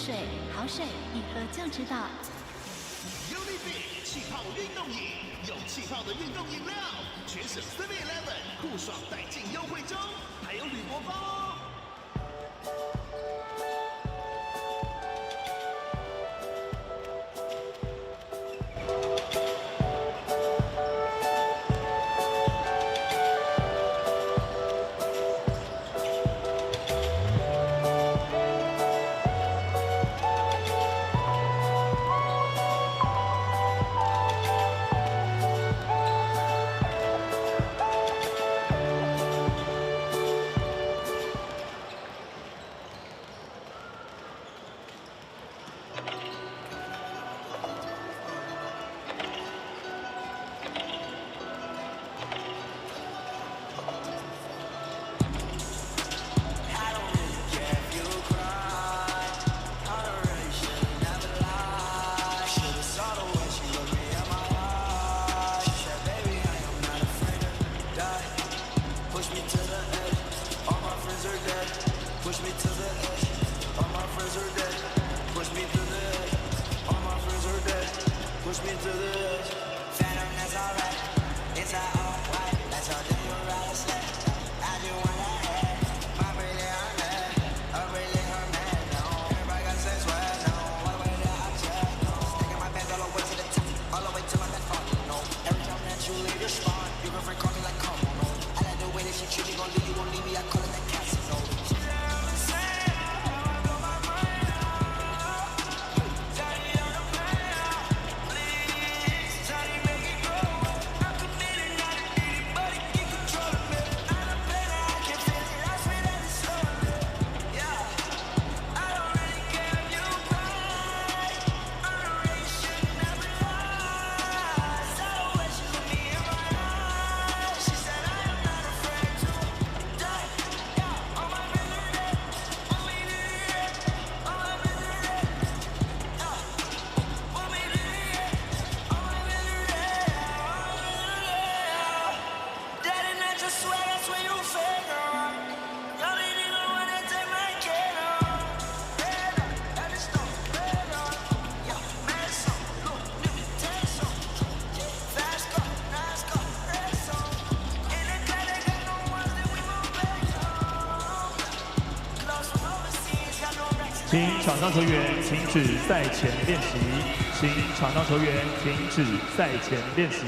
水，好水一喝就知道。气泡运动饮，有气泡的运动饮料，全省 7-Eleven 酷爽带劲优惠中，还有铝箔包哦。请场上球员停止赛前练习，请场上球员停止赛前练习。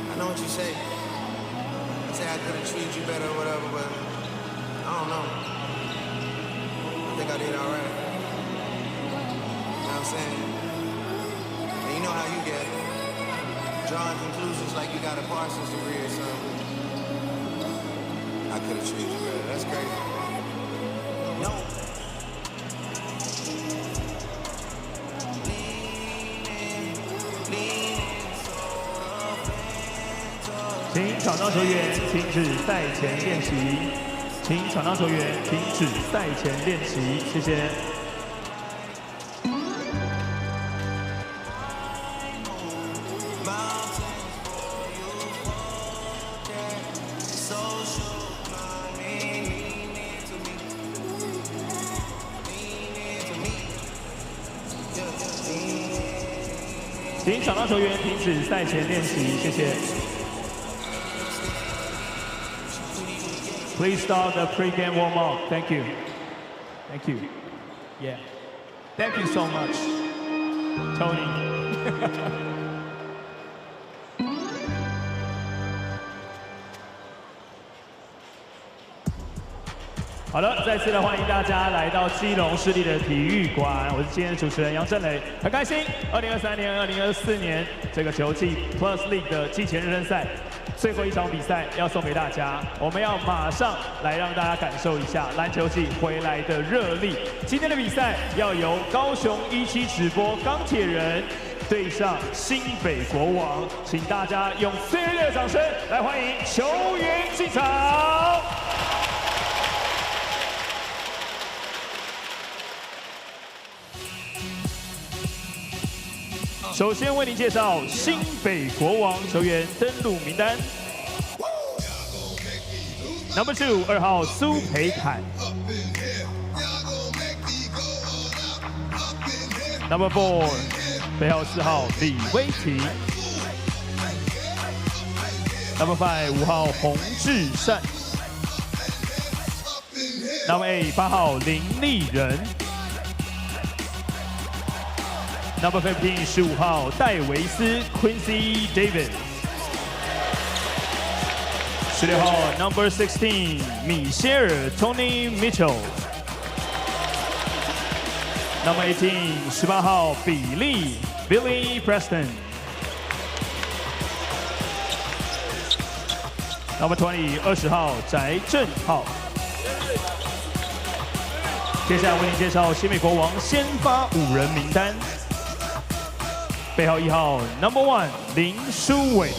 I know what you say. You say I could have treated you better or whatever, but I don't know. I think I did all right. You know what I'm saying? And you know how you get drawing conclusions like you got a Parsons degree or something. I could have treated you better. That's crazy. No. 请场上球员停止赛前练习，请场上球员停止赛前练习，谢谢。请场上球员停止赛前练习，谢谢。Please start the pre-game warm-up. Thank you. Thank you. Yeah. Thank you so much, Tony. 好的，再次的欢迎大家来到基隆市立的体育馆，我是今天的主持人杨振磊，很开心，2023年、2024年这个球季 P.LEAGUE 的季前热身赛最后一场比赛要送给大家，我们要马上来让大家感受一下篮球季回来的热力。今天的比赛要由高雄17直播钢铁人对上新北国王，请大家用最热烈的掌声来欢迎球员进场。首先为您介绍新北国王球员登录名单。Number 2， 2号苏培凯。Number 4， 背号4号李威霆。Number 5， 5号洪志善。Number 8， 8号林立人。Number 15， 15号戴维斯 Quincy Davis。16号 Number 16， 米歇尔 Tony Mitchell。Number 18， 18号比利 Billy Preston。Number 20， 20号翟正浩。接下来为您介绍新美国王先发5人名单。背号1号 Number 1， 林书伟。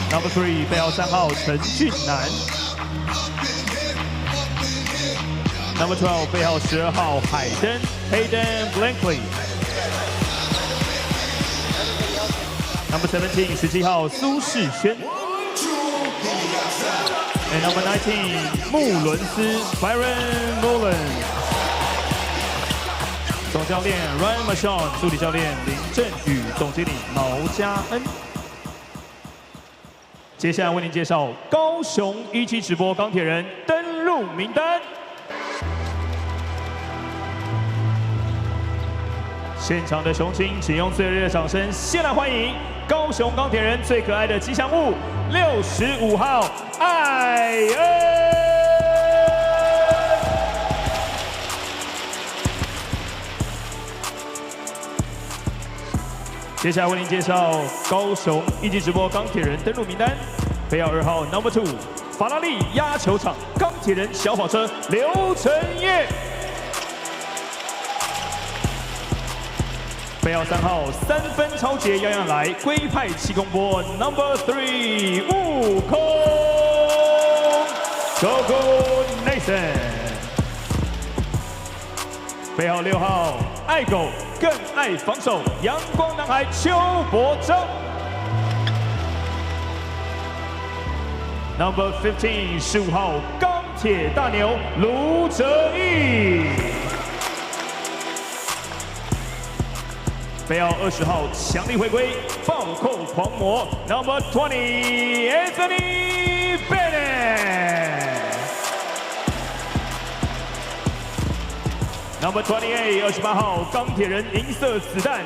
Number 3， 背号3号陈俊南。Number 12， 背号12号海登 Hayden Blankley。Number 17， 17号苏世轩。And Number 19， 穆伦斯 Byron Mullins。总教练 Ryan Machon， 助理教练林振宇，总经理毛家恩。接下来为您介绍高雄17直播钢铁人登录名单。现场的雄青，请用最热烈的掌声，先来欢迎高雄钢铁人最可爱的吉祥物65号艾恩。接下来为您介绍高雄1级直播钢铁人登录名单，背号2号 Number 2， 法拉利压球场钢铁人小跑车刘承业。背号3号3分超节样样来龟派气功波 Number 3， 悟空 Gogo Nathan。背号6号爱狗更爱防守阳光男孩邱伯章。Number 15， 15号钢铁大牛卢哲义。背号20号强力回归暴扣狂魔 Number 20 Anthony Bennett。Number 28 28号钢铁人银色子弹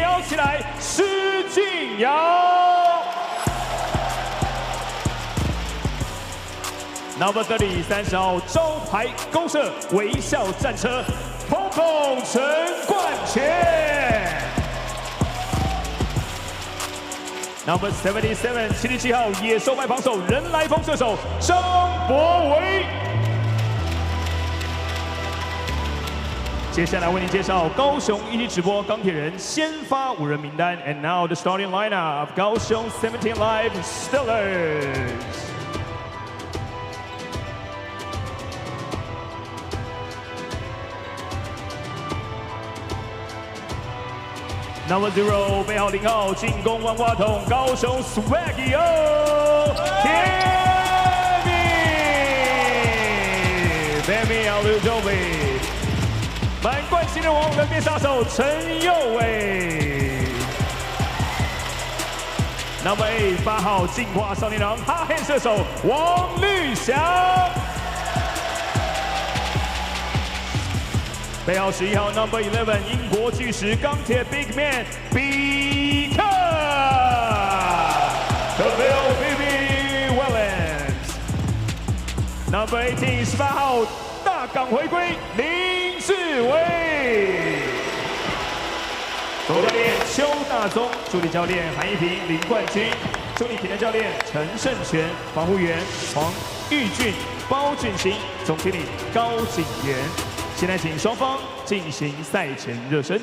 摇起来施晋尧。Number 30 30号招牌勾射微笑战车彭彭陈冠权。Number 77 77号野兽派防守人来疯射手张博维。接下来为您介绍高雄1级直播钢铁人先发5人名单 ，and now the starting lineup of 高雄17 Live Steelers。Number 0， 背号0号进攻万花筒高雄 Swaggy Bammy Aludobi。满贯新人王人面杀手陈佑伟。Number 8 8号进化少年郎哈黑射手王绿翔。背号11号 Number 11英国巨石钢铁 Big Man 比克 Bill Bibi Wellens。Number 18 18号大港回归林志伟。总教练邱大宗，助理教练韩一平、林冠军，助理体能教练陈胜全，防护员黄玉俊、包俊兴，总经理高景言。现在请双方进行赛前热身。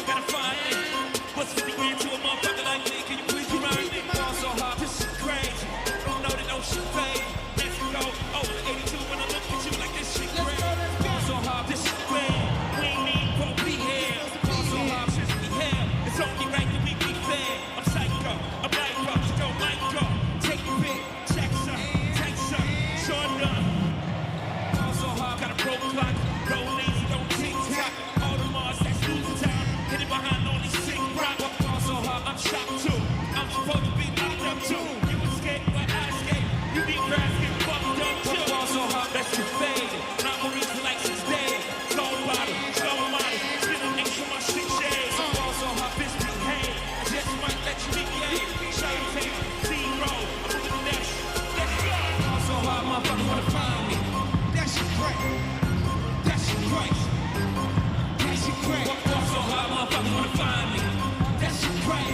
motherfucker gotta find me. What's 50 grand to a motherfucker like me? Can you please remind me? Ball so hard, this shit crazy. Don't know that no shit fade. Let's go over 82 when I look at you like this shit crazy. Ball so hard, this shit crazy. We ain't need won't be here. Ball so hard, since we here. It's only right that we be fair. I'm psycho, I'm like go, so go like go. Take a pic, check some, take some, sure enough. Ball so hard, got a broke clock, roll lazy, don't tick tock. All the Mars, that's losing time. Hit it behind all these sick rock. Ball so hard, I'm shocked too. I'm supposed to be locked up too. You escape, but I escape. You be grass, get fucked up too. Ball so hard, that's your fade. And I'm gonna reach for like 6 days. Slow bottle, slow model. Spinning next to my 6 shades. Ball so hard, bitch, behave. I just might let you be gay. Shot tape, zero. I'm moving next. Let's go. Ball so hard, motherfucker wanna find me. That shit crack. That shit crack. That shit crack. Ball so hard, motherfucker wanna find me. That shit crack.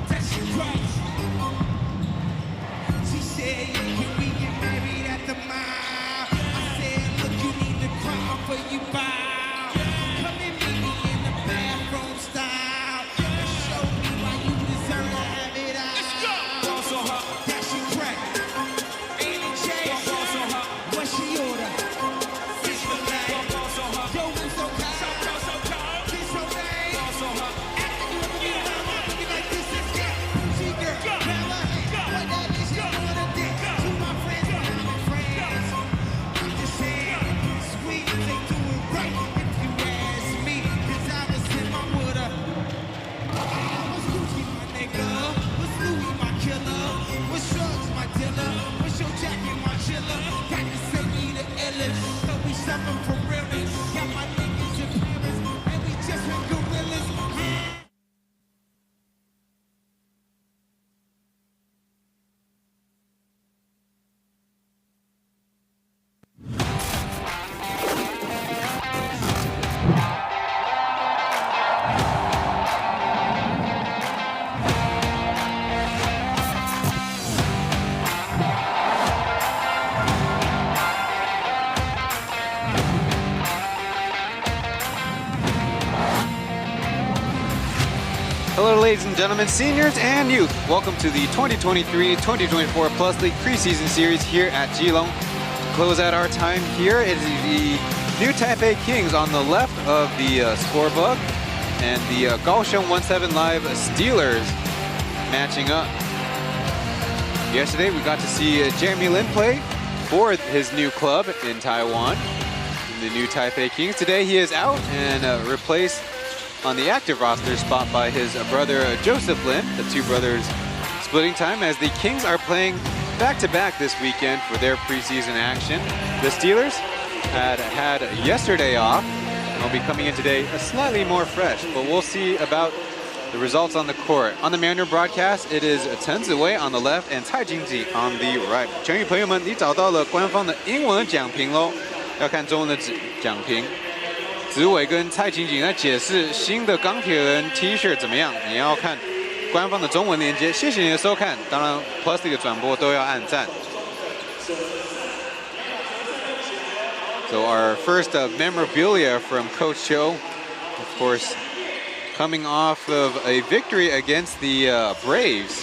That shit crack. She said, can we get married at the mall? I said, look, you need to cry before you bow. Come and meet me in the bathroom style. And show me why you deserve to have it all. Let's go. Ball so hot, that shit crack. Ain't it changed? Ball so hot, what she order? Fish fillet. Ball so hot, yo, we so cold. So cold, so cold. Fish fillet. Ball so hot. After you ever get around, looking like this is good. She girl, never hate. What that is, you wanna dick. To my friends, I'm friends. I'm just saying, sweet, they do it right. If you ask me, 'cause I was in my water. What's Gucci, my nigga? What's Louis, my killer? What's Shrugs, my dealer? What's your jacket, my chiller? Got to say me the illest, so we suffer from realness. Got my niggas in Paris, and we just went gorillas. Hello, ladies and gentlemen, seniors and youth. Welcome to the 2023-2024 Plus League preseason series here at Keelung. To close out our time here is the new Taipei Kings on the left of the scorebook, and the Kaohsiung 17 Live Steelers matching up. Yesterday, we got to see Jeremy Lin play for his new club in Taiwan, in the new Taipei Kings. Today, he is out and replaced on the active roster spot by his brother Joseph Lin. The two brothers splitting time as the Kings are playing back-to-back this weekend for their preseason action. The Steelers had yesterday off and will be coming in today slightly more fresh, but we'll see about the results on the court. On the Mandarin broadcast, it is Chen Ziwei on the left and Cai Jingji on the right. 全语朋友们，你找到了官方的英文讲评喽，要看中文的讲评。子伟跟蔡琴锦在解释新的钢铁人 T 恤怎么样？你要看官方的中文链接。谢谢你的收看，当然 Plus 的转播都要按赞。So our first memorabilia from Coach Cho, of course, coming off of a victory against the Braves.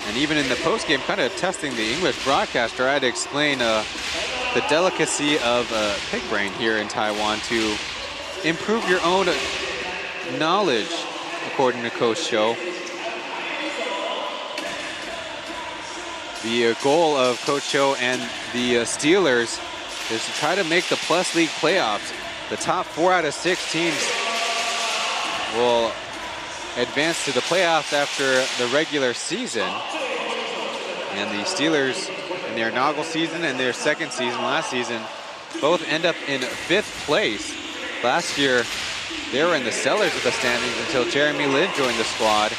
And even in the postgame, kind of testing the English broadcaster, I had to explain the delicacy of pig brain here in Taiwan to improve your own knowledge, according to Coach Cho. The goal of Coach Cho and the Steelers is to try to make the Plus League playoffs. The top 4 out of 6 teams will advance to the playoffs after the regular season. And the Steelers, in their inaugural season and their second season, last season, both end up in 5th place. Last year, they were in the cellars of the standings until Jeremy Lin joined the squad,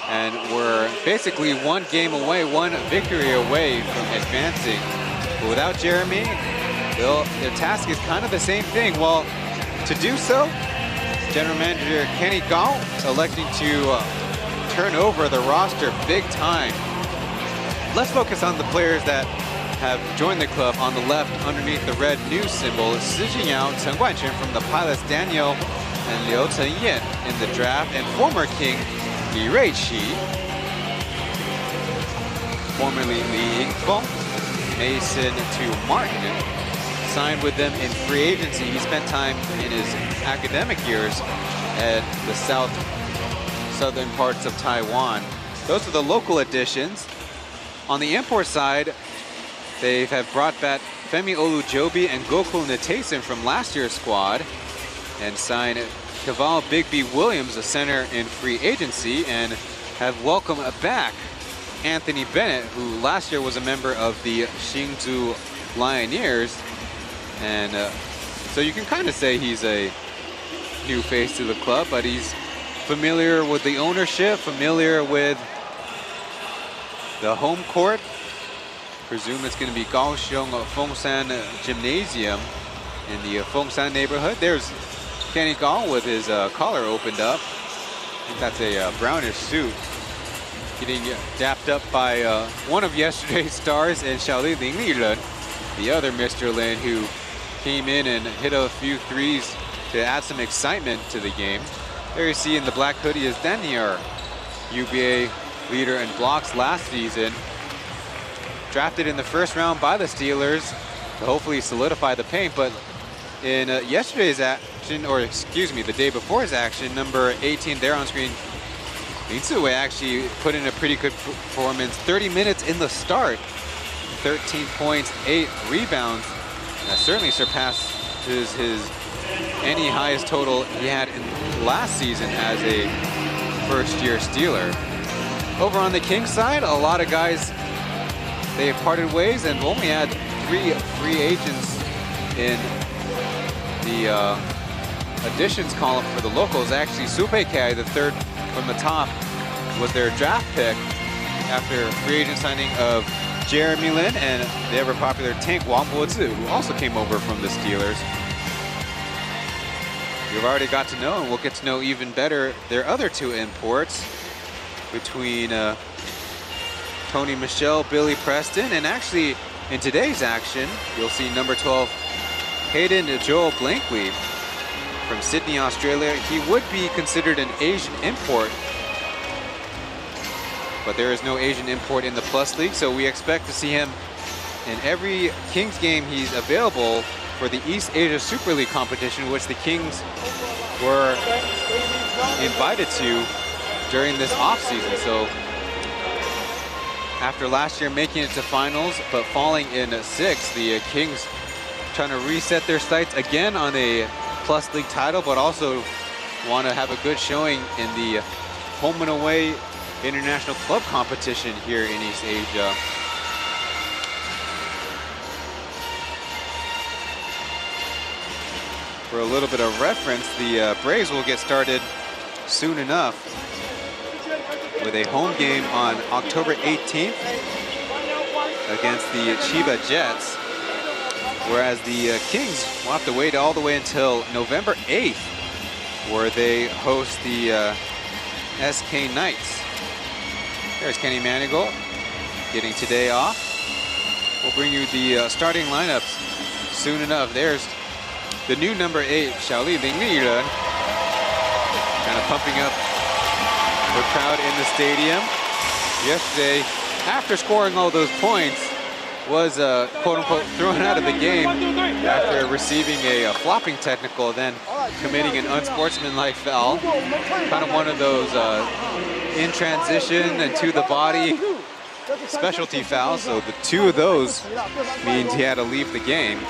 and were basically one game away, one victory away from advancing. But without Jeremy, their task is kind of the same thing. Well, to do so, General Manager Kenny Gao electing to turn over the roster big time. Let's focus on the players that have joined the club. On the left, underneath the red news symbol, Shi Jinyao, Chen Guanchen from the Pilots, Daniel and Liu Chenyan in the draft, and former King Li Ruiqi, formerly Li Yingfeng, Mason to Martin, signed with them in free agency. He spent time in his academic years at the southern parts of Taiwan. Those are the local additions. On the import side, they have brought back Femi Olujobi and Gokul Nitasen from last year's squad, and signed Kaval Bigby Williams, a center in free agency, and have welcomed back Anthony Bennett, who last year was a member of the Hsinchu Lioneers. And so you can kind of say he's a new face to the club, but he's familiar with the ownership, familiar with the home court. Presume it's going to be Kaohsiung Fengshan Gymnasium in the Fengshan neighborhood. There's Kenny Gall with his collar opened up. I think that's a brownish suit. Getting dapped up by one of yesterday's stars in Shaoli Ling Liren, the other Mr. Lin, who came in and hit a few threes to add some excitement to the game. There you see in the black hoodie is Daniel, UBA leader in blocks last season. Drafted in the first round by the Steelers to hopefully solidify the paint, but in yesterday's action, or excuse me, the day before his action, number 18 there on screen, Lin Ziwei actually put in a pretty good performance. 30 minutes in the start, 13 points, 8 rebounds. That certainly surpassed his any highest total he had in last season as a first-year Steeler. Over on the Kings side, a lot of guys, they have parted ways and only had 3 free agents in the additions column for the locals. Actually, Supeikai, the third from the top, was their draft pick after free agent signing of Jeremy Lin and the ever-popular Tank Wang Bozi, who also came over from the Steelers. You've already got to know, and we'll get to know even better, their other 2 imports between Tony Michelle, Billy Preston, and actually in today's action, you'll see number 12, Hayden Joel Blankley from Sydney, Australia. He would be considered an Asian import, but there is no Asian import in the Plus League, so we expect to see him in every Kings game he's available for the East Asia Super League competition, which the Kings were invited to during this offseason. So after last year making it to finals, but falling in 6th, the Kings trying to reset their sights again on a Plus League title, but also want to have a good showing in the home and away international club competition here in East Asia. For a little bit of reference, the Braves will get started soon enough with a home game on October 18th against the Chiba Jets, whereas the Kings will have to wait all the way until November 8th, where they host the SK Knights. There's Kenny Manigault getting today off. We'll bring you the starting lineups soon enough. There's the new number 8, Shaoli Ling Liren, kind of pumping up the crowd in the stadium. Yesterday, after scoring all those points, was quote-unquote thrown out of the game after receiving a flopping technical, then committing an unsportsmanlike foul. Kind of one of those in transition and to the body specialty fouls. So the 2 of those means he had to leave the game.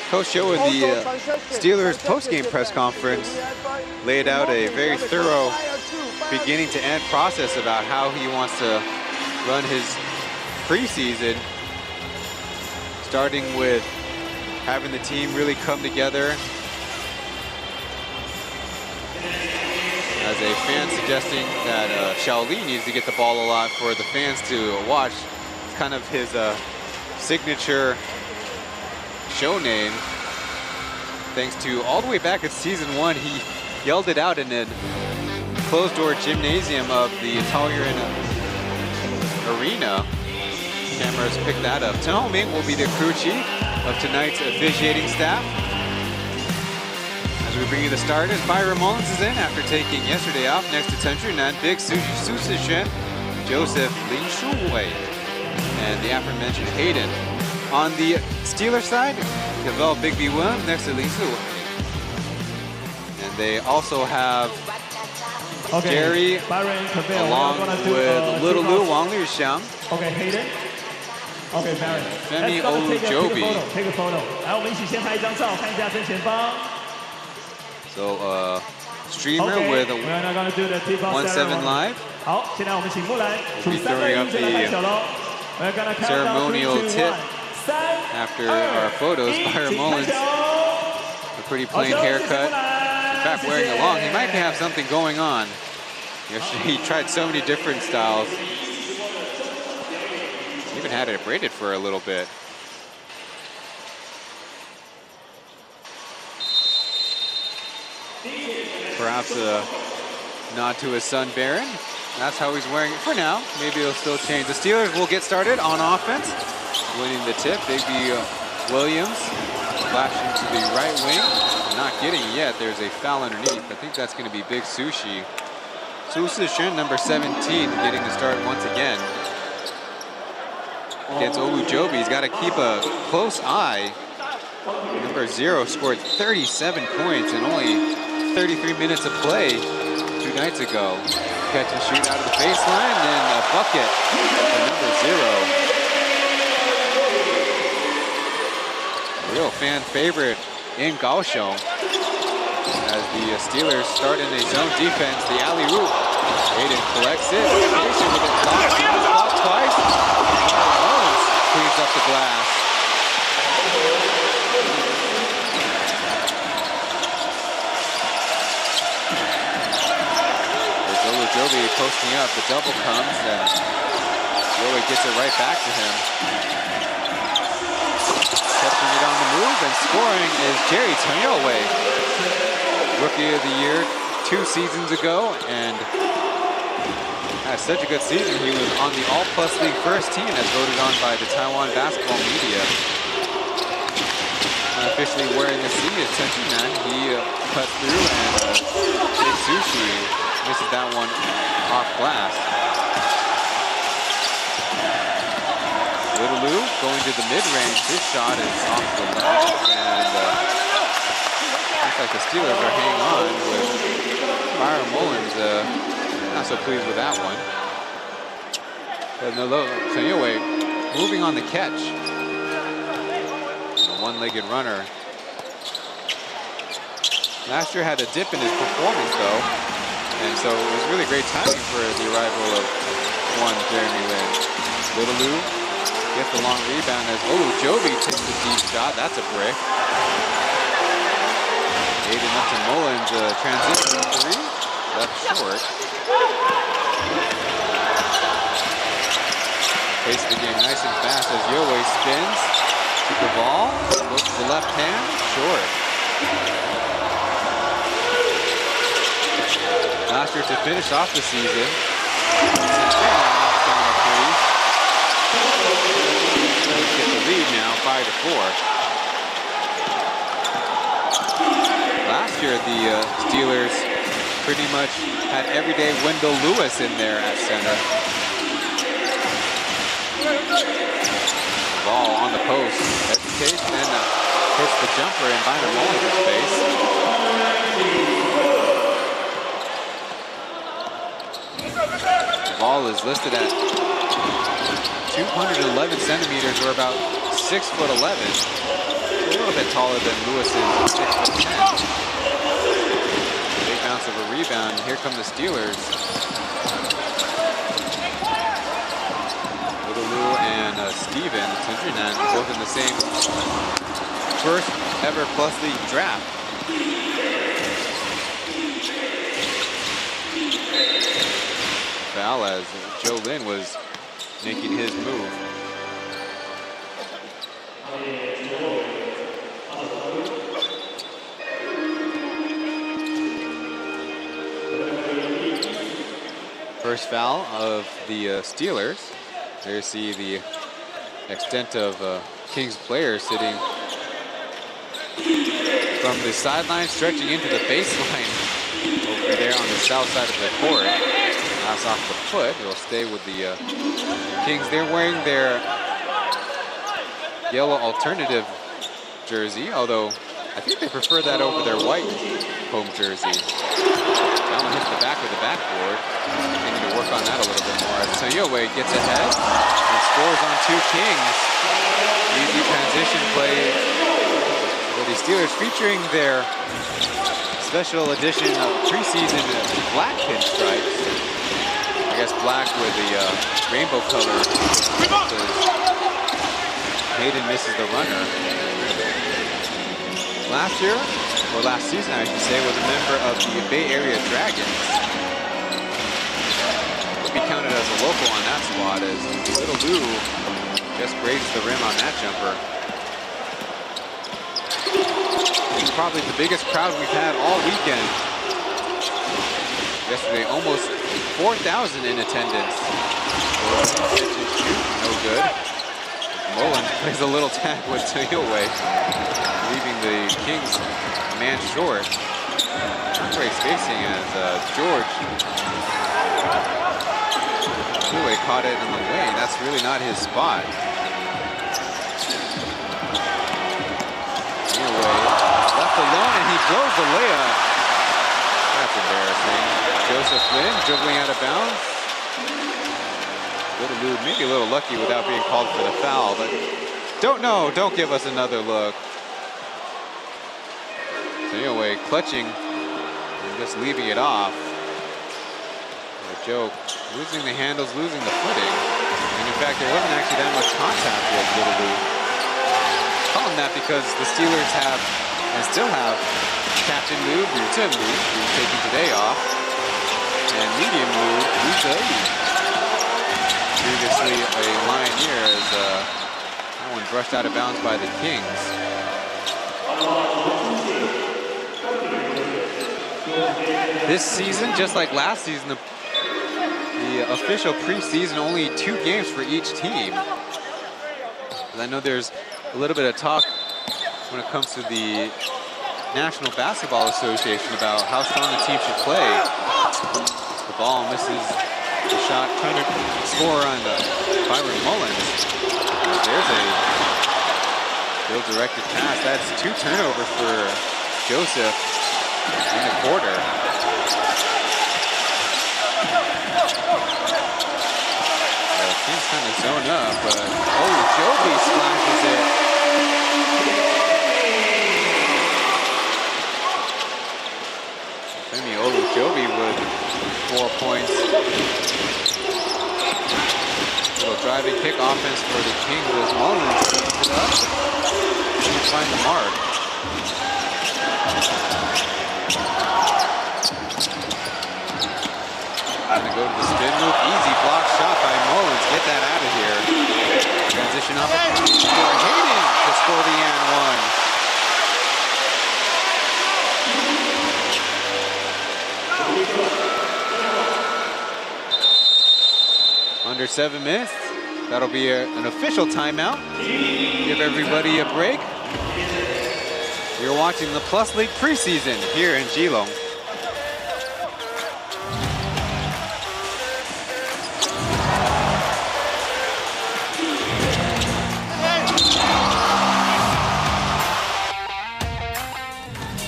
Coach Joe in the Steelers post-game press conference laid out a very thorough beginning to end process about how he wants to run his preseason, starting with having the team really come together. As a fan suggesting that Shaoli needs to get the ball a lot for the fans to watch. It's kind of his signature show name. Thanks to all the way back at season 1, he yelled it out in a closed-door gymnasium of the Taoyuan Arena. Cameras picked that up. Chen Ming will be the crew chief. of tonight's officiating staff. As we bring you the starters, Byron Mullins is in after taking yesterday off next to Chen Junan, Big Susie Chen, Joseph Lin Shuwei, and the aforementioned Hayden. On the Steelers side, Cavell Bigby Williams next to Lin Su. And they also have Jerry along with Little Lu Wang Liuxiang. Okay, Hayden. Okay, Baron. Femi Olujobi. Take a photo. 来，我们一起先拍一张照，看一下正前方。 So, streamer with 1-7 live. 好，现在我们请木兰数3、2、1， 真的太小了。We're gonna count down 3, 2, 1. After our photos, Byron Mullins, a pretty plain haircut. In fact, wearing it long, he might have something going on. He tried so many different styles. Even had it braided for a little bit. Perhaps a nod to his son, Barron. That's how he's wearing it for now. Maybe it'll still change. The Steelers will get started on offense. Winning the tip, Bigby Williams flashing to the right wing. Not getting it yet. There's a foul underneath. I think that's going to be Big Sushi. Sushi Shen, number 17, getting the start once again. Against Olujobi, he's got to keep a close eye. Number 0 scored 37 points in only 33 minutes of play 2 nights ago. Catch and shoot out of the baseline, and a bucket for number 0. Real fan favorite in Kaohsiung. As the Steelers start in a zone defense, the alley-oop. Hayden collects it, finishing with a block twice. Mullins cleans up the glass. There's Olujobi posting up, the double comes, and Yowie gets it right back to him. Catching it on the move and scoring is Jerry Tanyoue. Rookie of the Year 2 seasons ago, and had such a good season. He was on the All-Plus League first team as voted on by the Taiwan basketball media. Unofficially wearing the C is Chen Junan. He cut through, and Big Sushi misses that one off glass. Little Lu going to the mid-range. His shot is off the left, and looks like the Steelers are hanging on with Byron Mullins. Not so pleased with that one. But Tanyoue moving on the catch. A one-legged runner. Last year had a dip in his performance, though, and so it was really great timing for the arrival of one Jeremy Lin. Little Lu gets the long rebound as Olujobi takes the deep shot. That's a brick. Hayden up to Mullins, transition 3, left short. Pace the game nice and fast as Yowie spins to the ball. Looks to the left hand, short. Last year to finish off the season. Get the lead now, 5-4. Last year, the Steelers pretty much had everyday Wendell Lewis in there at center. Ball on the post, hesitates, and hits the jumper in Byron Mullins' face. The ball is listed at 211 centimeters, or about 6'11". A little bit taller than Lewis's 6'10". Big bounce of a rebound. Here come the Steelers. Little Lu and Steven Chen both in the same first ever Plus League draft. Foul as Joe Lin was making his move. First foul of the Steelers. There you see the extent of Kings players sitting from the sideline stretching into the baseline over there on the south side of the court. Pass off the foot. He'll stay with the Kings. They're wearing their yellow alternative jersey, although I think they prefer that over their white home jersey. Allen hits the back of the backboard. Continue to work on that a little bit more as Toyoe gets ahead and scores on 2 Kings. Easy transition play for the Steelers, featuring their special edition of preseason black pinstripes. I guess black with the rainbow color. Hayden misses the runner. Last year, or last season I should say, was a member of the Bay Area Dragons. He'll be counted as a local on that squad as Little Lou just grazes the rim on that jumper. It's probably the biggest crowd we've had all weekend. Yesterday, almost 4,000 in attendance. No good. Mullins plays a little tag with Toyoe, leaving the Kings man short. Not great spacing as George Toyoe caught it in the wing. That's really not his spot. Toyoe left alone and he blows the layup. That's embarrassing. Joseph Lin dribbling out of bounds. Little maybe a little lucky without being called for the foul, but don't give us another look. Toyoe clutching and just leaving it off. Joe losing the handles, losing the footing. And in fact, there wasn't actually that much contact with Little Lou. Call him that because the Steelers have, and still have, Captain Lou, Chen Lou, who's taking today off, and Medium Lou, previously a Lioneer, as that one brushed out of bounds by the Kings. This season, just like last season, the official preseason, only 2 games for each team. I know there's a little bit of talk when it comes to the National Basketball Association about how strong the team should play. The ball misses the shot, trying to score on Byron Mullins. There's a field-directed pass. That's 2 turnovers for Joseph in the quarter. Kings kind of zone up, but Joby splashes it. Femi Olujobi with 4 points. Little driving kick offense for the Kings as Mullins picks it up. Can't find the mark. Gonna go to the spin move. Easy block shot by Mullins. Get that out of here. Transition opportunity for Hayden to score the and 1. Under 7 minutes. That'll be an official timeout. Give everybody a break. You're watching the Plus League preseason here in Geelong.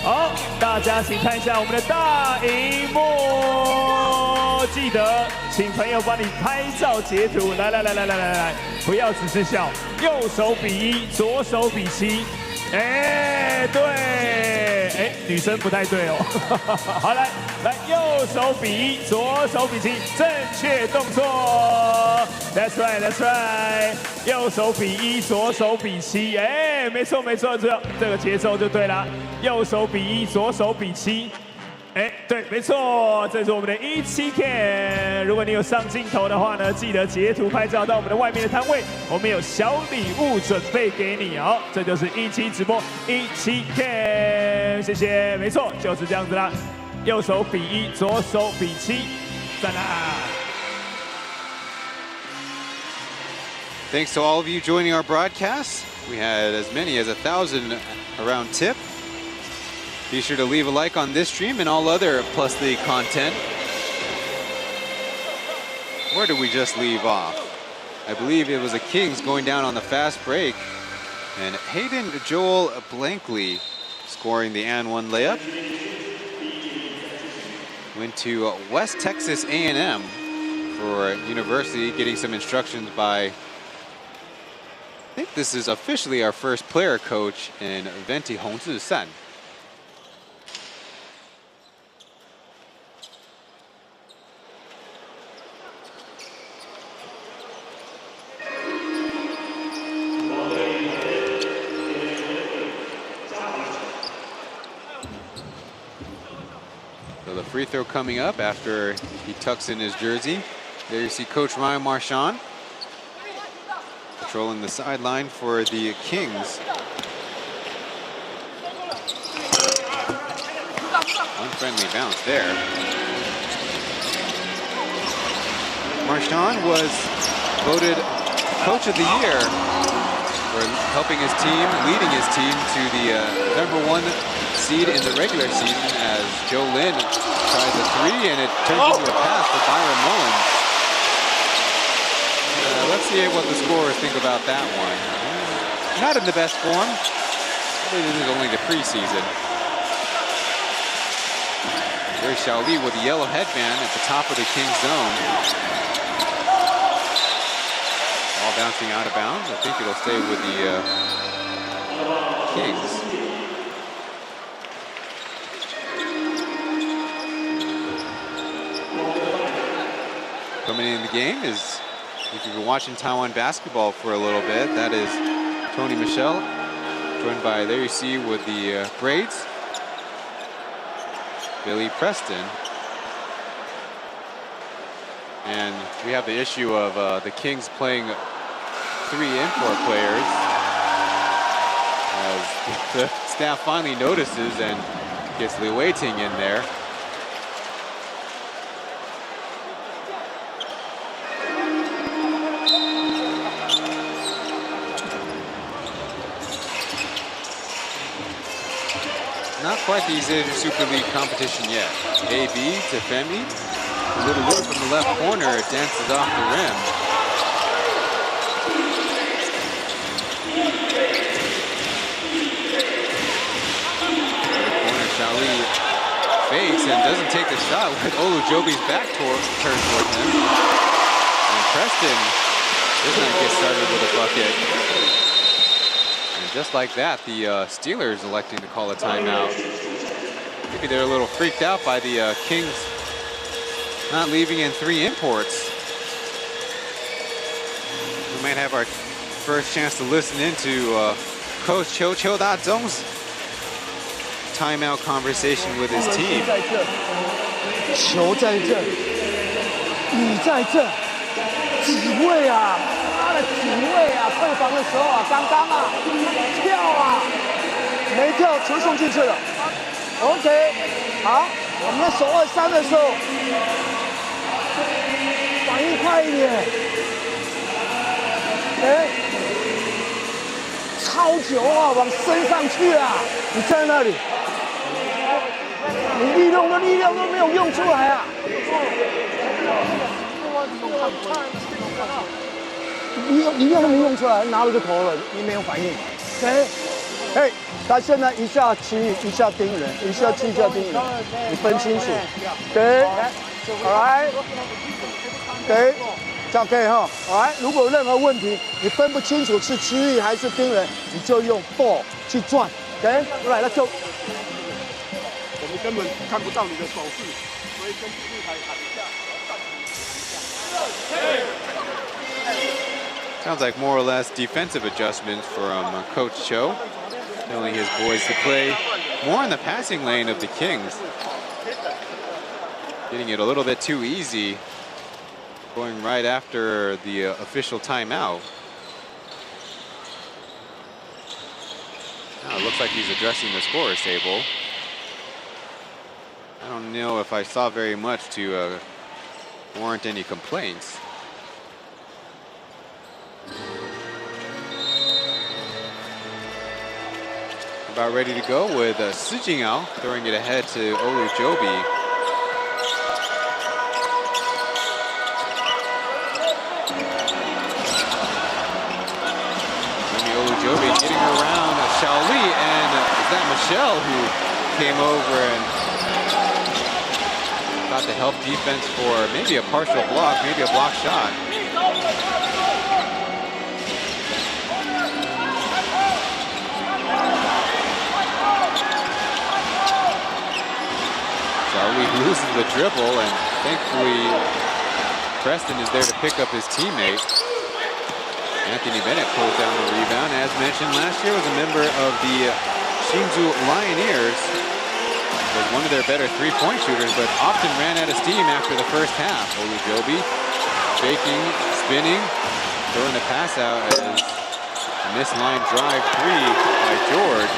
好，大家请看一下我们的大荧幕，记得请朋友帮你拍照截图。来，不要只是笑，右手比1，左手比7。哎，对，女生不太对哦。好，来，右手比1，左手比7，正确动作。That's right。右手比1，左手比7。哎，没错，这个节奏就对了。右手比1，左手比7。哎，对，没错，这是我们的17 Cam。如果你有上镜头的话呢，记得截图拍照到我们的外面的摊位，我们有小礼物准备给你。好，这就是17直播17 Cam， 谢谢。没错，就是这样子啦。右手比1，左手比7，赞啦！ Thanks to all of you joining our broadcast. We had as many as 1,000 around tip. Be sure to leave a like on this stream and all other Plus League content. Where did we just leave off? I believe it was the Kings going down on the fast break. And Hayden Joel Blankley scoring the and one layup. Went to West Texas A&M for university, getting some instructions by, I think this is officially our first player coach in Venti Hongzhi-san. Free throw coming up after he tucks in his jersey. There you see Coach Ryan Marchand patrolling the sideline for the Kings. Unfriendly bounce there. Marchand was voted Coach of the Year for helping his team, leading his team to the #1 seed in the regular season as Joe Lin tries a three and it turns into a pass for Byron Mullins. Let's see what the scorers think about that one. Not in the best form. This is only the preseason. There's Xiaoli with the yellow headband at the top of the Kings zone. Ball bouncing out of bounds. I think it'll stay with the Kings. Coming in the game is, if you've been watching Taiwan basketball for a little bit, that is Tony Michel, joined by, there you see with the braids, Billy Preston. And we have the issue of the Kings playing 3 import players as the staff finally notices and gets Li Weiting in there. Not quite the Asia Super League competition yet. AB to Femi. A little look from the left corner. It dances off the rim. The corner, Xiaoli fakes and doesn't take the shot with Olujobi's back turned towards him. And Preston does not get started with a bucket. Just like that, the Steelers electing to call a timeout. Maybe they're a little freaked out by the Kings not leaving in 3 imports. We might have our first chance to listen into Coach Chiu Da-zong's timeout conversation with his team. 球在这，你在这，几位啊？ 几位啊，退防的时候啊，刚刚啊，跳啊，没跳，球送进去了。OK， 好，我们守2-3的时候，反应快一点。哎，超球啊，往身上去啊！你在那里，你利用的力量都没有用出来啊！ 你要没用出来，拿了就投了，你没有反应。OK， 嘿，他现在一下踢，一下盯人，一下踢，一下盯人，你分清楚。OK， 好来，给，这样可以哈。好来，如果有任何问题，你分不清楚是区域还是盯人，你就用 ball 去转。OK， 来，那就。我们根本看不到你的手势，所以跟平台喊一下。 Sounds like more or less defensive adjustments from Coach Cho, telling his boys to play more in the passing lane of the Kings. Getting it a little bit too easy, going right after the official timeout. Now it looks like he's addressing the scorer's table. I don't know if I saw very much to warrant any complaints. about ready to go with Sijingyao throwing it ahead to Olujobi. Olujobi getting around Xiaoli, and is that Michelle who came over and got the help defense for maybe a partial block, maybe a block shot. Xiaoli loses the dribble, and thankfully Preston is there to pick up his teammate. Anthony Bennett pulls down the rebound. As mentioned, last year was a member of the Hsinchu Lioneers. Was one of their better three-point shooters, but often ran out of steam after the first half. Olujobi faking, spinning, throwing the pass out as a missed line drive three by George.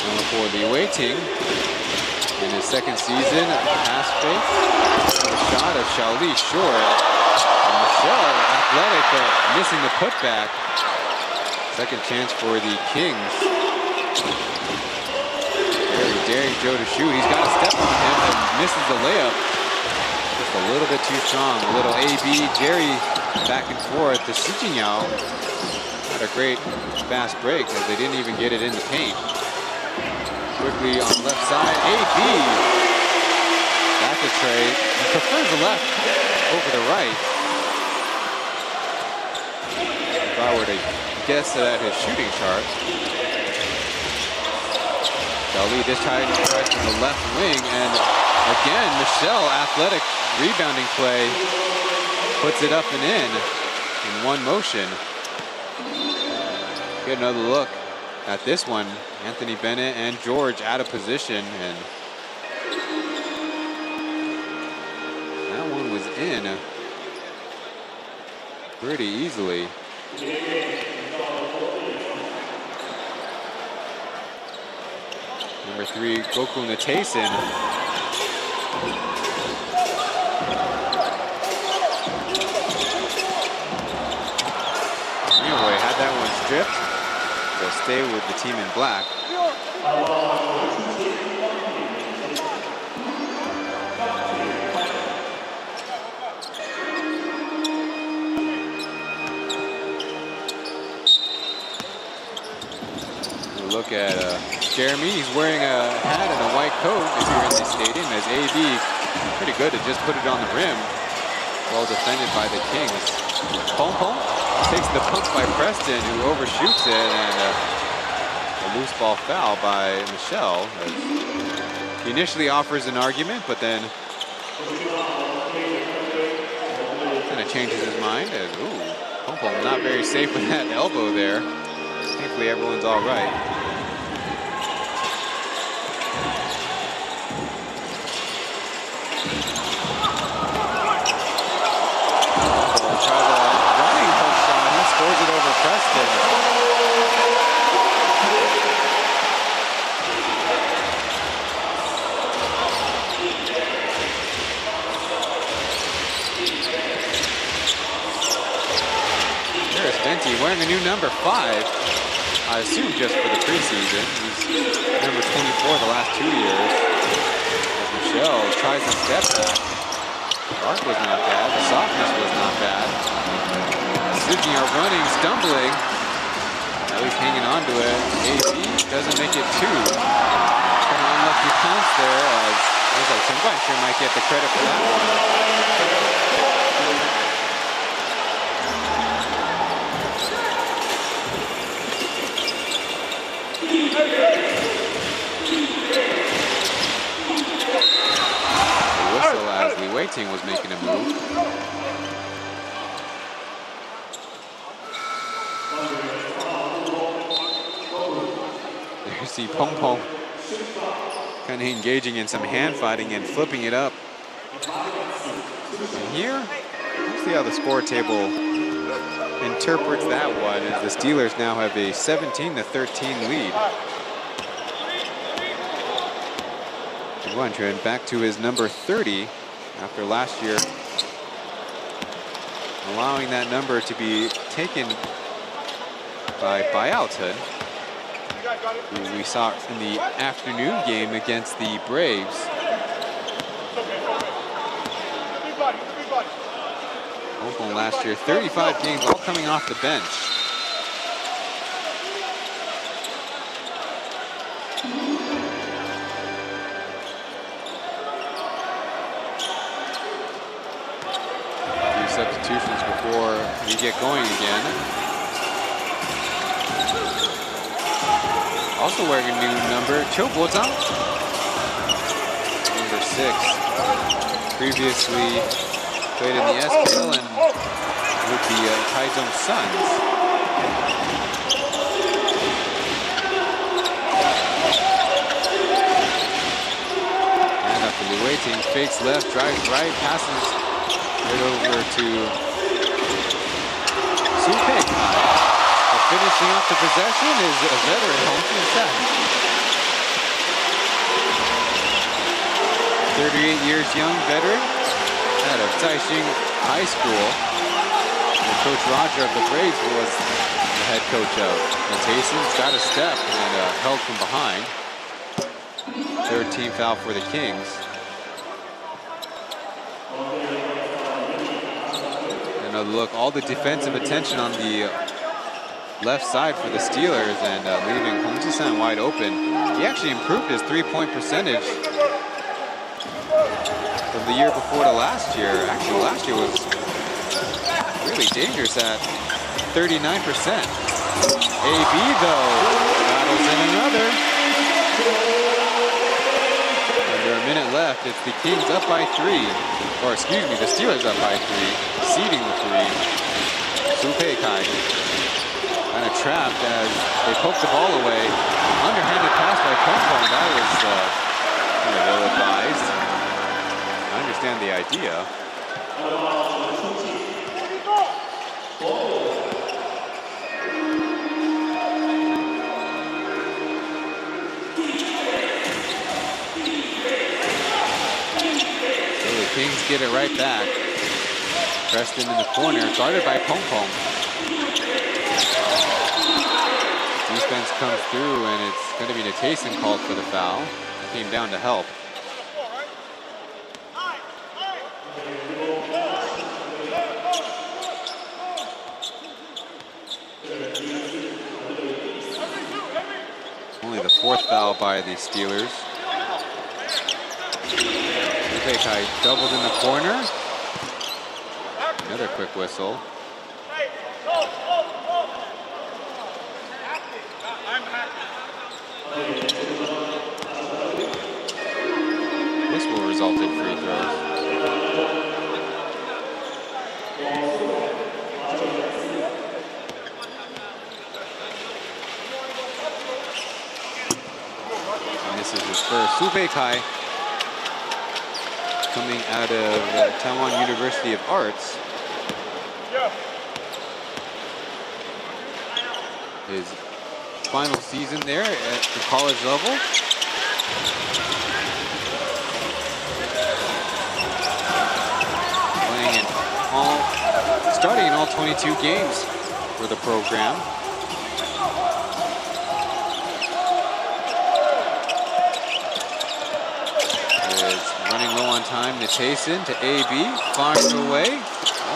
Now for Li Wei-ting. In his second season, pass fake, a shot of Xiaoli short. And Michelle, athletic, but missing the putback. Second chance for the Kings. Very daring Joe to shoot. He's got a step on him and misses the layup. Just a little bit too strong. A little AB, Jerry back and forth to Sijingyao. Had a great fast break as they didn't even get it in the paint. Quickly on the left side, AB. Back to Trey. He prefers the left over the right. If I were to guess at his shooting chart. Xiaoli this time tries from the left wing, and again, Michelle, athletic rebounding play, puts it up and in one motion. Get another look at this one. Anthony Bennett and George out of position, and that one was in pretty easily. Number 3, Goku Natason. Anyway, had that one stripped. They'll stay with the team in black. We'll look at Jeremy. He's wearing a hat and a white coat if you're in the stadium, as AB pretty good to just put it on the rim. Well defended by the Kings. Pom takes the pump by Preston, who overshoots it, and a loose ball foul by Michelle. He initially offers an argument, but then kind of changes his mind. And, ooh, Pom not very safe with that elbow there. Thankfully, everyone's all right. Scores it over Preston. There's Venti wearing a new number 5. I assume just for the preseason. He's number 24 the last 2 years. As Michelle tries to step back. The arc was not bad. The softness was not bad. Sijingyao running, stumbling. At least hanging on to it. AB doesn't make it 2. Kind of unlucky pounce there. Looks like Chen sure might get the credit for that one. The whistle as Li Wei-ting was making a move. See Pom kind of engaging in some hand fighting and flipping it up. And here, let's see how the score table interprets that one, as the Steelers now have a 17-13 lead. Trend back to his number 30 after last year allowing that number to be taken by Chen, who we saw in the afternoon game against the Braves. Oakland last year, 35 games, all coming off the bench. Few substitutions before we get going again. Also wearing a new number, Cho Bo-jang, number 6. Previously played in the SPL and with the Taichung Suns. And up to Liu Wei-ting, fakes left, drives right, passes right over to Su Pei-kai. Finishing off the possession is a veteran, Chen. 38 years young veteran out of Taipei High School. And Coach Roger of the Braves was the head coach of. And Tayson's got a step and held from behind. Third team foul for the Kings. And look, all the defensive attention on the left side for the Steelers and leaving Hong Ji-san wide open. He actually improved his three-point percentage from the year before to last year. Actually, last year was really dangerous at 39%. AB, though, battles in another. Under a minute left, it's the Kings up by 3. Or excuse me, the Steelers up by 3, ceding the 3. Su Pei-kai kind of trapped as they poked the ball away. Underhanded pass by Pong. That was kind of ill-advised. I understand the idea. So the Kings get it right back. Preston in the corner, guarded by Pong. Defense comes through, and it's going to be Tayson called for the foul. Came down to help. Only the 4th foul by the Steelers. Pei-kai doubled in the corner. Another quick whistle. This will result in free throws. And this is his first. Su Pei-kai, coming out of Taiwan University of Arts. His final season there at the college level. Starting in all 22 games for the program. Is running low on time. Tayson to AB, fires away,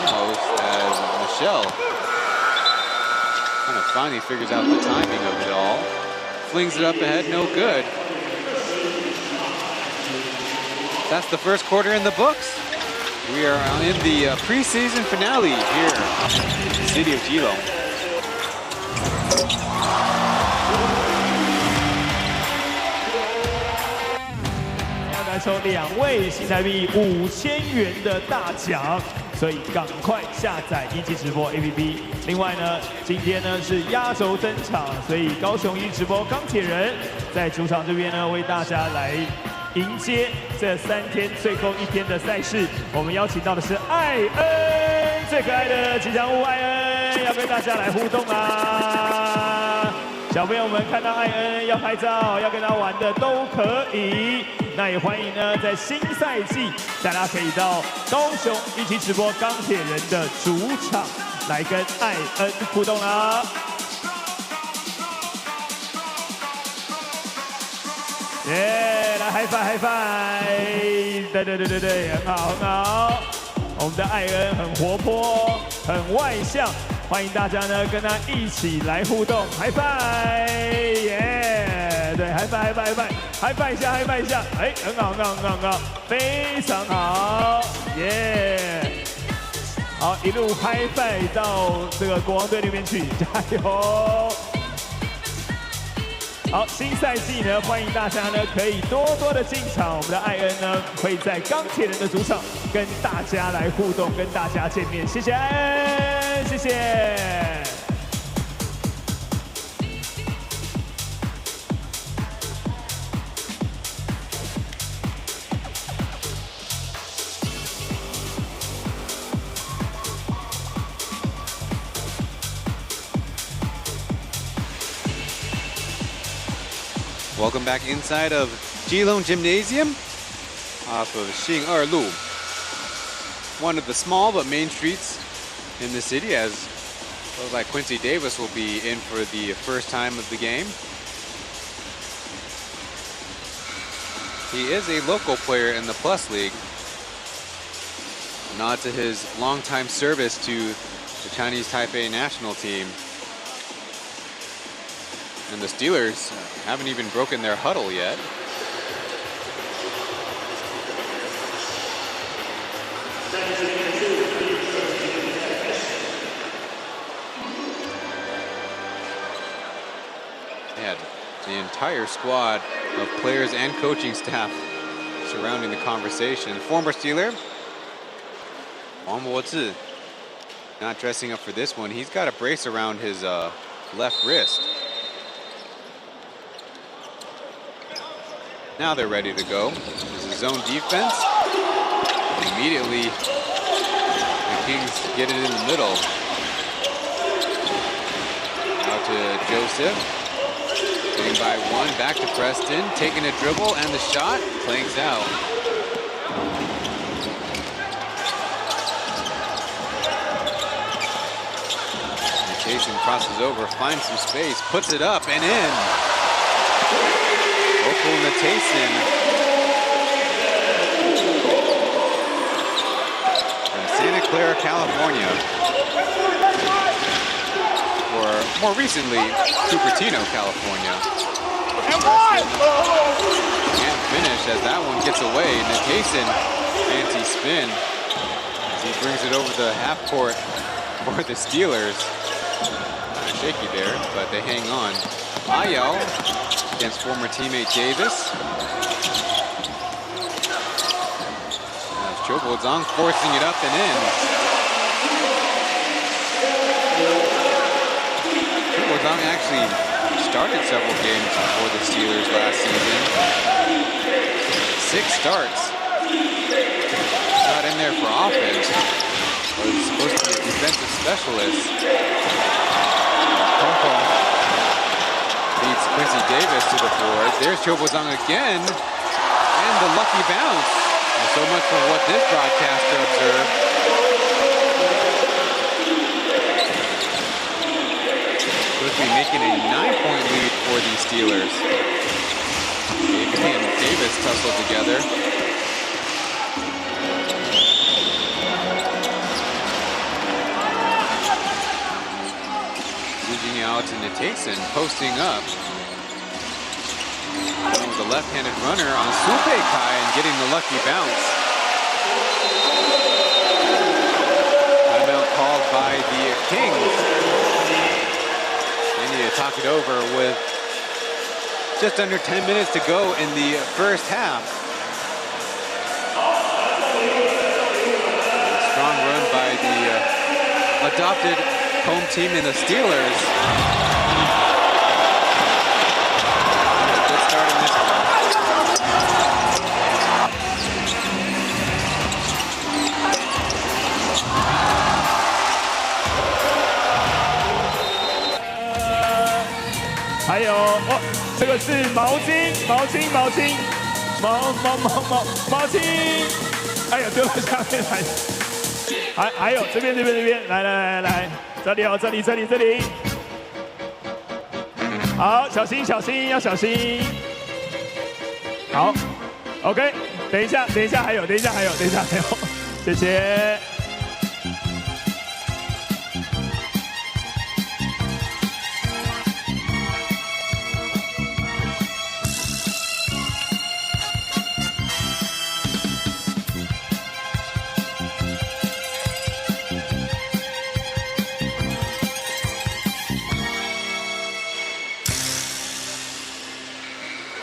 almost as Michelle kind of finally figures out the timing of it all. Flings it up ahead, no good. That's the first quarter in the books. We are in the preseason finale here in the city of Keelung. 要拿收2位新台币5000元的大奖，所以赶快下载一级直播 APP。另外呢，今天呢是压轴登场，所以高雄一直播钢铁人在主场这边呢为大家来迎接这3天最后一天的赛事。我们邀请到的是艾恩，最可爱的吉祥物艾恩，要跟大家来互动啊！小朋友们看到艾恩要拍照，要跟他玩的都可以。那也欢迎呢，在新赛季大家可以到高雄一起直播钢铁人的主场来跟艾恩互动啦。耶，来嗨翻嗨翻！对，很好很好。我们的艾恩很活泼，很外向。 欢迎大家呢跟他一起来互动，嗨翻，耶！对，嗨翻，嗨翻一下，哎，很好，非常好，耶！好，一路嗨翻到这个国王队那边去，加油！好，新赛季呢，欢迎大家呢可以多多的进场，我们的艾恩呢会在钢铁人的主场跟大家来互动，跟大家见面，谢谢艾恩，谢谢。Welcome back inside of G06 Gymnasium off of Xing Lu. One of the small but main streets in the city, as looks like Quincy Davis will be in for the first time of the game. He is a local player in the Plus League. A nod to his longtime service to the Chinese Taipei national team. And the Steelers haven't even broken their huddle yet. They had the entire squad of players and coaching staff surrounding the conversation. Former Steeler, Wang Luozi, not dressing up for this one. He's got a brace around his left wrist. Now they're ready to go. This is zone defense. Immediately, the Kings get it in the middle. Out to Joseph. Getting by one, back to Preston. Taking a dribble and the shot. Planks out. Jason crosses over, finds some space, puts it up and in. Nathan from Santa Clara, California, or more recently, Cupertino, California. Can't finish as that one gets away. Nathan, fancy spin as he brings it over the half court for the Steelers. Kind of shaky there, but they hang on. Ayel against former teammate Davis. Cho Bo-zong forcing it up and in. Cho Bo-zong actually started several games for the Steelers last season. 6 starts. Not in there for offense. Was supposed to be a defensive specialist. Beats Quincy Davis to the floor. There's Cho Bo-zong again. And the lucky bounce. And so much for what this broadcaster observed. Supposed to be making a 9-point lead for the Steelers. AP and Davis tussle together. Moving out to Nathan, posting up. The left-handed runner on Supe Kai and getting the lucky bounce. Timeout called by the Kings. They need to talk it over with just under 10 minutes to go in the first half. A strong run by the adopted home team in the Steelers. 还有哦，这个是毛巾，毛巾，毛巾，毛巾，哎呀，丢到下面来。还有这边，来，这里哦，这里。好，小心，要小心。好 ，OK， 等一下还有，谢谢。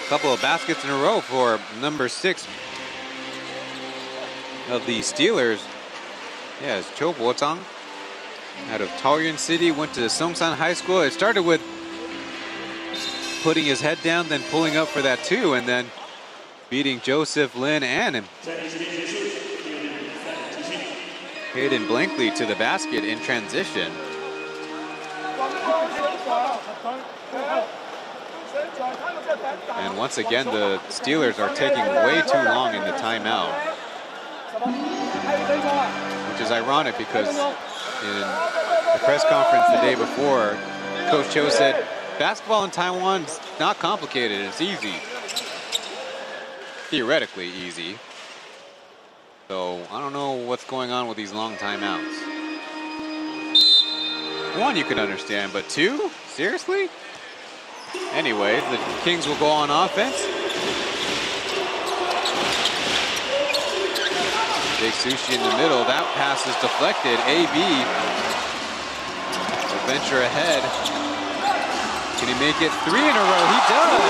Couple of baskets in a row for number 6 of the Steelers. Yeah, it's Cho Bo-zang out of Taoyuan City, went to Songsan High School. It started with putting his head down, then pulling up for that 2, and then beating Joseph Lin and him. Hayden Blankley to the basket in transition. And once again, the Steelers are taking way too long in the timeout, which is ironic because in the press conference the day before, Coach Cho said, basketball in Taiwan is not complicated, it's easy. Theoretically easy. So I don't know what's going on with these long timeouts. 1, you can understand, but 2? Seriously? Anyway, the Kings will go on offense. Big Sushi in the middle. That pass is deflected. AB will venture ahead. Can he make it 3 in a row? He does.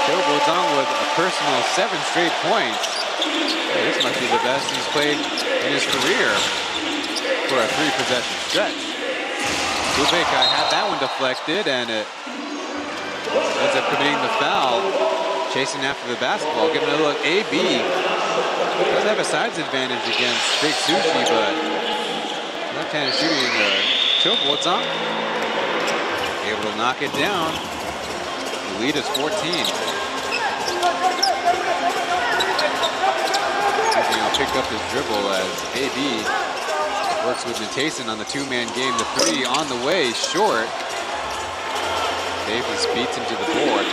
Cho Bo-zang with a personal 7 straight points. Hey, this might be the best he's played in his career for a 3-possession stretch. Kai had that one deflected, and it ends up committing the foul, chasing after the basketball. Giving a look, AB does have a size advantage against Big Sushi, but left-handed shooting, Cho Bo-zang able to knock it down. The lead is 14. I'll pick up his dribble as AB works with Natason on the 2-man game. The 3 on the way, short. Davis beats him to the board.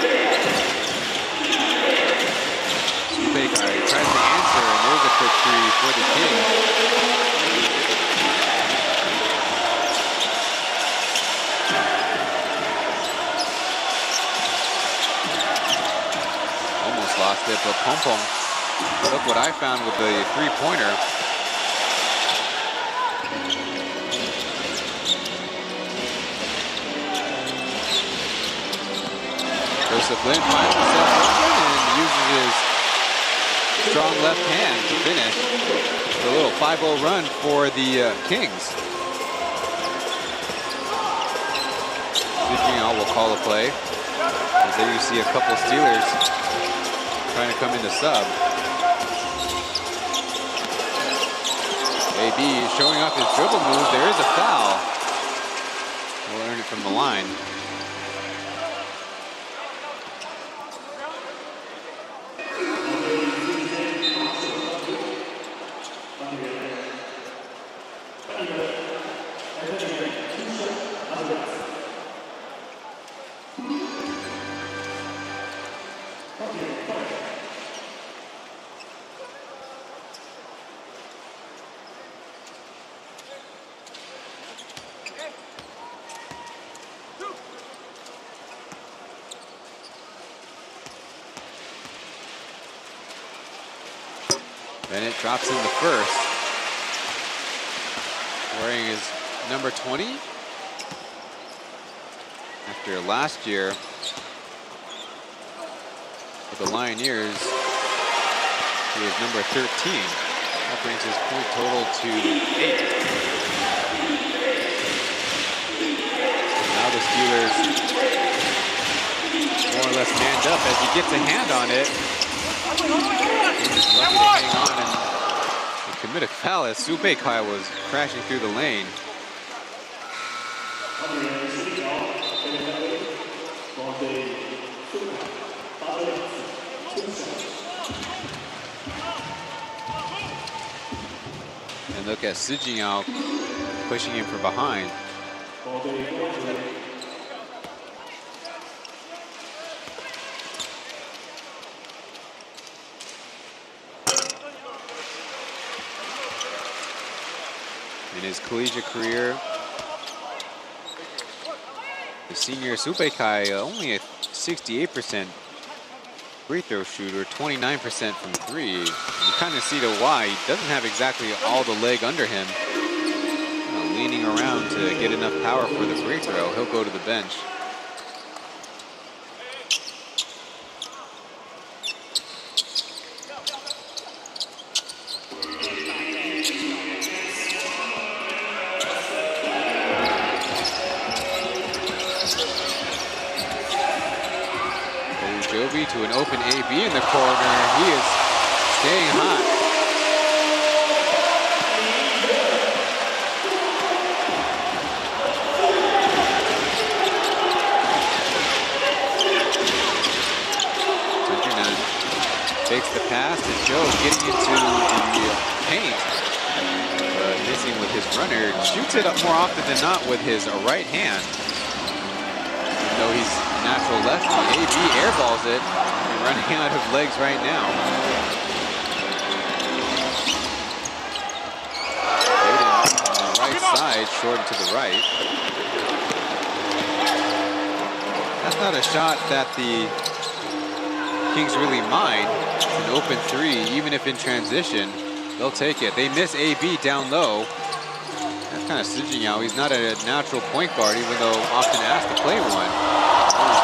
Supekai tries to answer, and there's a quick 3 for the Kings. Almost lost it, but Pompong. Look what I found with the 3-pointer. Joseph Lin finds himself open and uses his strong left hand to finish. A little 5-0 run for the Kings. Speaking out will call a play. As there you see a couple Steelers trying to come into sub. AB showing off his dribble move. There is a foul. We'll earn it from the line. Bennett drops in the first, wearing his number 20. After last year with the Lioneers, he was number 13. That brings his point total to 8. Now the Steelers more or less manned up as he gets a hand on it. He's lucky to hang on and commit a foul as Supekai was crashing through the lane. And look at Si Jingyao pushing him from behind. In his collegiate career, the senior Supeikai only a 68% free throw shooter, 29% from three. You kind of see the why. He doesn't have exactly all the leg under him. Leaning around to get enough power for the free throw. He'll go to the bench. Joby to an open AB in the corner. He is staying hot. Takes the pass to Joe, getting into the paint, missing with his runner. Shoots it up more often than not with his right hand. Even though he's a natural lefty, AB airballs it, and running out of legs right now. Aiden on the right side, short to the right. That's not a shot that the Kings really mind. It's an open three, even if in transition, they'll take it. They miss AB down low. That's kind of Si Jingyao. He's not a natural point guard, even though often asked to play one.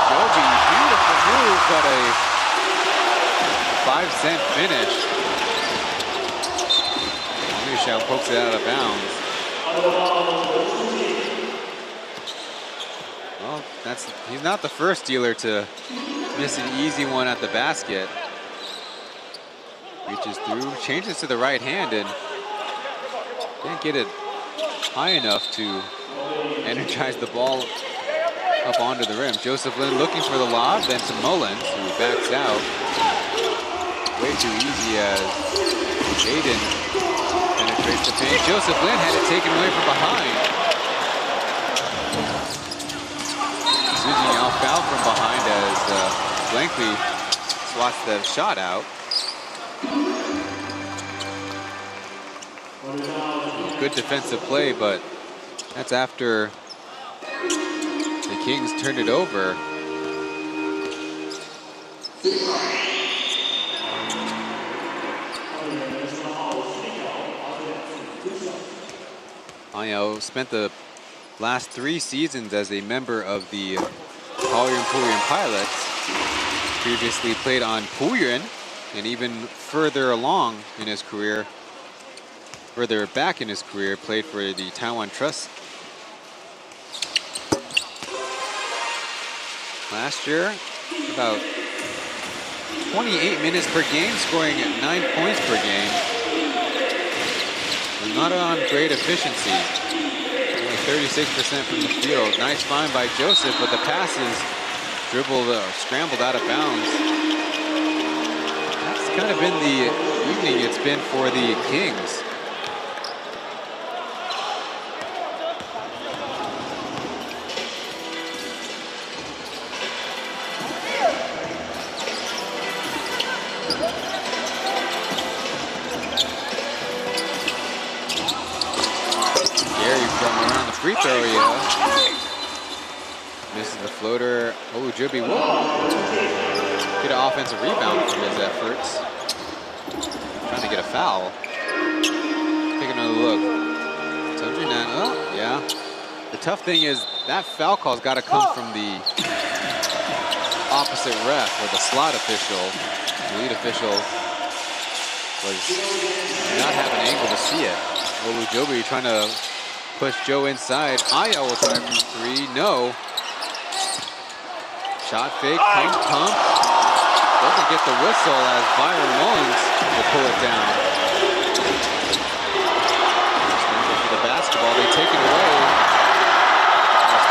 Joby, beautiful move, but a 5-cent finish. Liu pokes it out of bounds. Well, he's not the first dealer to miss an easy one at the basket. Reaches through, changes to the right hand, and can't get it high enough to energize the ball up onto the rim. Joseph Lin looking for the lob, then to Mullins, who backs out. Way too easy as Aiden penetrates the paint. Joseph Lin had it taken away from behind. Suzy now fouled from behind as Blankley swats the shot out. Good defensive play, but that's after the Kings turned it over. Ayo spent the last 3 seasons as a member of the Kaohsiung Pilots. Previously played on Puyuan, and even further along in his career, further back in his career, played for the Taiwan Trust. Last year, about 28 minutes per game, scoring 9 points per game. Not on great efficiency. Only 36% from the field. Nice find by Joseph, but the passes dribbled or scrambled out of bounds. That's kind of been the evening it's been for the Kings. Free throw, yeah. Misses the floater. Oh, Joby will get an offensive rebound from his efforts. Trying to get a foul. Take another look. Oh, yeah. The tough thing is that foul call's got to come from the opposite ref or the slot official. The lead official did not have an angle to see it. Olu Joby trying to push Joe inside. Ayo will try from 3. No. Shot fake. Pump. Doesn't get the whistle as Byron Mullins will pull it down. For the basketball, they take it away. As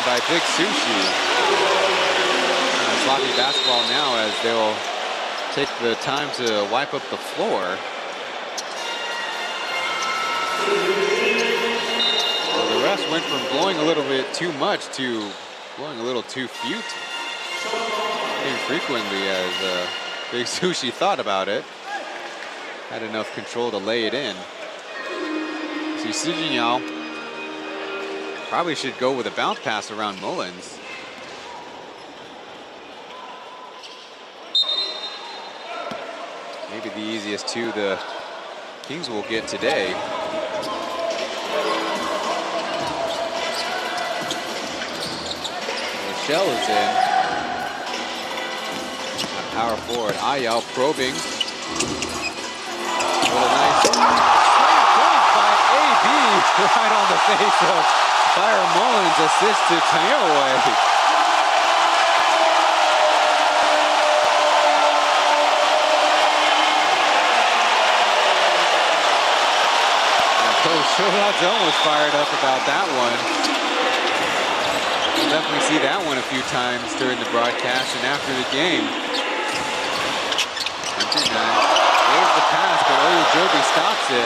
by Big Sushi. Sloppy basketball now as they'll take the time to wipe up the floor. So the refs went from blowing a little bit too much to blowing a little too few infrequently as Big Sushi thought about it. Had enough control to lay it in. See, Su Jinyao probably should go with a bounce pass around Mullins. Maybe the easiest two the Kings will get today. Shell is in. Power forward, Ayao probing. What a nice slam dunk by AB right on the face of Byron Mullins. Assist to Taipei. Coach Shohazone was fired up about that one. We'll definitely see that one a few times during the broadcast and after the game. There's the pass, but Oyojobi stops it.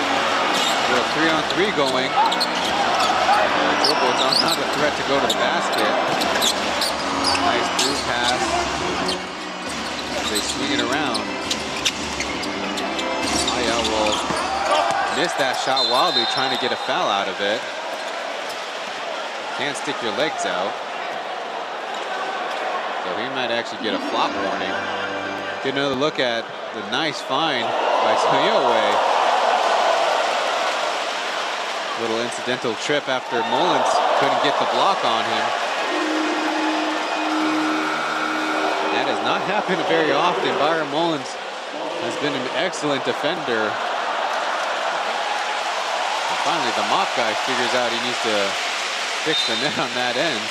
With a 3-on-3 going. Jobo's not a threat to go to the basket. Nice through pass. They swing it around. Aya will miss that shot wildly, trying to get a foul out of it. Can't stick your legs out. So he might actually get a flop warning. Get another look at the nice find by Taipei. Little incidental trip after Mullins couldn't get the block on him. That has not happened very often. Byron Mullins has been an excellent defender. And finally, the mop guy figures out he needs to fix the net on that end.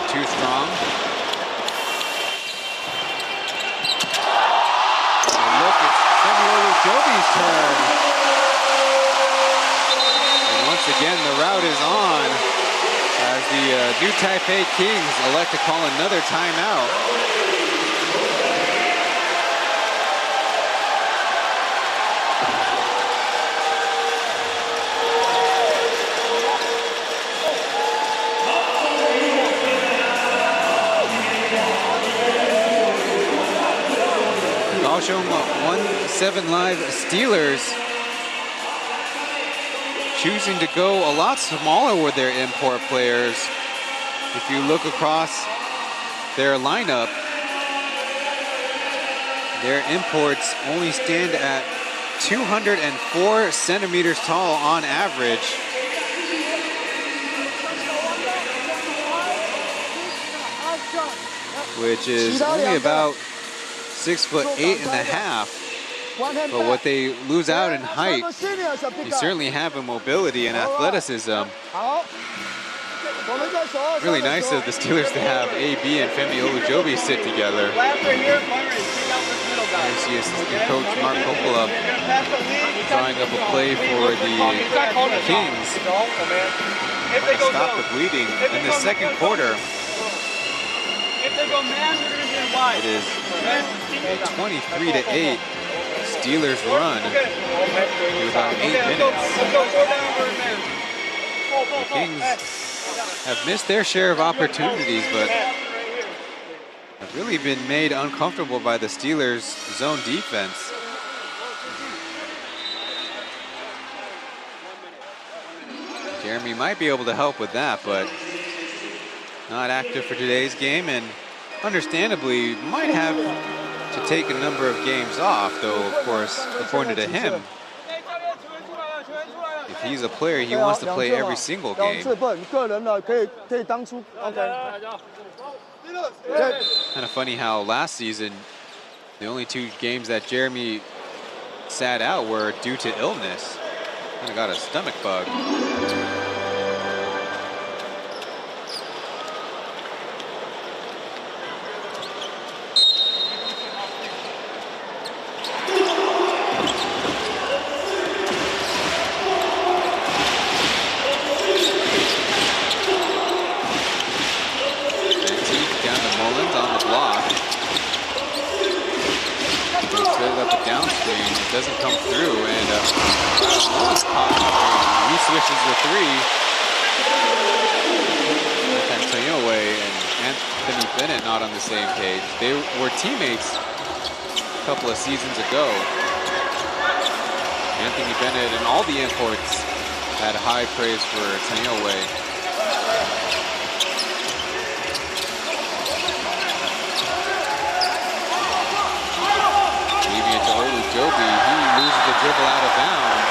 Too strong. And look, it's Samuel Jobi's turn. And once again, the route is on as the new Taipei Kings elect to call another timeout. Kaohsiung 1-7 live Steelers choosing to go a lot smaller with their import players. If you look across their lineup, their imports only stand at 204 centimeters tall on average. Which is only about 6'8.5", but what they lose out in height, they certainly have in mobility and athleticism. Really nice of the Steelers to have AB and Femi Olujobi sit together. There's the assistant coach Mark Coppola drawing up a play for the Kings to stop the bleeding in the second quarter. It is a 23-8 Steelers run in about 8 minutes. The Kings have missed their share of opportunities, but have really been made uncomfortable by the Steelers' zone defense. Jeremy might be able to help with that, but not active for today's game, and understandably might have to take a number of games off, though of course, according to him, if he's a player, he wants to play every single game. Kind of funny how last season, the only 2 games that Jeremy sat out were due to illness. Kind of got a stomach bug. Doesn't come through, and he switches the 3. Antonio Way and Anthony Bennett not on the same page. They were teammates a couple of seasons ago. Anthony Bennett and all the imports had high praise for Antonio Way. Joby, he loses the dribble out of bounds.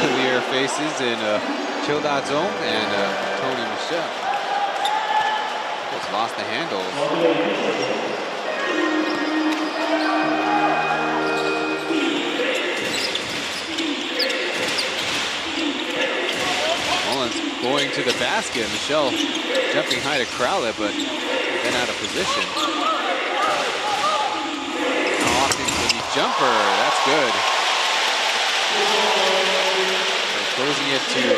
Familiar faces in Chill Zong and Tony Michel. Just lost the handles. Mullins going to the basket. Michel jumping high to corral it, but then out of position. Jumper, that's good. They're closing it to a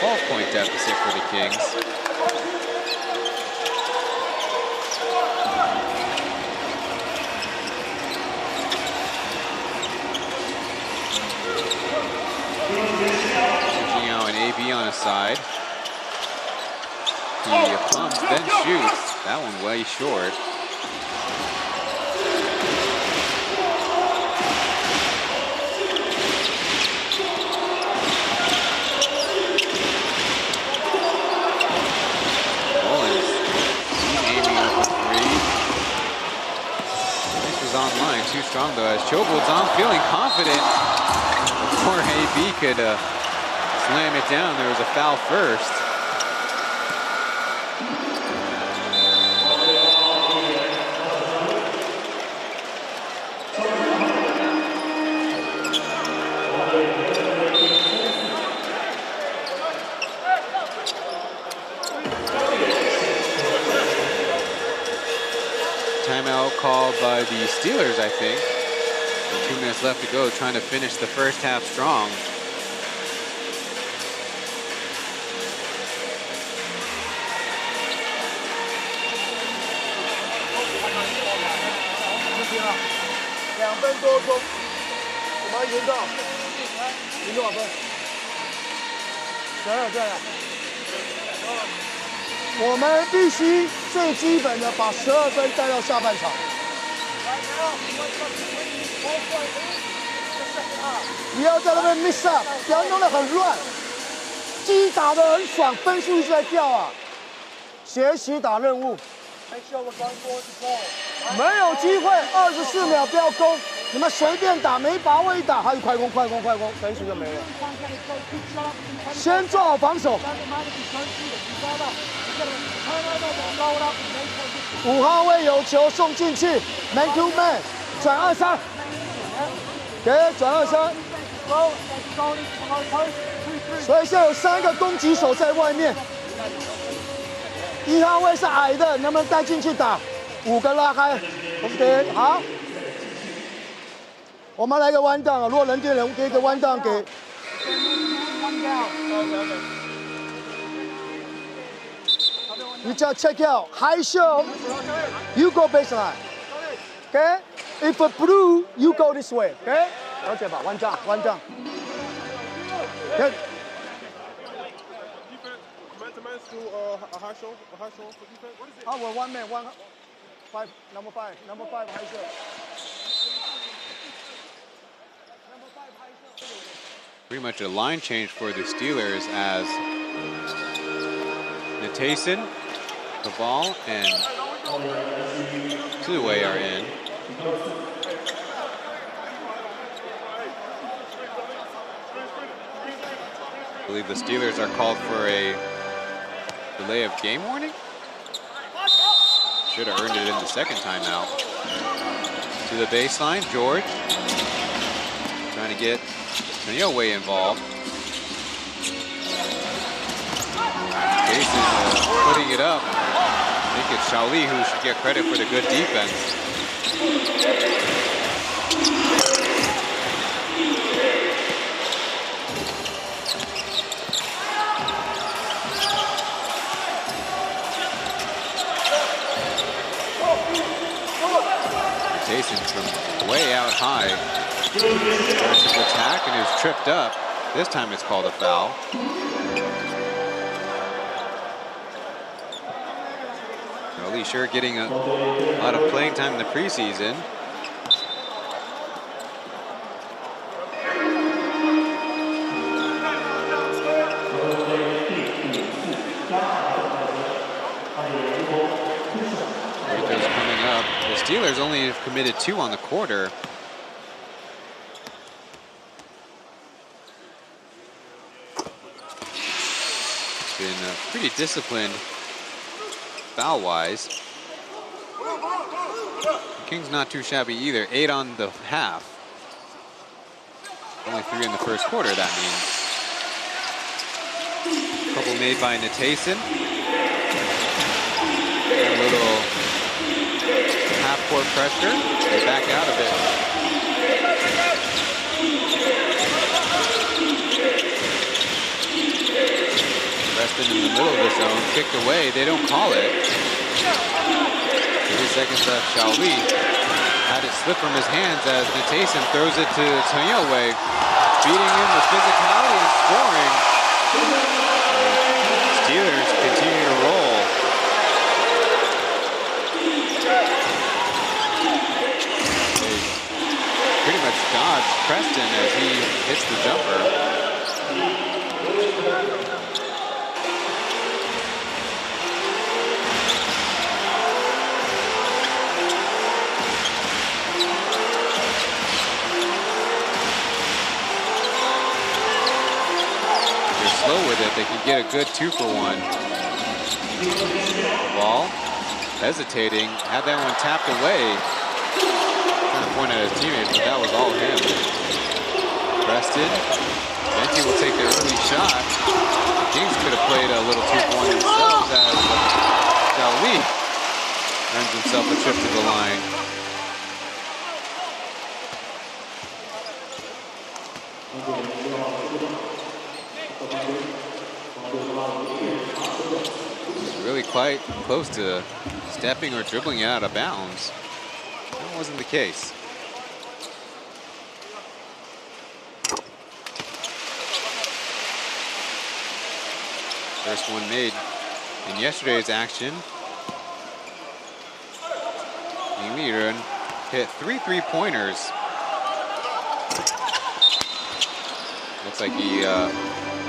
12-point deficit for the Kings. Switching out an AB on his side. He pumps, then shoots. That one way short. Online, too strong though, as Chobold's on, feeling confident. Before AB could slam it down, there was a foul first. Timeout called by the Steelers, I think. 2 minutes left to go, trying to finish the first half strong.我们必须最基本的把12分带到下半场。不要在那边 mix up， 不要弄得很乱。鸡打得很爽，分数一直在掉啊。学习打任务。没有机会，24秒不要攻，你们随便打，没把握一打，还是快攻，快攻，快攻，分数就没了。先做好防守。5号位有球送进去 ，man to man， 转2-3，给转2-3。所以现在有3个攻击手在外面。1号位是矮的，能不能带进去打？5个拉开 ，OK， 好。我们来个弯档啊，如果人对人给一个弯档给。You just check out. High show. You go baseline. Okay? If a blue, you go this way. Okay? 了解吧？弯档，弯档。Okay. A high show for defense. What is it? We're 1 man, 5, number 5, high show. Pretty much a line change for the Steelers as Natason, Caval, and Tuluway are in. I believe the Steelers are called for a delay of game warning? Should have earned it in the second timeout. To the baseline, George. Trying to get Chen involved. Jason putting it up. I think it's Xiaoli who should get credit for the good defense. Jason from way out high starts his attack and is tripped up. This time it's called a foul. Xiaoli sure getting a lot of playing time in the preseason. Steelers only have committed 2 on the quarter. It's been pretty disciplined foul-wise. Kings not too shabby either. 8 on the half. Only 3 in the first quarter, that means. A couple made by Natason. A little half-court pressure. They back out a bit. Preston in the middle of the zone, kicked away. They don't call it. 30 seconds left. Xiaoli had it slip from his hands as Natason throws it to Chen Yowei, beating him with physicality and scoring. Steelers continue to roll. Pretty much dodged Preston as he hits the jumper. If they're slow with it, they can get a good 2-for-1. Ball hesitating, had that one tapped away. Trying to point at his teammates, but that was all him. Preston, Venti will take the early shot. The Kings could have played a little 2-for-1 themselves as Xiaoli earns himself a trip to the line. Really quite close to stepping or dribbling out of bounds. That wasn't the case. First one made in yesterday's action. Li Run hit 3 3-pointers. Looks like he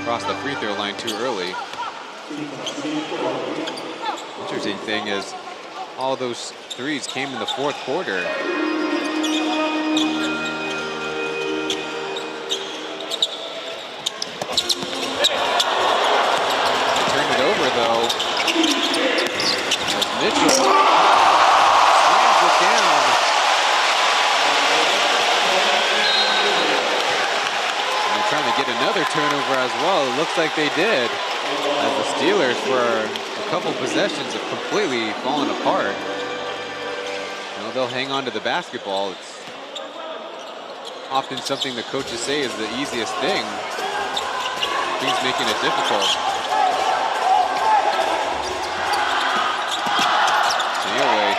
crossed the free throw line too early. Interesting thing is all those threes came in the fourth quarter. They turned it over though. As Mitchell slams it down. And they're trying to get another turnover as well. It looks like they did. As the Steelers, for a couple possessions, have completely fallen apart. You know, they'll hang on to the basketball. It's often something the coaches say is the easiest thing. He's making it difficult. Anyway,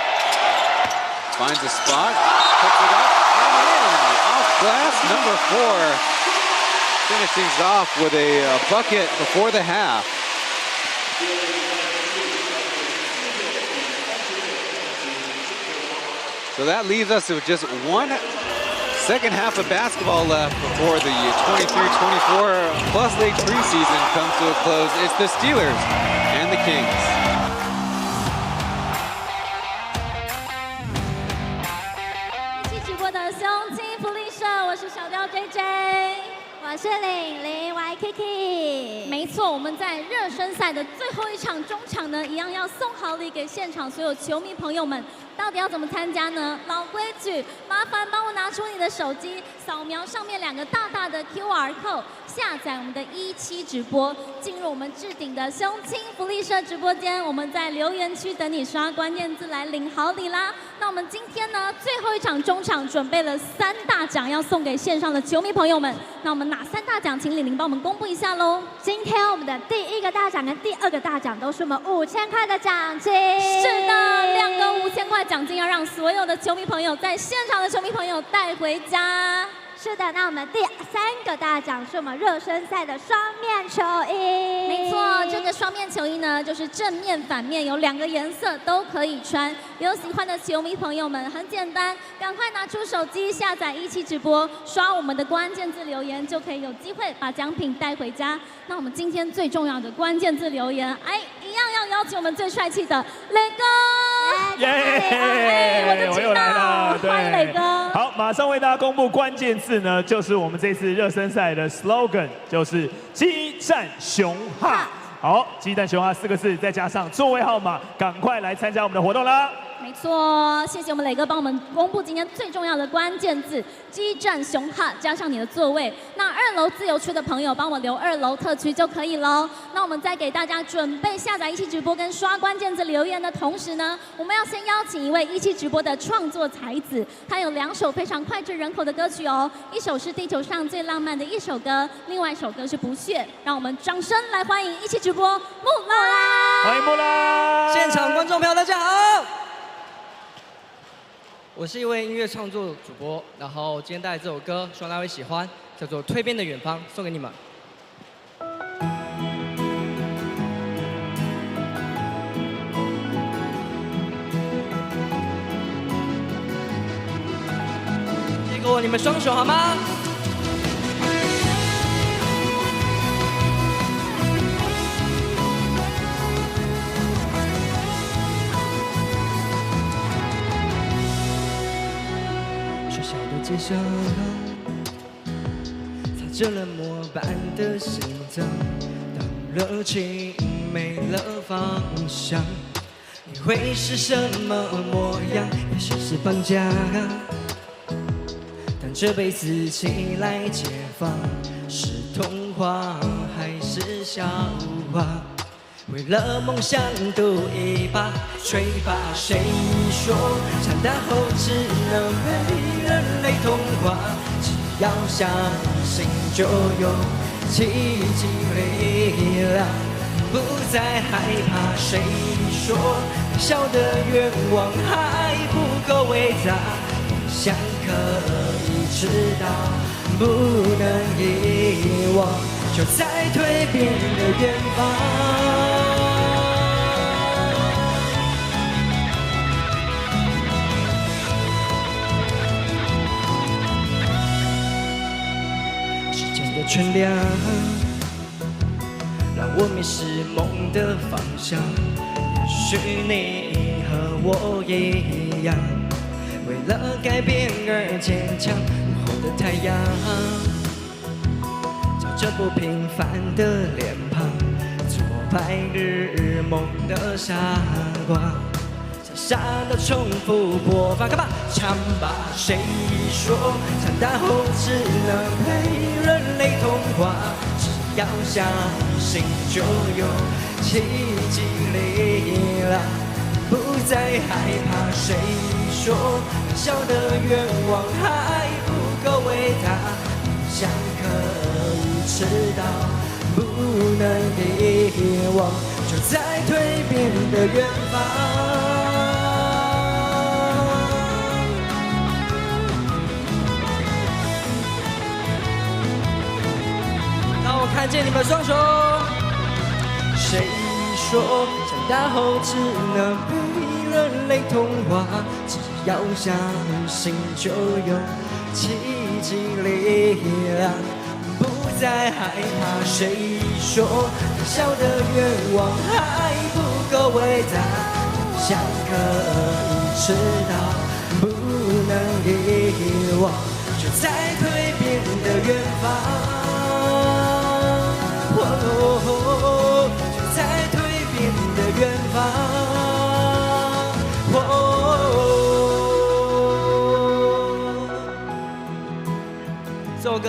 finds a spot, puts it up, and in. Off glass, number 4. Finish things off with a bucket before the half. So that leaves us with just one second half of basketball left before the 23-24 Plus League preseason comes to a close. It's the Steelers and the Kings. 一起直播的乡亲福利社，我是小雕 JJ。我是00 YKK。没错，我们在热身赛的最后一场中场呢，一样要送好礼给现场所有球迷朋友们。到底要怎么参加呢？老规矩，麻烦帮我拿出你的手机，扫描上面2个大大的 QR code， 下载我们的17直播，进入我们置顶的胸亲福利社直播间。我们在留言区等你刷关键字来领好礼啦。那我们今天呢，最后一场中场准备了3大奖要送给线上的球迷朋友们。那我们哪3大奖，请00帮我们公布一下喽。今天我们的第1个大奖跟第2个大奖都是我们5000块的奖金。是的，2个5000块奖金要让所有的球迷朋友在现场的球迷朋友带回家。是的，那我们第3个大奖是我们热身赛的双面球衣。没错，这个双面球衣呢，就是正面、反面有2个颜色都可以穿。有喜欢的球迷朋友们，很简单，赶快拿出手机下载17直播，刷我们的关键字留言，就可以有机会把奖品带回家。那我们今天最重要的关键字留言，一样要邀请我们最帅气的磊哥。耶！我又来了，对，欢迎磊哥。好，马上为大家公布关键字呢，就是我们这次热身赛的 slogan， 就是激战雄哈。好，激战雄哈4个字，再加上座位号码，赶快来参加我们的活动啦！没错，谢谢我们磊哥帮我们公布今天最重要的关键字“激战雄哈”，加上你的座位。那2楼自由区的朋友帮我留2楼特区就可以喽。那我们在给大家准备下载17直播跟刷关键字留言的同时呢，我们要先邀请一位17直播的创作才子，他有2首非常脍炙人口的歌曲哦，一首是地球上最浪漫的一首歌，另外一首歌是不屑。让我们掌声来欢迎17直播木拉，欢迎木拉！现场观众朋友大家好。我是一位音乐创作主播，然后今天带来这首歌，希望大家会喜欢，叫做《蜕变的远方》，送给你们。借给我你们双手好吗？街上擦着了末班的心脏，当热情没了方向，你会是什么模样？也许是绑架，但这辈子起来解放，是童话还是笑话？为了梦想赌一把，吹吧，谁说长大后只能被人类同化？只要相信就有奇迹力量，不再害怕。谁说小的愿望还不够伟大？梦想可以知道，不能遗忘，就在蜕变的远方。春凉，让我迷失梦的方向。也许你和我一样，为了改变而坚强。午后的太阳，照着不平凡的脸庞，做白日梦的傻瓜。傻的重复播放，干嘛？唱吧！谁说长大后只能被人类同化？只要相信就有奇迹力量，不再害怕。谁说小的愿望还不够伟大？梦想可以迟到，不能遗忘，就在蜕变的远方。我看见你们双手。谁说长大后只能被人类同化？只要相信就有奇迹力量，不再害怕。谁说小的愿望还不够伟大？梦想可以迟到，不能遗忘，就在蜕变的远方。就在蜕变的远方。这首歌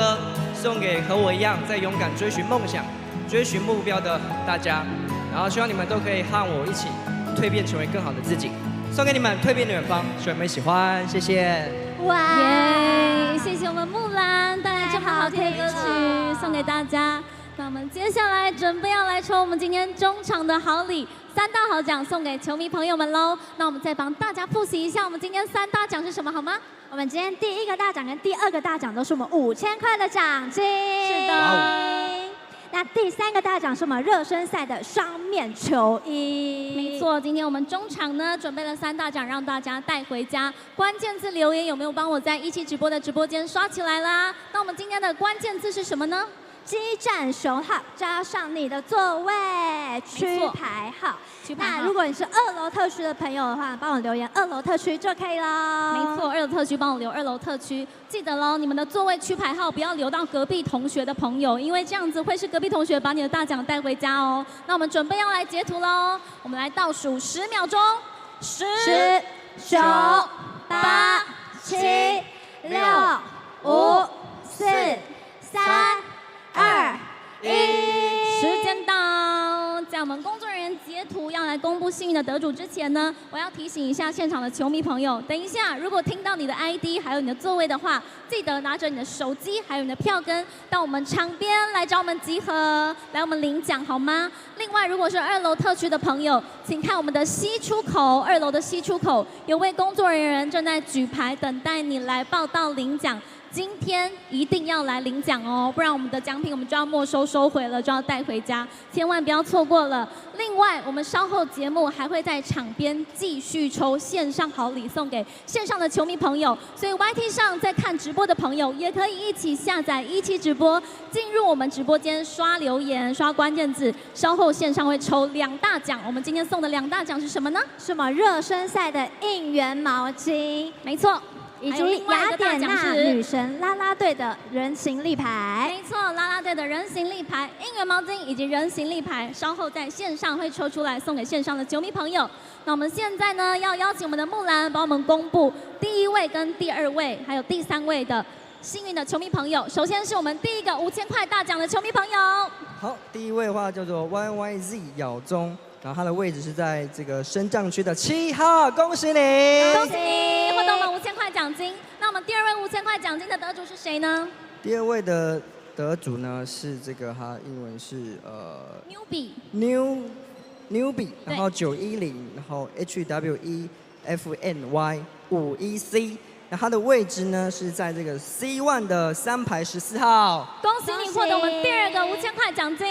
送给和我一样在勇敢追寻梦想、追寻目标的大家，然后希望你们都可以和我一起蜕变成为更好的自己。送给你们《蜕变的远方》，希望你们喜欢，谢谢。哇耶！谢谢我们木兰带来这么好听的歌曲，送给大家。那我们接下来准备要来抽我们今天中场的好礼，3大好奖送给球迷朋友们喽。那我们再帮大家复习一下，我们今天3大奖是什么，好吗？我们今天第1个大奖跟第2个大奖都是我们5000块的奖金。是的。那第3个大奖是我们热身赛的双面球衣。没错，今天我们中场呢准备了3大奖，让大家带回家。关键字留言有没有帮我在17直播的直播间刷起来啦？那我们今天的关键字是什么呢？激战熊号加上你的座位区牌号。那如果你是2楼特区的朋友的话，帮我留言2楼特区就可以了。没错，2楼特区帮我留2楼特区，记得喽，你们的座位区牌号不要留到隔壁同学的朋友，因为这样子会是隔壁同学把你的大奖带回家哦。那我们准备要来截图喽，我们来倒数10秒钟，10、9、8、7、6、5、4、3、2、1，时间到。在我们工作人员截图要来公布幸运的得主之前呢，我要提醒一下现场的球迷朋友，等一下如果听到你的 ID 还有你的座位的话，记得拿着你的手机还有你的票根到我们场边来找我们集合，来我们领奖好吗？另外，如果是2楼特区的朋友，请看我们的西出口，2楼的西出口有位工作人员正在举牌等待你来报到领奖。今天一定要来领奖哦，不然我们的奖品我们就要没收收回了，就要带回家，千万不要错过了。另外，我们稍后节目还会在场边继续抽线上好礼送给线上的球迷朋友，所以 YT 上在看直播的朋友也可以一起下载17直播，进入我们直播间刷留言、刷关键字。稍后线上会抽2大奖，我们今天送的2大奖是什么呢？是我们热身赛的应援毛巾，没错。以及雅典娜女神啦啦队的人形立牌，没错，啦啦队的人形立牌、应援毛巾以及人形立牌，稍后在线上会抽出来送给线上的球迷朋友。那我们现在呢，要邀请我们的木兰帮我们公布第1位跟第2位，还有第3位的幸运的球迷朋友。首先是我们第1个5000块大奖的球迷朋友。好，第1位的话叫做 YYZ 咬中。然后它的位置是在这个升降区的7号，恭喜你！恭喜你获得我们5000块奖金。那我们第2位5000块奖金的得主是谁呢？第2位的得主呢是这个，它英文是Newbie，然后910，然后 HWEFNY51C， 那它的位置呢是在这个 C1 的3排14号。恭喜你获得我们第2个5000块奖金。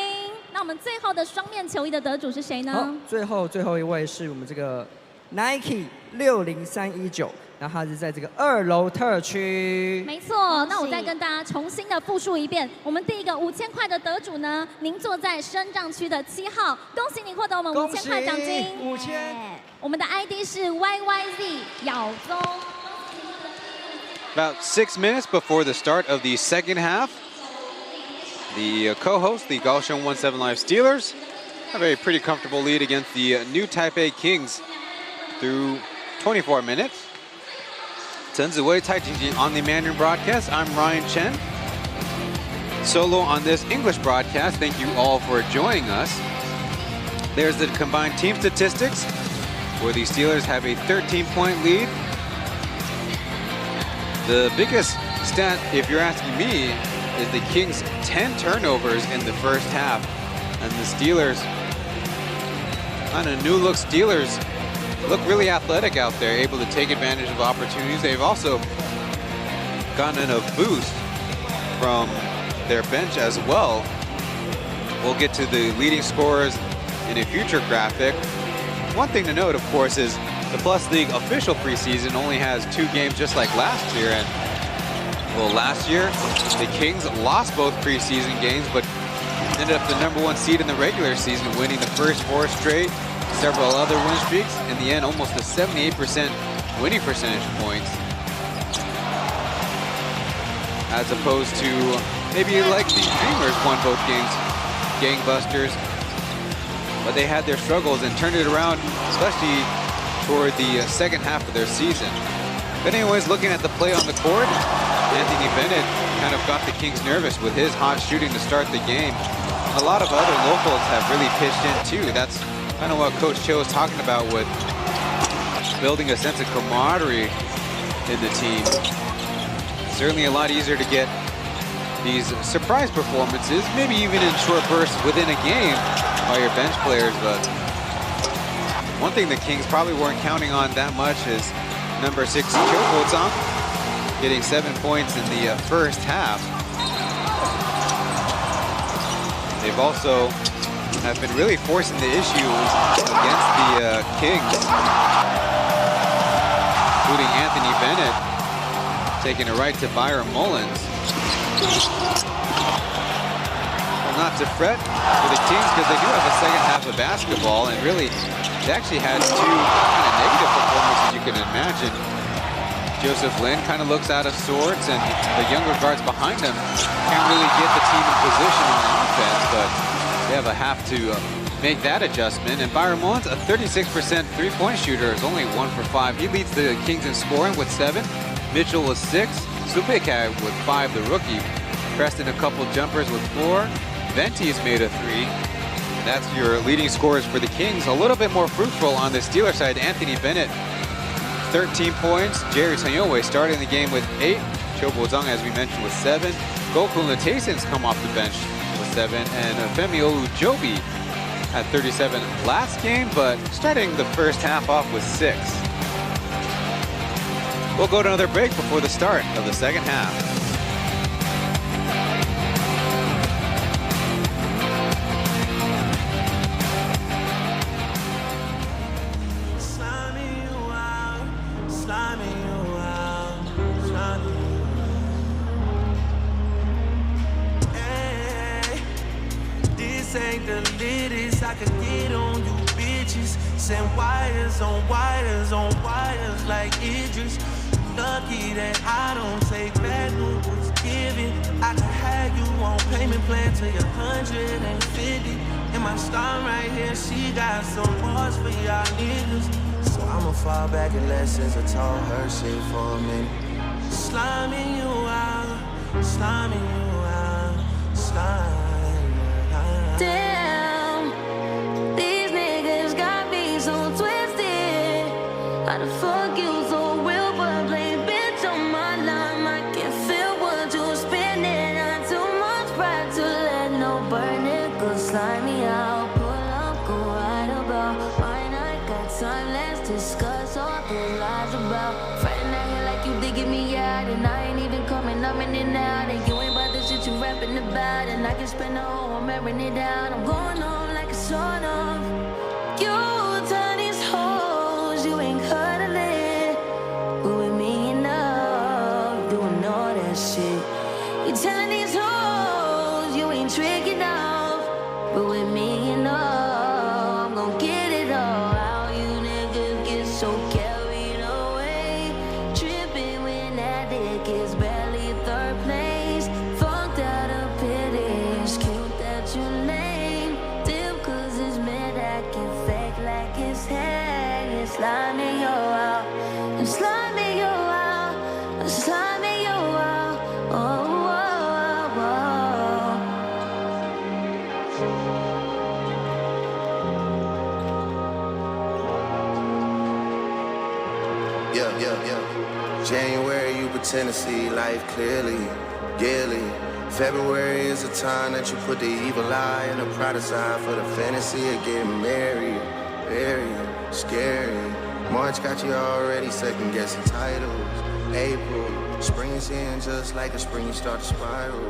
那我们最后的双面球衣的得主是谁呢？好，最后一位是我们这个 Nike 60319，然后它是在这个2楼特区。没错，那我再跟大家重新的复述一遍，我们第1个5000块的得主呢，您坐在升降区的7号，恭喜你获得我们5000块奖金。5000。我们的 ID 是 YYZ 咬中。About 6 minutes before the start of the second half, the co-host, the Kaohsiung 17 Live Steelers, have a pretty comfortable lead against the new Taipei Kings through 24 minutes. Chen Ziwei, Tai Jingjing on the Mandarin broadcast. I'm Ryan Chen. Solo on this English broadcast. Thank you all for joining us. There's the combined team statistics, where the Steelers have a 13-point lead. The biggest stat, if you're asking me, is the Kings' 10 turnovers in the first half. And the Steelers, kind of new-look Steelers, look really athletic out there, able to take advantage of opportunities. They've also gotten a boost from their bench as well. We'll get to the leading scorers in a future graphic. One thing to note, of course, is the Plus League official preseason only has 2 games just like last year. And well, last year, the Kings lost both preseason games, but ended up the #1 seed in the regular season, winning the first 4 straight, several other win streaks. In the end, almost a 78% winning percentage points. As opposed to maybe like the Dreamers won both games gangbusters. But they had their struggles and turned it around, especially toward the second half of their season. But anyways, looking at the play on the court, Anthony Bennett kind of got the Kings nervous with his hot shooting to start the game. A lot of other locals have really pitched in too. That's kind of what Coach Cho was talking about with building a sense of camaraderie in the team. Certainly a lot easier to get these surprise performances, maybe even in short bursts within a game by your bench players. But one thing the Kings probably weren't counting on that much is number 6, Cho Bo-zang, getting 7 points in the first half. They've also have been really forcing the issues against the Kings, including Anthony Bennett taking it right to Byron Mullins. Well, not to fret for the Kings because they do have a second half of basketball, and really they actually had 2 kind of negative performances you can imagine. Joseph Lin kind of looks out of sorts, and the younger guards behind him can't really get the team in position on offense, but they have a half to make that adjustment. And Byron Mullins, a 36% three-point shooter, is only 1 for 5. He leads the Kings in scoring with 7. Mitchell with 6. Subikai with 5, the rookie. Preston a couple jumpers with 4. Venti's made a 3. That's your leading scorers for the Kings. A little bit more fruitful on the Steelers side. Anthony Bennett, 13 points. Jerry Tanyoe starting the game with 8. Cho Bo-zang, as we mentioned, with 7. Gokul Natasen's come off the bench with 7. And Femi Olujobi had 37 last game, but starting the first half off with 6. We'll go to another break before the start of the second half. Ain't the latest I could get on you bitches. Send wires on wires on wires like Idris. Lucky that I don't take bad news given. I can have you on payment plan till you're 150. And my star right here, she got some bars for y'all niggas. So I'ma fall back in lessons and taught her shit for a minute. Sliming you out, sliming you out, slime. Damn, these niggas got me so twisted. How the fuck you so real but play bitch on my line? I can feel what you spending. Not too much pride to let no burn it. Go slime me out, pull up, go right about. Mine, I got time, let's discuss all the lies about. Friend out here like you digging me out, and I ain't even coming up in and out, and you ain't about the shit you rapping about, and I can spend the whole one marrying it down. I'm going on like a sort of. You turn these hoes, you ain't cuddling, but with me enough, doing all that shit. You telling these hoes, you ain't tricking off, but with me enough, I'm gon' get it all. How you niggas get so carried away, tripping when that dick is barely third place. Fucked out of pity, it's cute that you lame. Dip cause it's mid, I can fake like it's hang. It's sliming you out, I'm sliming you out, I'm sliming you out. Oh, oh, oh, Yeah. January, you pretend to see life clearly, yearly. February is a time that you put the evil eye and the pride aside for the fantasy of getting married. Very scary. March got you already second guessing titles. April, spring's in just like a spring, you start to spiral.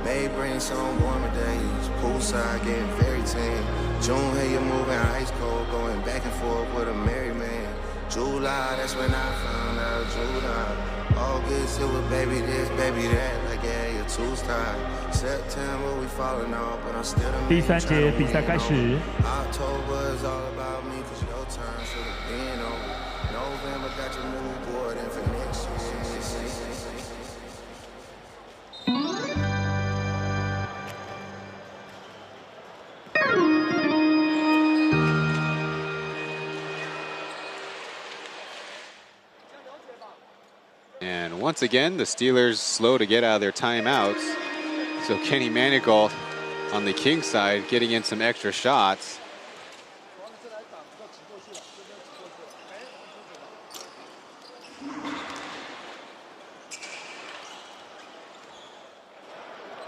May bring some warmer days, poolside getting very tame. June, hey, you're moving ice cold, going back and forth with a married man. July, that's when I found out July. August, it was baby this, baby that, like yeah, you're too tired. September, we falling off, but I'm still the 第3节比赛开始。 October is all about me, cause your turn should have been over. November got your mood board in for next year. And once again, the Steelers slow to get out of their timeouts. So Kenny Manigault on the King side getting in some extra shots.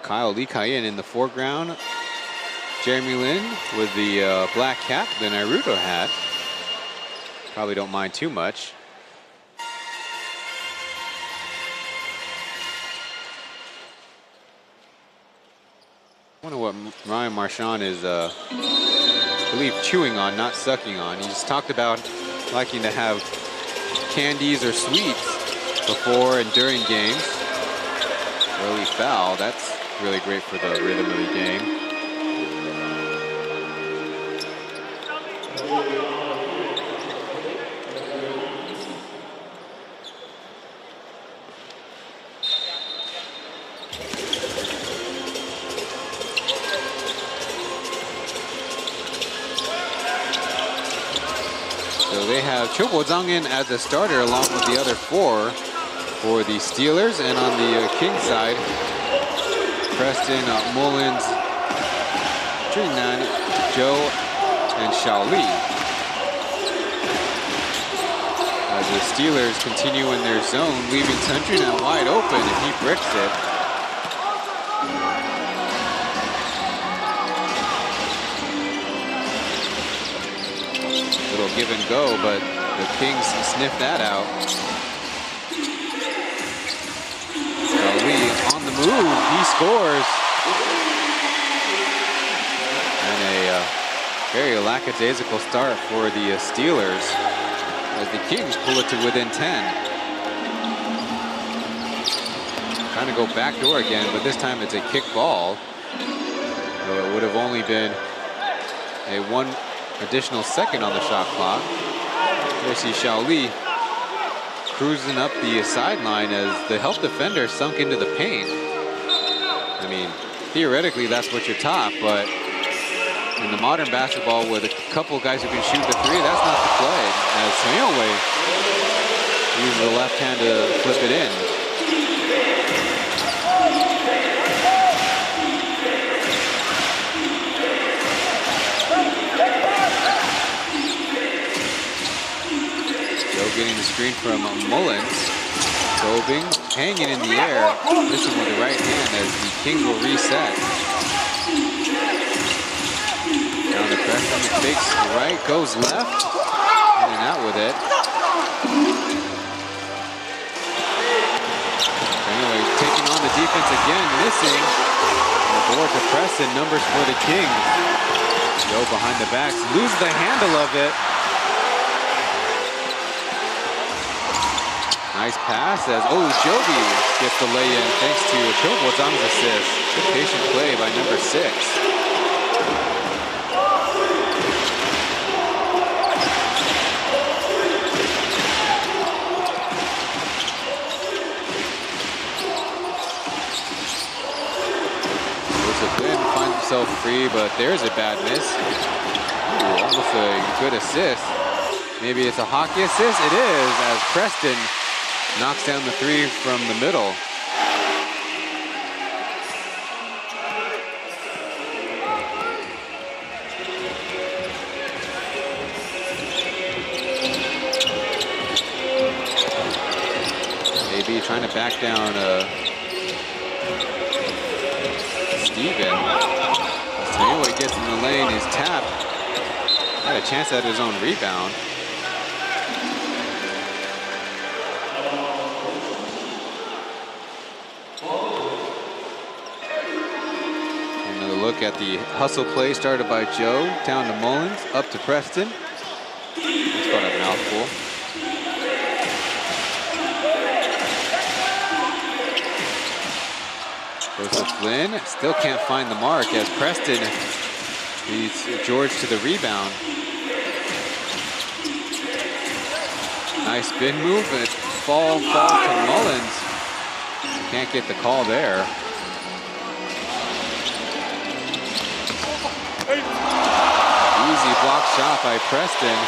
Kyle Lee Kayin in the foreground. Jeremy Lin with the black cap, the Naruto hat. Probably don't mind too much. I wonder what Ryan Marchand is, I believe, chewing on, not sucking on. He's talked about liking to have candies or sweets before and during games. Early foul, that's really great for the rhythm of the game. So they have Cho Bo-jang in as a starter along with the other 4 for the Steelers. And on the King side, Preston, Mullins, Jungnan, Joe, and Xiaoli. As the Steelers continue in their zone, leaving Jungnan wide open, and he bricks it. Little give and go, but the Kings sniff that out. Lee on the move, he scores. And a very lackadaisical start for the Steelers as the Kings pull it to within 10. Trying to go backdoor again, but this time it's a kick ball. So it would have only been a 1 additional second on the shot clock. There see Xiaoli cruising up the sideline as the help defender sunk into the paint. I mean, theoretically that's what you're taught, but in the modern basketball with a couple guys who can shoot the 3, that's not the play. As Seowe uses the left hand to flip it in. Getting the screen from Mullins. Probing, hanging in the air, missing with the right hand as the Kings will reset. Down the Preston, fakes right, goes left, in and out with it. Anyway, taking on the defense again, missing. The board to Preston, numbers for the Kings. Joe behind the backs, lose the handle of it. Nice pass as Jovi gets the lay-in thanks to Cho Bo-jang's assist. Good patient play by number 6. Joseph Lin finds himself free, but there's a bad miss. Ooh, almost a good assist. Maybe it's a hockey assist? It is, as Preston knocks down the 3 from the middle. Maybe trying to back down Steven. Seowe gets in the lane, is tapped. Had a chance at his own rebound. Look at the hustle play started by Joe, down to Mullins, up to Preston. That's got a mouthful. Joseph Lin still can't find the mark as Preston leads George to the rebound. Nice spin move, but falls to Mullins. Can't get the call there. Easy block shot by Preston.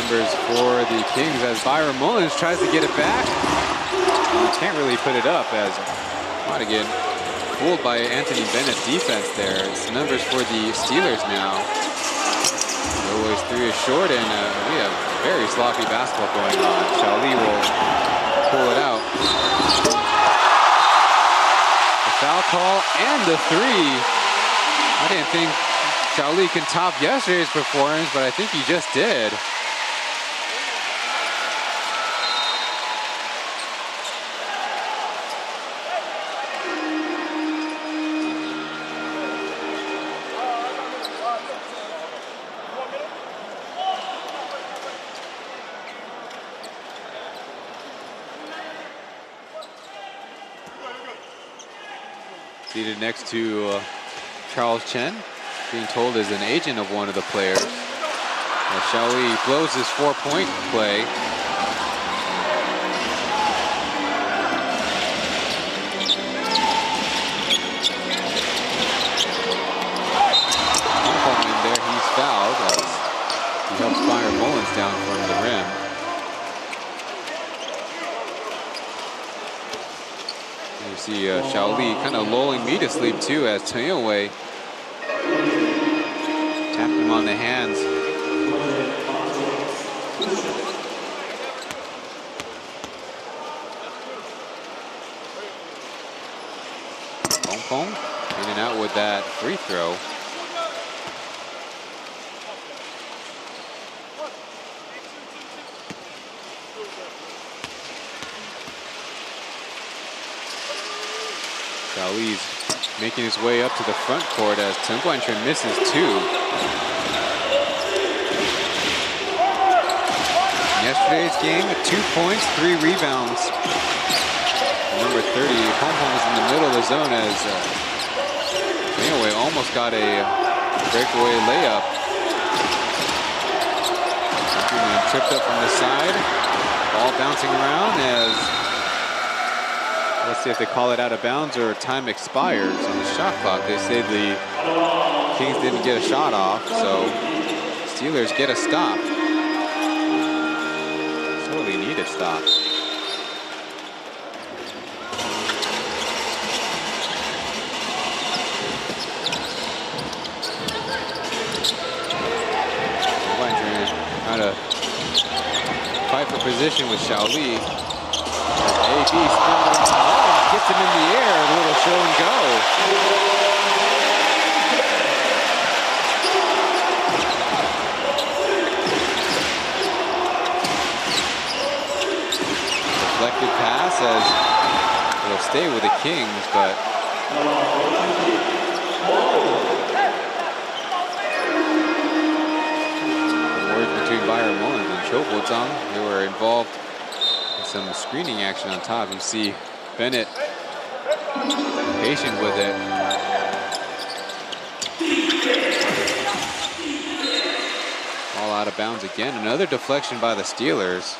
numbers for the Kings as Byron Mullins tries to get it back. Can't really put it up as might again fooled by Anthony Bennett's defense there. It's numbers for the Steelers now. Always 3 is short, and we have very sloppy basketball going on. Xiaoli will pull it out. The foul call and the 3. I didn't think Xiaoli can top yesterday's performance, but I think he just did. Seated next to Charles Chen, being told is an agent of one of the players. Xiaoli blows his 4-point play. In there, he's fouled as he helps Byron Mullins down from the rim. You see Xiaoli kind of lulling me to sleep too as Toyonway tapped him on the hands. Pong Pong in and out with that free throw. Xiaoli's making his way up to the front court as Chen Guanchen misses 2. In yesterday's game, 2 points, 3 rebounds. Number 30, Pong Pong was in the middle of the zone as anyway, almost got a breakaway layup. Tripped up from the side, ball bouncing around as let's see if they call it out of bounds or time expires on the shot clock. They say the Kings didn't get a shot off, so Steelers get a stop. Sorely needed stop. Trying to fight for position with Xiaoli. AB spins around, gets him in the air, a little show and go. Deflected pass as it'll stay with the Kings, but the words between Byron Mullins and Cho Bo-Zhang, they were involved some screening action on top. You see Bennett patient with it. All out of bounds again. Another deflection by the Steelers.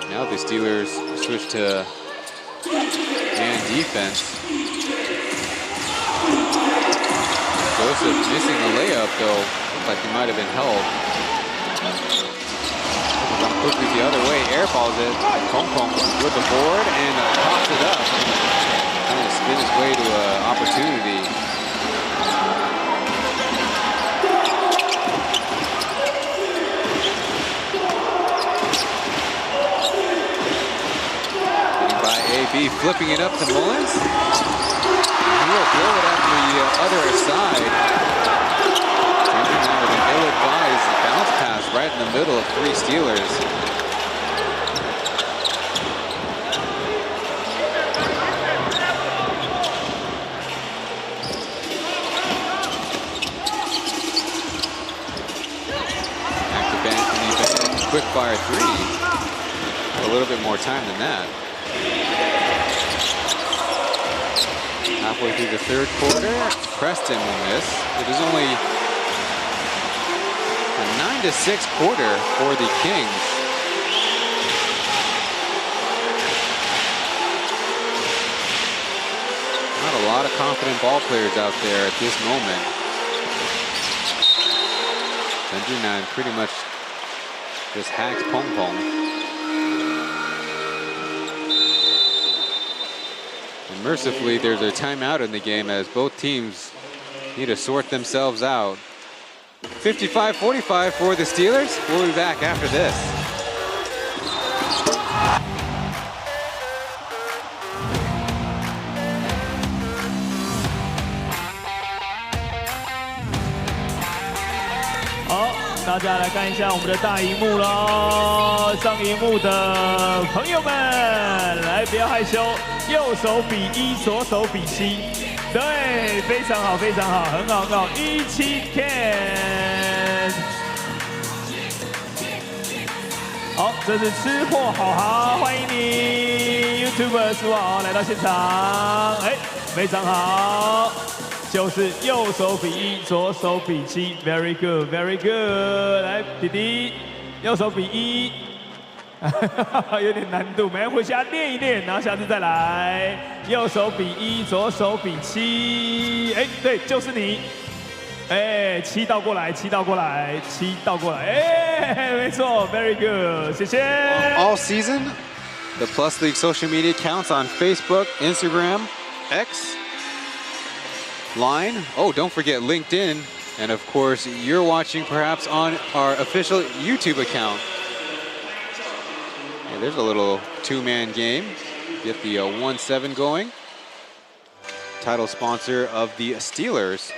Now the Steelers switch to man defense. Joseph missing the layup though. Looked like he might have been held. Quickly the other way, airballs it. Pong Pong with the board and pops it up. Trying to spin his way to an opportunity. AB flipping it up to Mullins. He will blow it out the other side. Changing out with an ill-advised bounce pass right in the middle of 3 Steelers. Back to Anthony Bennett, quick fire 3. A little bit more time than that. Halfway through the 3rd quarter, Preston will miss. It is only a 9-6 quarter for the Kings. lot of confident ball players out there at this moment. Chen pretty much just hacks Pong Pong. And mercifully, there's a timeout in the game as both teams need to sort themselves out. 55-45 for the Steelers. We'll be back after this.好，大家来看一下我们的大荧幕喽。上荧幕的朋友们，来不要害羞，右手比1，左手比7。对，非常好，非常好，很好，很好。17 can。好，这是吃货好好，欢迎你 ，YouTuber 苏豪来到现场。哎，非常好。就是右手比1，左手比7 ，very good，very good。来，弟弟，右手比1，有点难度，没人回家练一练，然后下次再来。右手比1，左手比7，哎，对，就是你。哎，7倒过来，7倒过来，7倒过来，哎，没错 ，very good， 谢谢。All season, the Plus League social media accounts on Facebook, Instagram, X, Line. Oh, don't forget LinkedIn. And of course, you're watching perhaps on our official YouTube account. And there's a little two-man game. Get the 1-7 going. Title sponsor of the Steelers.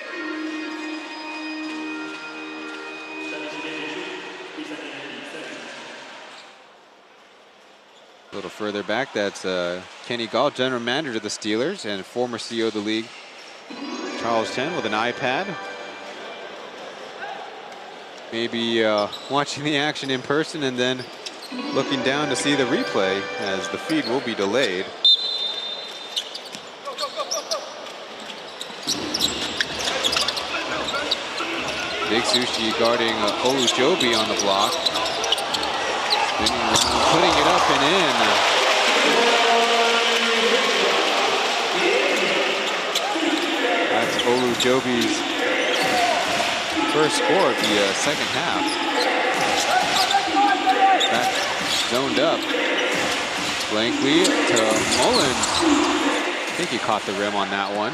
A little further back, that's Kenny Gall, general manager of the Steelers and former CEO of the league, Charles Chen, with an iPad. Maybe watching the action in person and then looking down to see the replay, as the feed will be delayed. Big Sushi guarding Olujobi on the block. Spinning around, putting it up and in. That's Olujobi's first score of the second half. Back zoned up. Blankly to Mullins. I think he caught the rim on that one.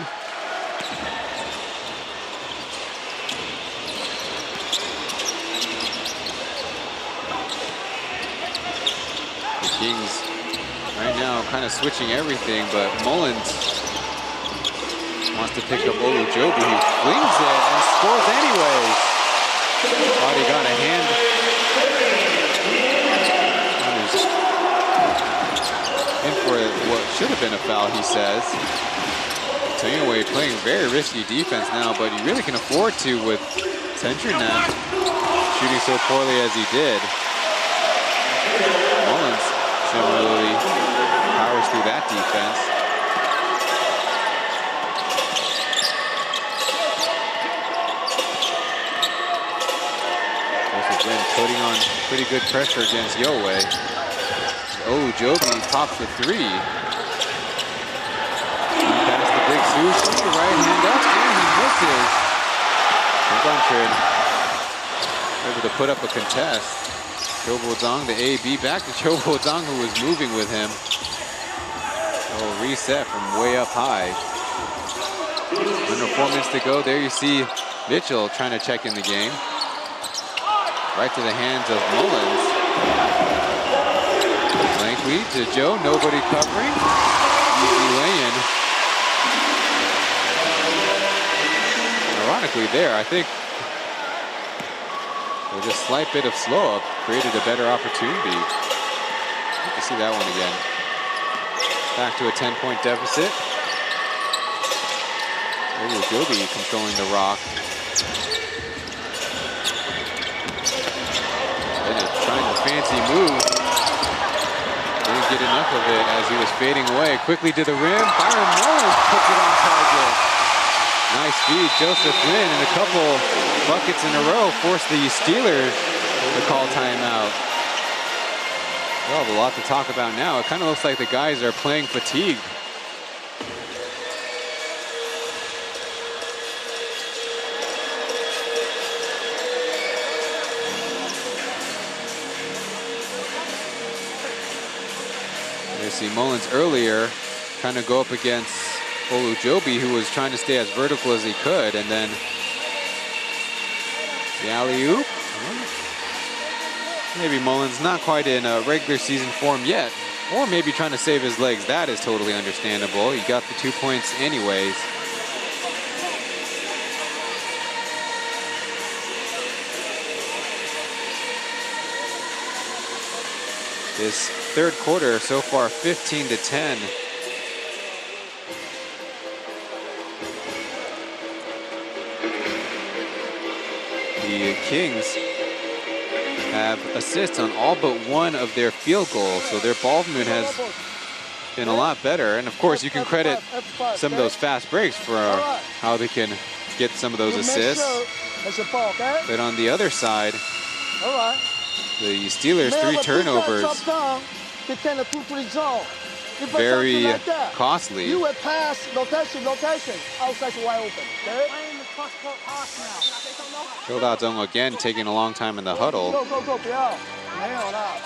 The Kings right now kind of switching everything, but Mullins wants to pick up Olujobi, who flings it and scores anyways. Thought he got a hand. In for what should have been a foul, he says. So anyway, playing very risky defense now, but he really can afford to with Centurinet shooting so poorly as he did. Mullins similarly powers through that defense. Putting on pretty good pressure against Yowei. Olujobi pops the three. Past the Big Sushi, right hand up, and he misses. Bunchard able to put up a contest. Chobo Zong, the AB, back to Chobo Zong, who was moving with him. Oh, reset from way up high. Under 4 minutes to go. There you see Mitchell trying to check in the game. Right to the hands of Mullins. Blankley to Joe, nobody covering. Easy lay-in. Ironically there, I think with a slight bit of slow-up created a better opportunity. Good to see that one again. Back to a 10-point deficit. Olujobi controlling the rock. Trying the fancy move. Didn't get enough of it as he was fading away. Quickly to the rim. Byron Mullins puts it on target. Nice feed. Joseph Lin and a couple buckets in a row forced the Steelers to call timeout. We'll have a lot to talk about now. It kind of looks like the guys are playing fatigue. You see Mullins earlier trying to go up against Olujobi, who was trying to stay as vertical as he could, and then the alley-oop. Maybe Mullins not quite in regular season form yet, or maybe trying to save his legs. That is totally understandable. He got the 2 points anyways. This third quarter so far 15-10. The Kings have assists on all but one of their field goals, so their ball movement has been a lot better. And of course, you can credit some of those fast breaks for how they can get some of those assists. But on the other side, the Steelers, 3 turnovers, very costly. You will pass, rotation, outside wide open. Okay? Zhou Dazhong again taking a long time in the huddle. Go,不要，没有啦。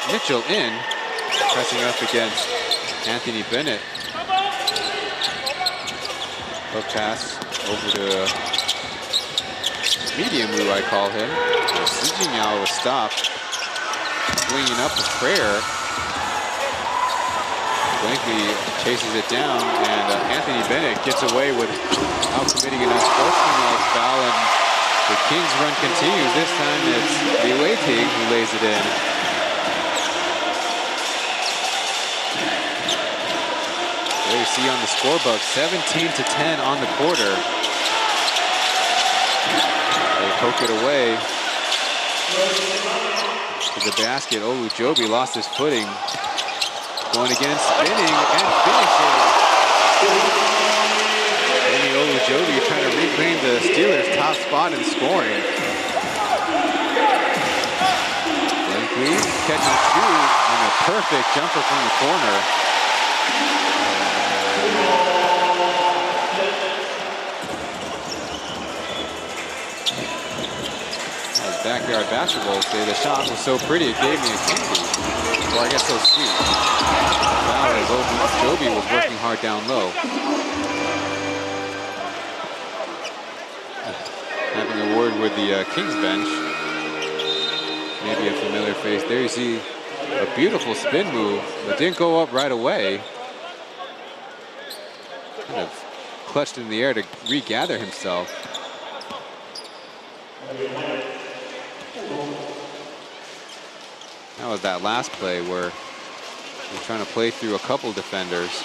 Mitchell in, pressing up against Anthony Bennett. Hook pass over to medium Wu, I call him. Si Jinyao was stopped, swinging up a prayer. Blankley chases it down, and Anthony Bennett gets away without committing an unsportsmanlike foul, and the Kings run continues. This time it's PLEAGUE who lays it in. There you see on the scorebook, 17-10 on the quarter. They poke it away to the basket. Olujobi lost his footing. Going again, spinning and finishing. Amy Olujobi trying to reclaim the Steelers' top spot in scoring. Blankley catch and shoot, and a perfect jumper from the corner. Backyard basketball say the shot was so pretty it gave me a candy. Or I guess so sweet. Wow, as Olujobi was working hard down low. Having a word with the Kings bench. Maybe a familiar face. There you see a beautiful spin move, but didn't go up right away. Kind of clutched in the air to regather himself. That was that last play where they're trying to play through a couple defenders.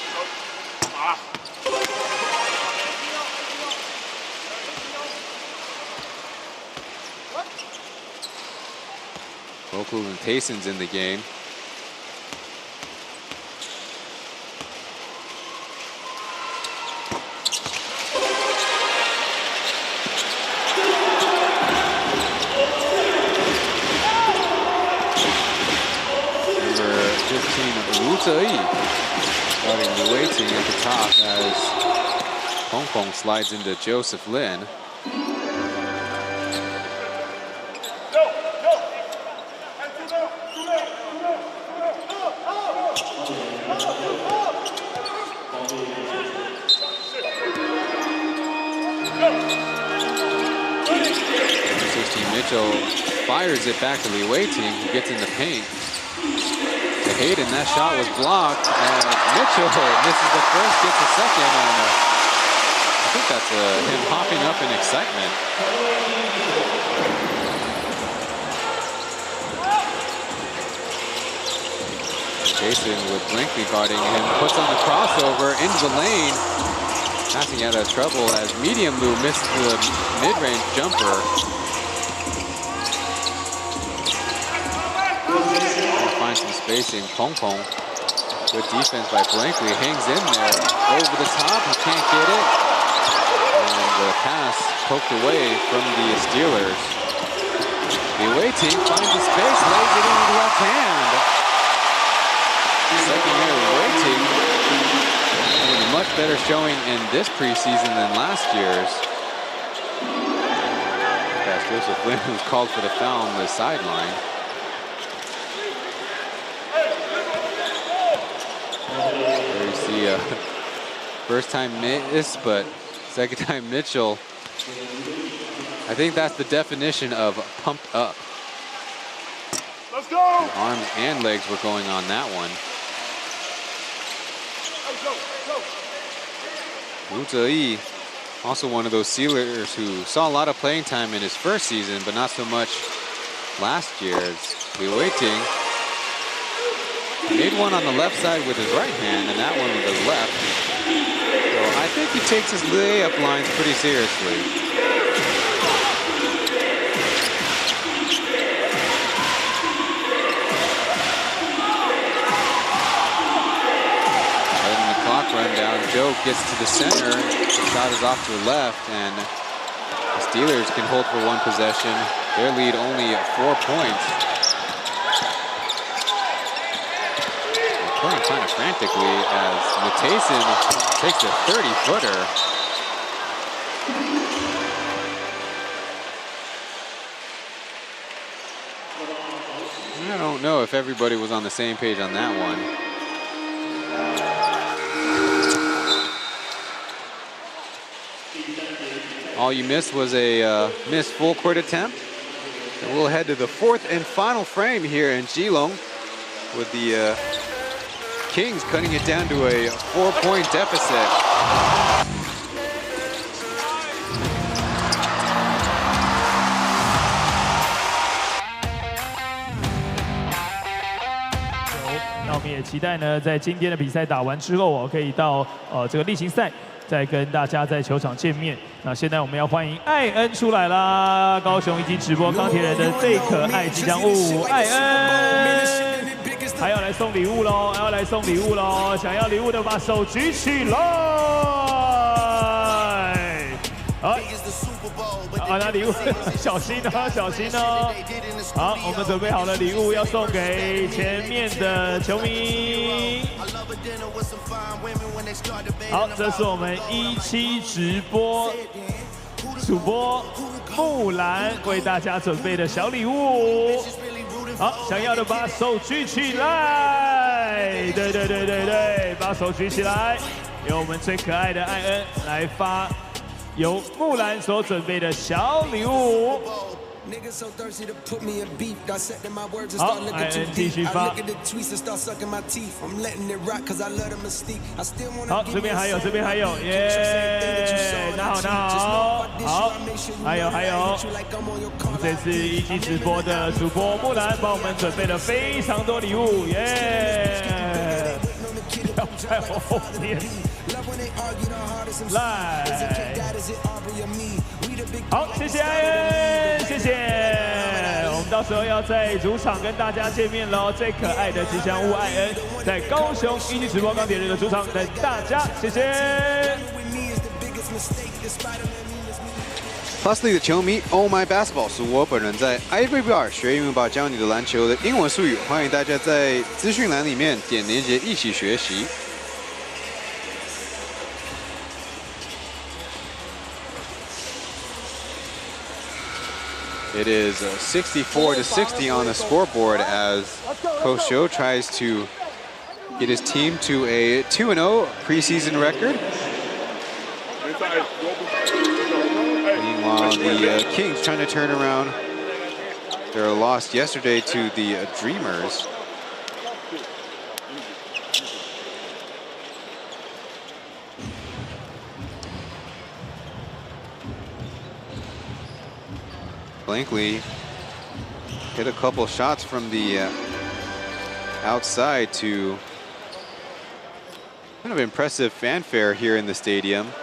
Vogel and Tayson's in the game. Starting the waiting at the top as Hong Kong slides into Joseph Lin. Mitchell fires it back to Li Wei-ting, who gets in the paint. To Hayden, that shot was blocked, and Mitchell misses the first, gets the second, and I think that's him hopping up in excitement. Jason with Brinkley guarding him, puts on the crossover into the lane, passing out of trouble as Medium Lou misses the mid-range jumper. Finds some the spacing. Pong Pong. Good defense by Blankley. Hangs in there. Over the top. He can't get it. And the pass poked away from the Steelers. The away team finds the space, lays it in with the left hand. Secondary away team with a much better showing in this preseason than last year's. That's Joseph Flynn, who's called for the foul on the sideline. There you see first time miss, but second time Mitchell. I think that's the definition of pumped up. Let's go! Arms and legs were going on that one. Wu Zeyi, also one of those Steelers who saw a lot of playing time in his first season, but not so much last year. Liu Weiting made one on the left side with his right hand, and that one with his left. So I think he takes his layup lines pretty seriously. Run down, Joe gets to the center, the shot is off to the left, and the Steelers can hold for one possession. Their lead only at 4 points. They're playing kind of frantically as Mateyson takes a 30-footer. I don't know if everybody was on the same page on that one. All you missed was a missed full court attempt. And we'll head to the fourth and final frame here in Geelong with the Kings cutting it down to a 4-point deficit.那我们也期待呢，在今天的比赛打完之后，可以到这个例行赛。再跟大家在球场见面。那现在我们要欢迎艾恩出来啦！高雄一级直播钢铁人的最可爱吉祥物艾恩，还要来送礼物喽！还要来送礼物喽！想要礼物的把手举起来！好，拿礼物，小心哦，小心哦！好，我们准备好了礼物要送给前面的球迷。好，这是我们17直播主播木兰为大家准备的小礼物。好，想要的把手举起来。对，把手举起来，由我们最可爱的艾恩来发由木兰所准备的小礼物。好，艾恩继续发。好，这边还有，耶！拿好，好，还有，我们这次一级直播的主播木兰帮我们准备了非常多礼物，耶！要在我后面，来。好，谢谢艾恩，谢谢。我们到时候要在主场跟大家见面喽。最可爱的吉祥物艾恩，在高雄一级直播钢铁人的主场等大家，谢谢。Plus League 的球迷 ，Oh My Basketball 是我本人在 iVBR 学英文吧教你的篮球的英文术语，欢迎大家在资讯栏里面点连结一起学习。It is 64-60 on the scoreboard as Kaohsiung tries to get his team to a 2-0 preseason record. Meanwhile, the Kings trying to turn around their loss yesterday to the Dreamers. Blankley hit a couple shots from the outside to kind of impressive fanfare here in the stadium.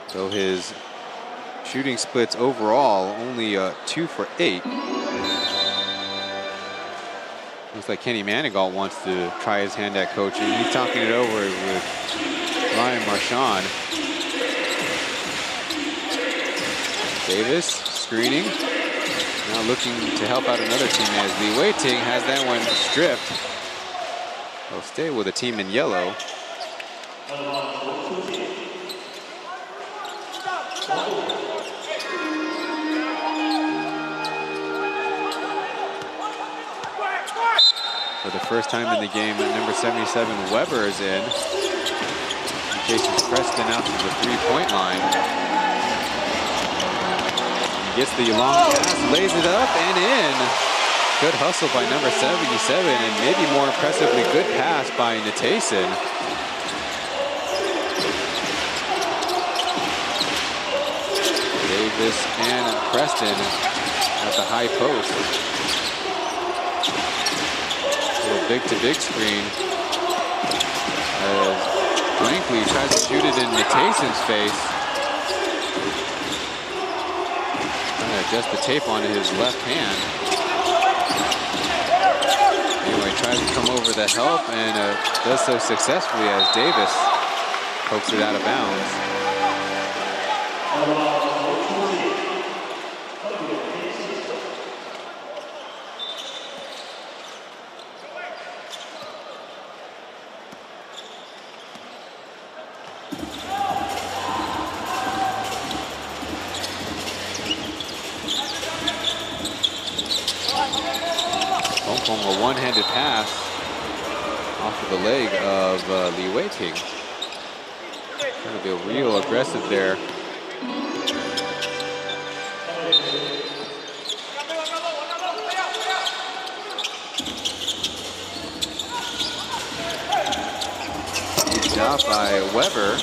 So his shooting splits overall only 2 for 8. Looks like Kenny Manigault wants to try his hand at coaching. He's talking it over with Ryan Marchand. Davis screening. Now looking to help out another teammate as Li Wei-ting has that one stripped. They'll stay with a team in yellow. For the first time in the game, number 77, Weber is in. Jason Preston out to the three-point line. Gets the long pass, lays it up and in. Good hustle by number 77, and maybe more impressively, good pass by Natason. Davis and Preston at the high post. Little big-to-big screen. As Blankley tries to shoot it in Natason's face. Trying to adjust the tape onto his left hand. Anyway, tries to come over the help and does so successfully as Davis pokes it out of bounds. A one-handed pass off of the leg of Li Wei-ting. Trying to be real aggressive there. Good job by Weber.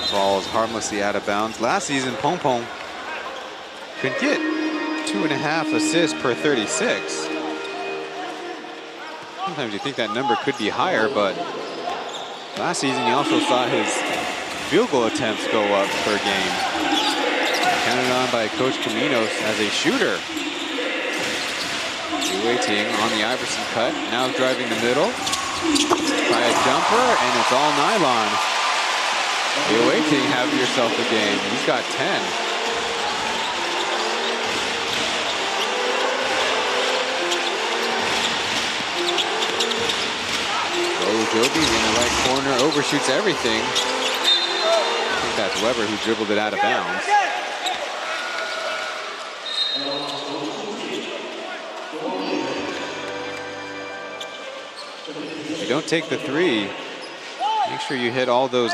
Falls harmlessly out of bounds. Last season, Pong Pong could get 2.5 assists per 36. Sometimes you think that number could be higher, but last season you also saw his field goal attempts go up per game. Counted on by Coach Caminos as a shooter. Li Wei-ting on the Iverson cut, now driving the middle. Try a jumper, and it's all nylon. Li Wei-ting, have yourself a game. He's got 10. Joby's in the right corner, overshoots everything. I think that's Weber who dribbled it out of bounds. If you don't take the three, make sure you hit all those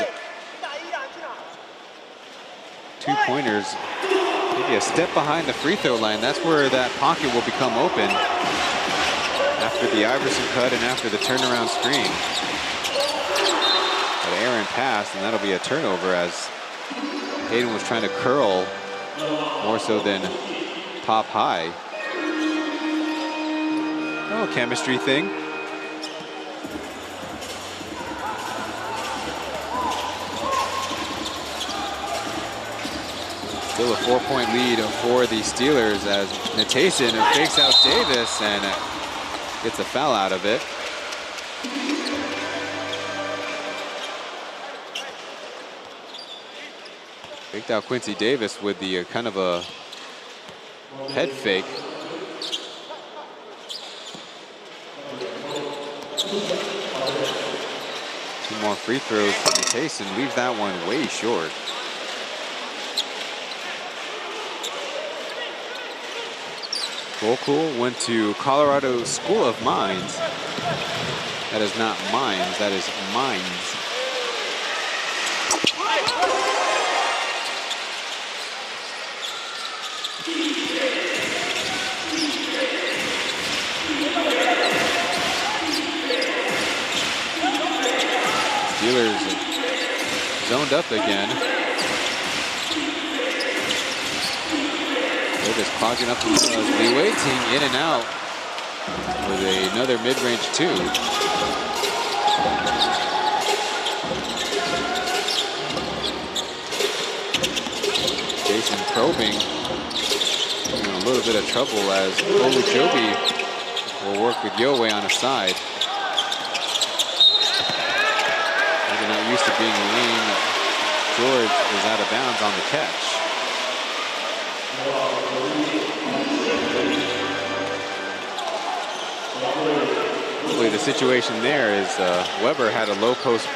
two-pointers. Maybe a step behind the free throw line. That's where that pocket will become open. After the Iverson cut and after the turnaround screen. But Aaron passed, and that'll be a turnover as Hayden was trying to curl more so than pop high. Oh, chemistry thing. Still a 4-point lead for the Steelers as Natason fakes out Davis and gets a foul out of it. Faked out Quincy Davis with the kind of a head fake. Two more free throws for Natason, leaves that one way short. Volkel went to Colorado School of Mines. That is not mines, that is mines. Steelers zoned up again. Davis clogging up the Li Wei-ting in and out with another mid-range two. Jason probing, in a little bit of trouble as Olujobi will work with Yowei on a side. They're not used to being lean. George is out of bounds on the catch. Really, the situation there is Weber had a low post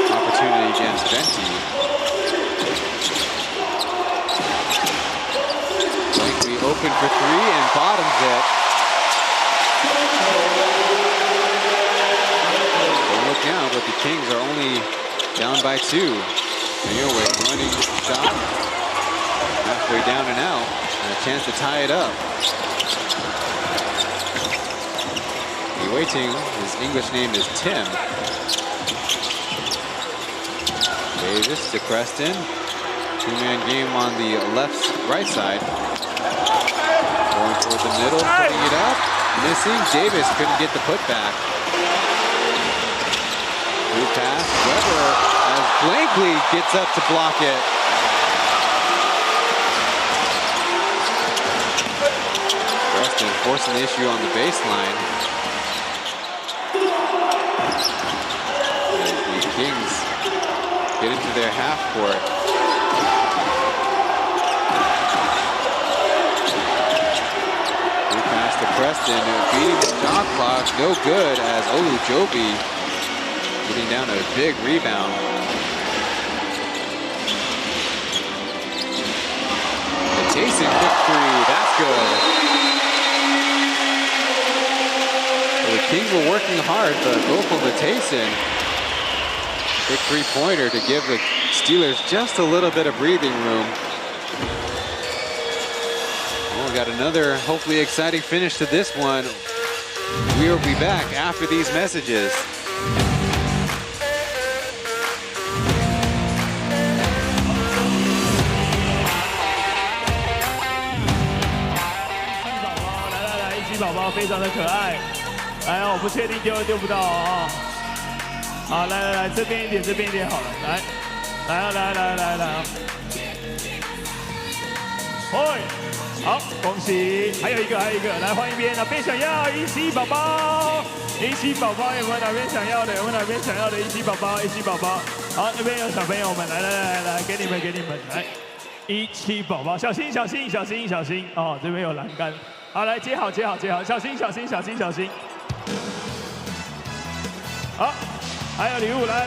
opportunity against Venti. Likely open for three and bottoms it. They look now, but the Kings are only down by 2. Yowei running shot. Halfway down and out. And a chance to tie it up. Waiting, his English name is Tim. Davis to Preston. Two-man game on the right side. Going toward the middle, putting it up. Missing. Davis couldn't get the putback. Good pass. Weber as Blankley gets up to block it. Preston forcing the issue on the baseline. Kings get into their half court. Good pass to Preston, beating the shot clock, no good as Olujobi getting down a big rebound. The Tayson quick three, that's good. Well, the Kings were working hard, but go for the Tayson. Big three-pointer to give the Steelers just a little bit of breathing room. Well, we got another hopefully exciting finish to this one. We will be back after these messages.宝宝非常的可爱，来，我不确定丢不到啊。好，来，这边一点好了，来，嘿，好，恭喜，还有一个，来换一边，哪边想要17宝宝？17宝宝有没有哪边想要的？有没有哪边想要的17宝宝？17宝宝，好，那边有小朋友们，来，给你们，来，17宝宝，小心哦，这边有栏杆，好，来接好，小心。好，还有礼物，来，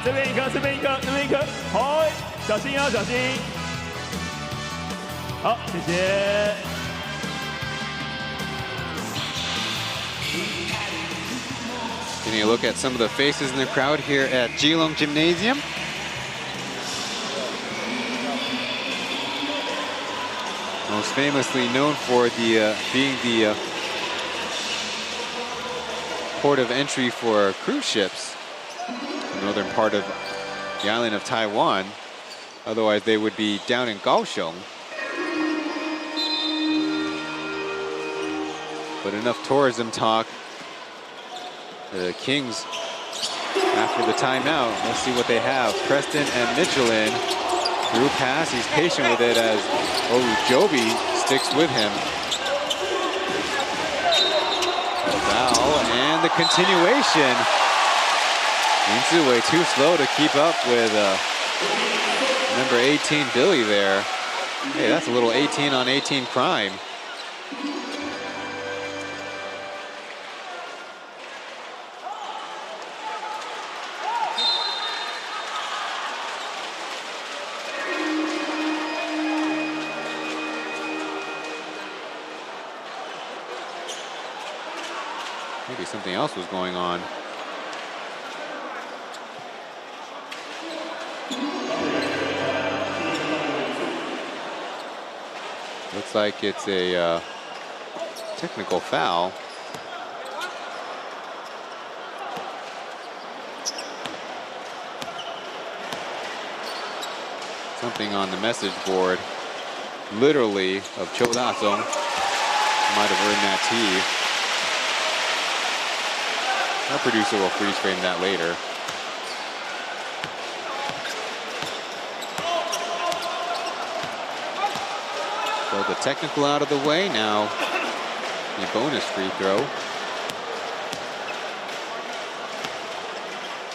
这边一颗，好，小心。好，谢谢。Taking a look at some of the faces in the crowd here at G06 Gymnasium. Most famously known for being the port of entry for cruise ships, the northern part of the island of Taiwan. Otherwise, they would be down in Kaohsiung. But enough tourism talk. The Kings, after the timeout, let's see what they have. Preston and Michelin. Through pass, he's patient with it as Olujobi sticks with him. Foul, and the continuation. Minzuwei too slow to keep up with number 18, Billy there. Hey, that's a little 18 on 18 crime. Maybe something else was going on. Looks like it's a technical foul. Something on the message board, literally, of Cho Da-sung. Might have earned that tee. Our producer will freeze frame that later. So the technical out of the way now. the bonus free throw.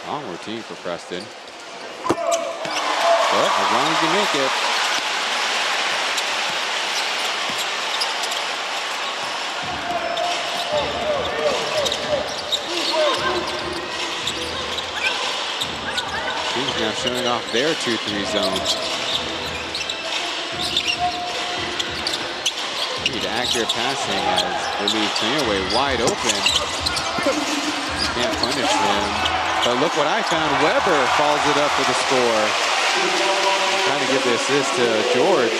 Long routine for Preston. But as long as you make it. Teams now showing off their 2-3 zone. Need accurate passing as they leave Taniaway wide open. You can't punish him. But look what I found. Weber follows it up for the score. Trying to give the assist to George.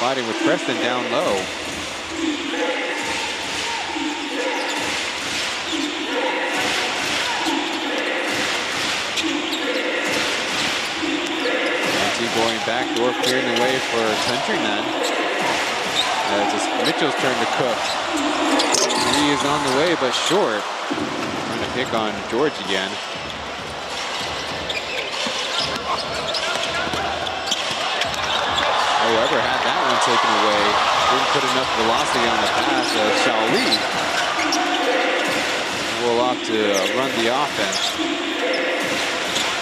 Fighting with Preston down low. Going backdoor, clearing the way for Countryman. As it's Mitchell's turn to cook. He is on the way, but short. Trying to pick on George again. However, had that one taken away. Didn't put enough velocity on the pass as Shaoli will opt to run the offense.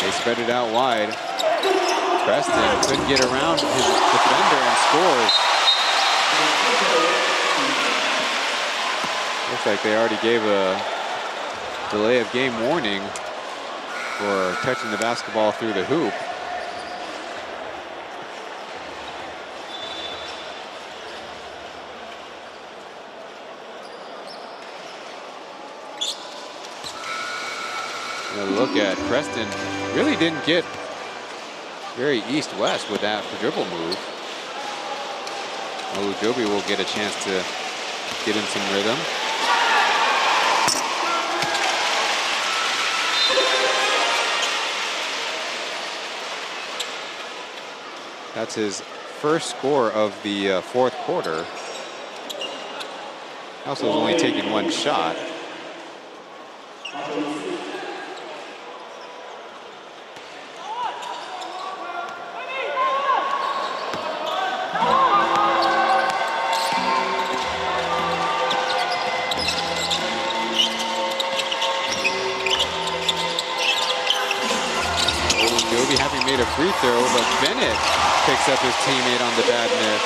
They spread it out wide. Preston couldn't get around his defender and scores. Looks like they already gave a delay of game warning for touching the basketball through the hoop. Look at Preston, really didn't get very east-west with that dribble move. Olujobi will get a chance to get in some rhythm. That's his first score of the fourth quarter. Also has only taken one shot. Having made a free throw, but Bennett picks up his teammate on the bad miss.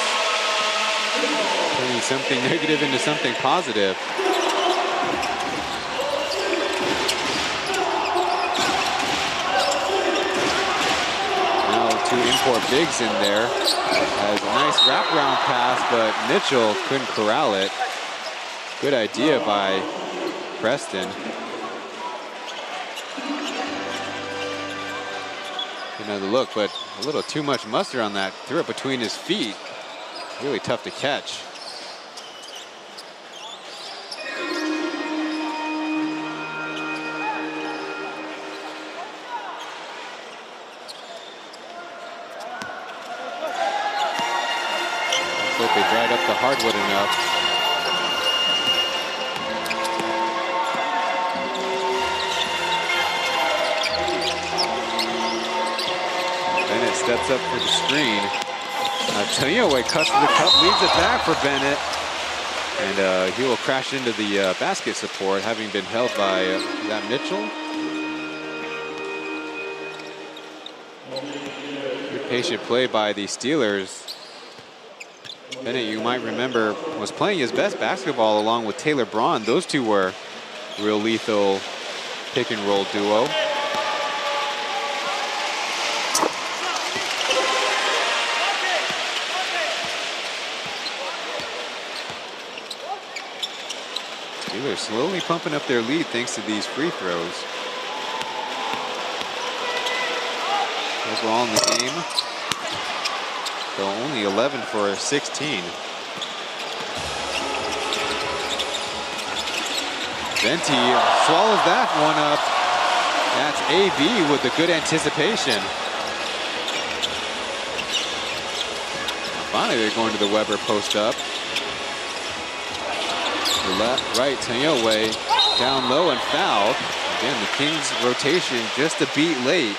Turning something negative into something positive. Now two import bigs in there. Has a nice wraparound pass, but Mitchell couldn't corral it. Good idea by Preston. Another look, but a little too much mustard on that. Threw it between his feet. Really tough to catch. Looks like they dried up the hardwood enough. Steps up for the screen. Taniaway cuts to the cup, leads it back for Bennett. And he will crash into the basket support, having been held by that Mitchell. Good patient play by the Steelers. Bennett, you might remember, was playing his best basketball along with Taylor Braun. Those two were real lethal pick and roll duo. Steelers slowly pumping up their lead thanks to these free throws. Overall in the game, so only 11 for 16. Venti swallows that one up. That's AB with the good anticipation. Finally, they're going to the Weber post up. The left, right, Taniaway down low and fouled. Again, the Kings rotation just a beat late.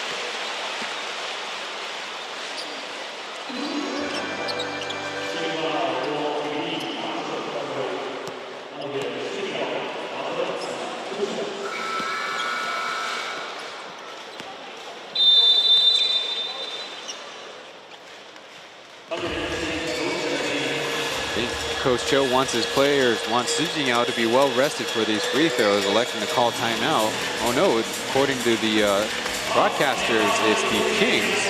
Coach Cho wants his players, wants Su Jingyao to be well rested for these free throws, electing to call timeout. Oh no, according to the broadcasters, it's the Kings.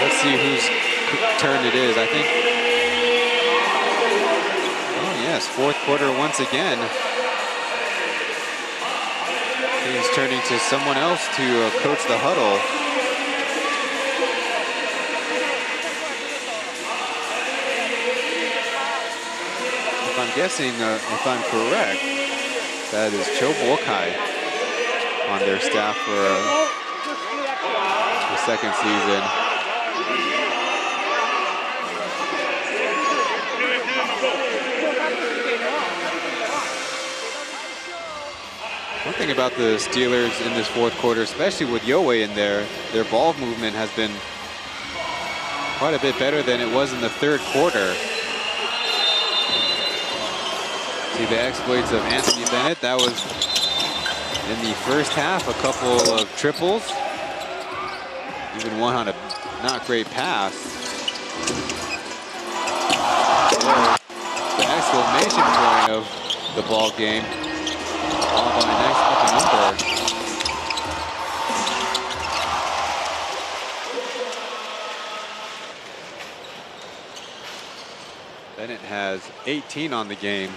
Let's see whose turn it is. I think, oh yes, fourth quarter once again. He's turning to someone else to coach the huddle. If I'm guessing, if I'm correct, that is Cho Bokai on their staff for the second season. One thing about the Steelers in this fourth quarter, especially with Yowei in there, their ball movement has been quite a bit better than it was in the third quarter. See the exploits of Anthony Bennett. That was in the first half, a couple of triples. Even one on a not great pass. The exclamation point of the ball game. Followed by a nice up number. Bennett has 18 on the game.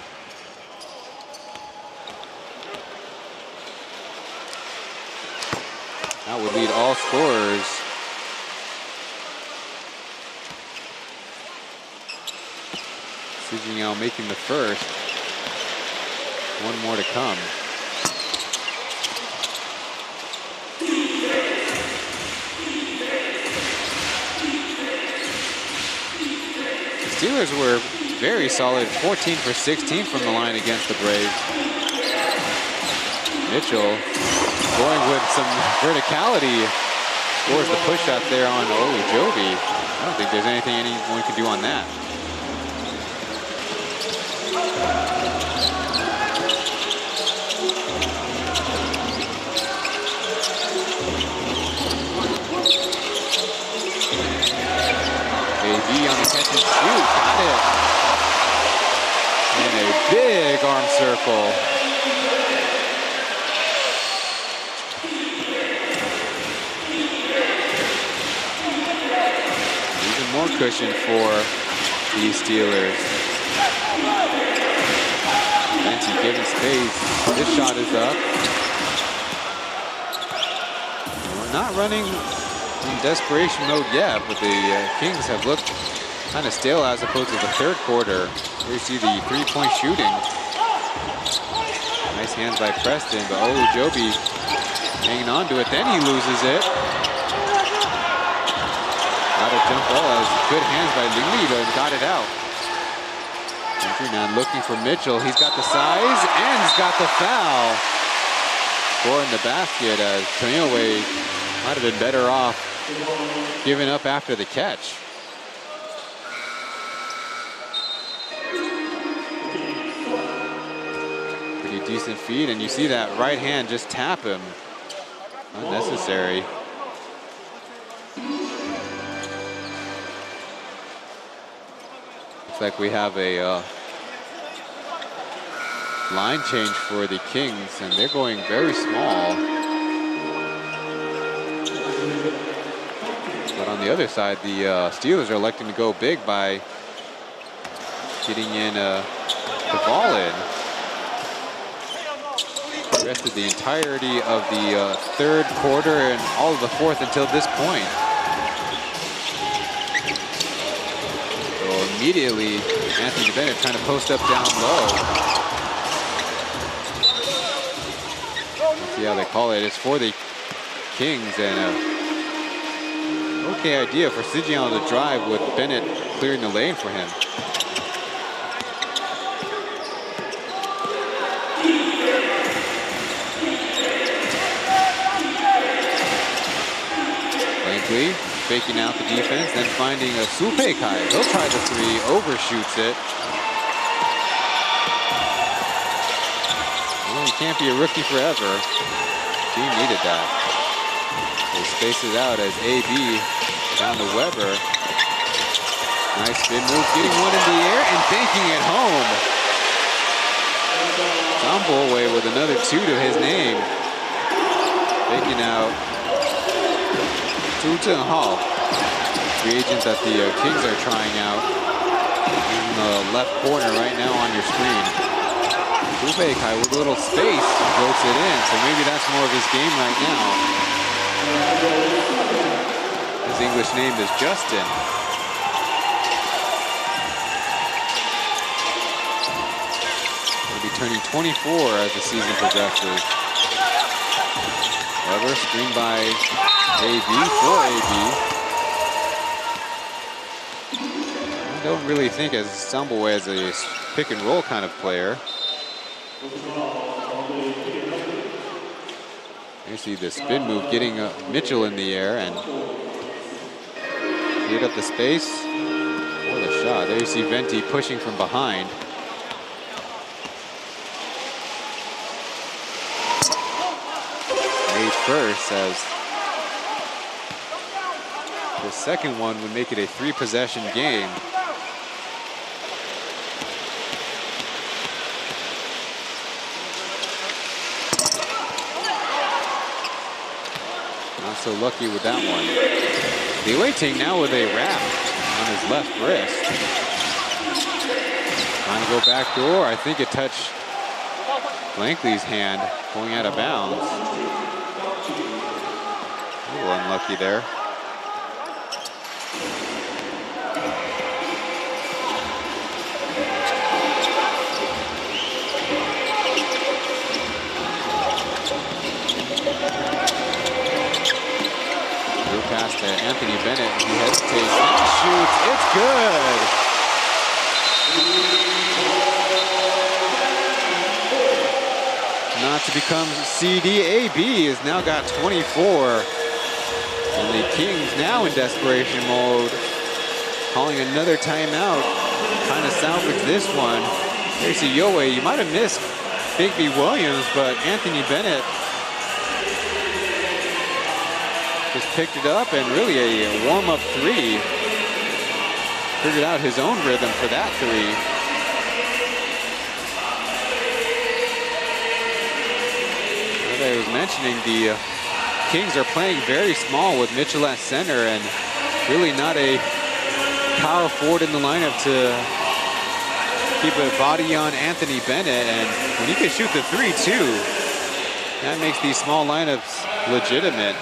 That would lead all scorers. Su Jingyao making the first. One more to come. The Steelers were very solid, 14 for 16 from the line against the Braves. Mitchell going with some verticality, scores the push out there on Olujobi. I don't think there's anything anyone can do on that. AV on the catch and shoot, got it. And a big arm circle. Even more cushion for the Steelers. Fancy giving space. This shot is up. We're not running in desperation mode yet, but the Kings have looked kind of stale as opposed to the third quarter. Here you see the three-point shooting. Nice hands by Preston, but Olujobi hanging on to it. Then he loses it. Got a jump ball as good hands by Lee, but got it out. Now looking for Mitchell. He's got the size and he's got the foul. Scoring the basket as Tonyoue might have been better off giving up after the catch. Pretty decent feed, and you see that right hand just tap him. Unnecessary. Looks like we have a line change for the Kings, and they're going very small. But on the other side, the Steelers are electing to go big by getting in the ball in. The rest of the entirety of the third quarter and all of the fourth until this point. So immediately, Anthony Bennett trying to post up down low. See how they call it. It's for the Kings, and okay idea for Su Jingyao to drive with Bennett clearing the lane for him. Blankley faking out the defense, then finding a Su Peikai. He'll try the three, overshoots it. Well, you can't be a rookie forever. Team needed that. The spaces out as AB down to Weber. Nice spin move, getting one in the air and banking it home. Samboe with another 2 to his name. Taking out Tu Hall, free agent that the Kings are trying out. In the left corner right now on your screen. Kai with a little space floats it in, so maybe that's more of his game right now. His English name is Justin. He'll be turning 24 as the season progresses. Weber screened by AB for AB. I don't really think as Samboe as a pick and roll kind of player. You see the spin move getting Mitchell in the air and cleared up the space. What a shot. There you see Venti pushing from behind. Made first as the second one would make it a 3-possession game. So lucky with that one. The away team now with a wrap on his left wrist. Trying to go back door. I think it touched Blankley's hand going out of bounds. A little unlucky there. Pass to Anthony Bennett. He hesitates. Now shoots. It's good. Not to become CD. AB has now got 24. And the Kings now in desperation mode. Calling another timeout. Trying to salvage this one. There's a Yoe. You might have missed Bigby Williams, but Anthony Bennett just picked it up and really a warm-up 3. Figured out his own rhythm for that 3. As I was mentioning, the Kings are playing very small with Mitchell at center and really not a power forward in the lineup to keep a body on Anthony Bennett. And when you can shoot the 3 too, that makes these small lineups legitimate.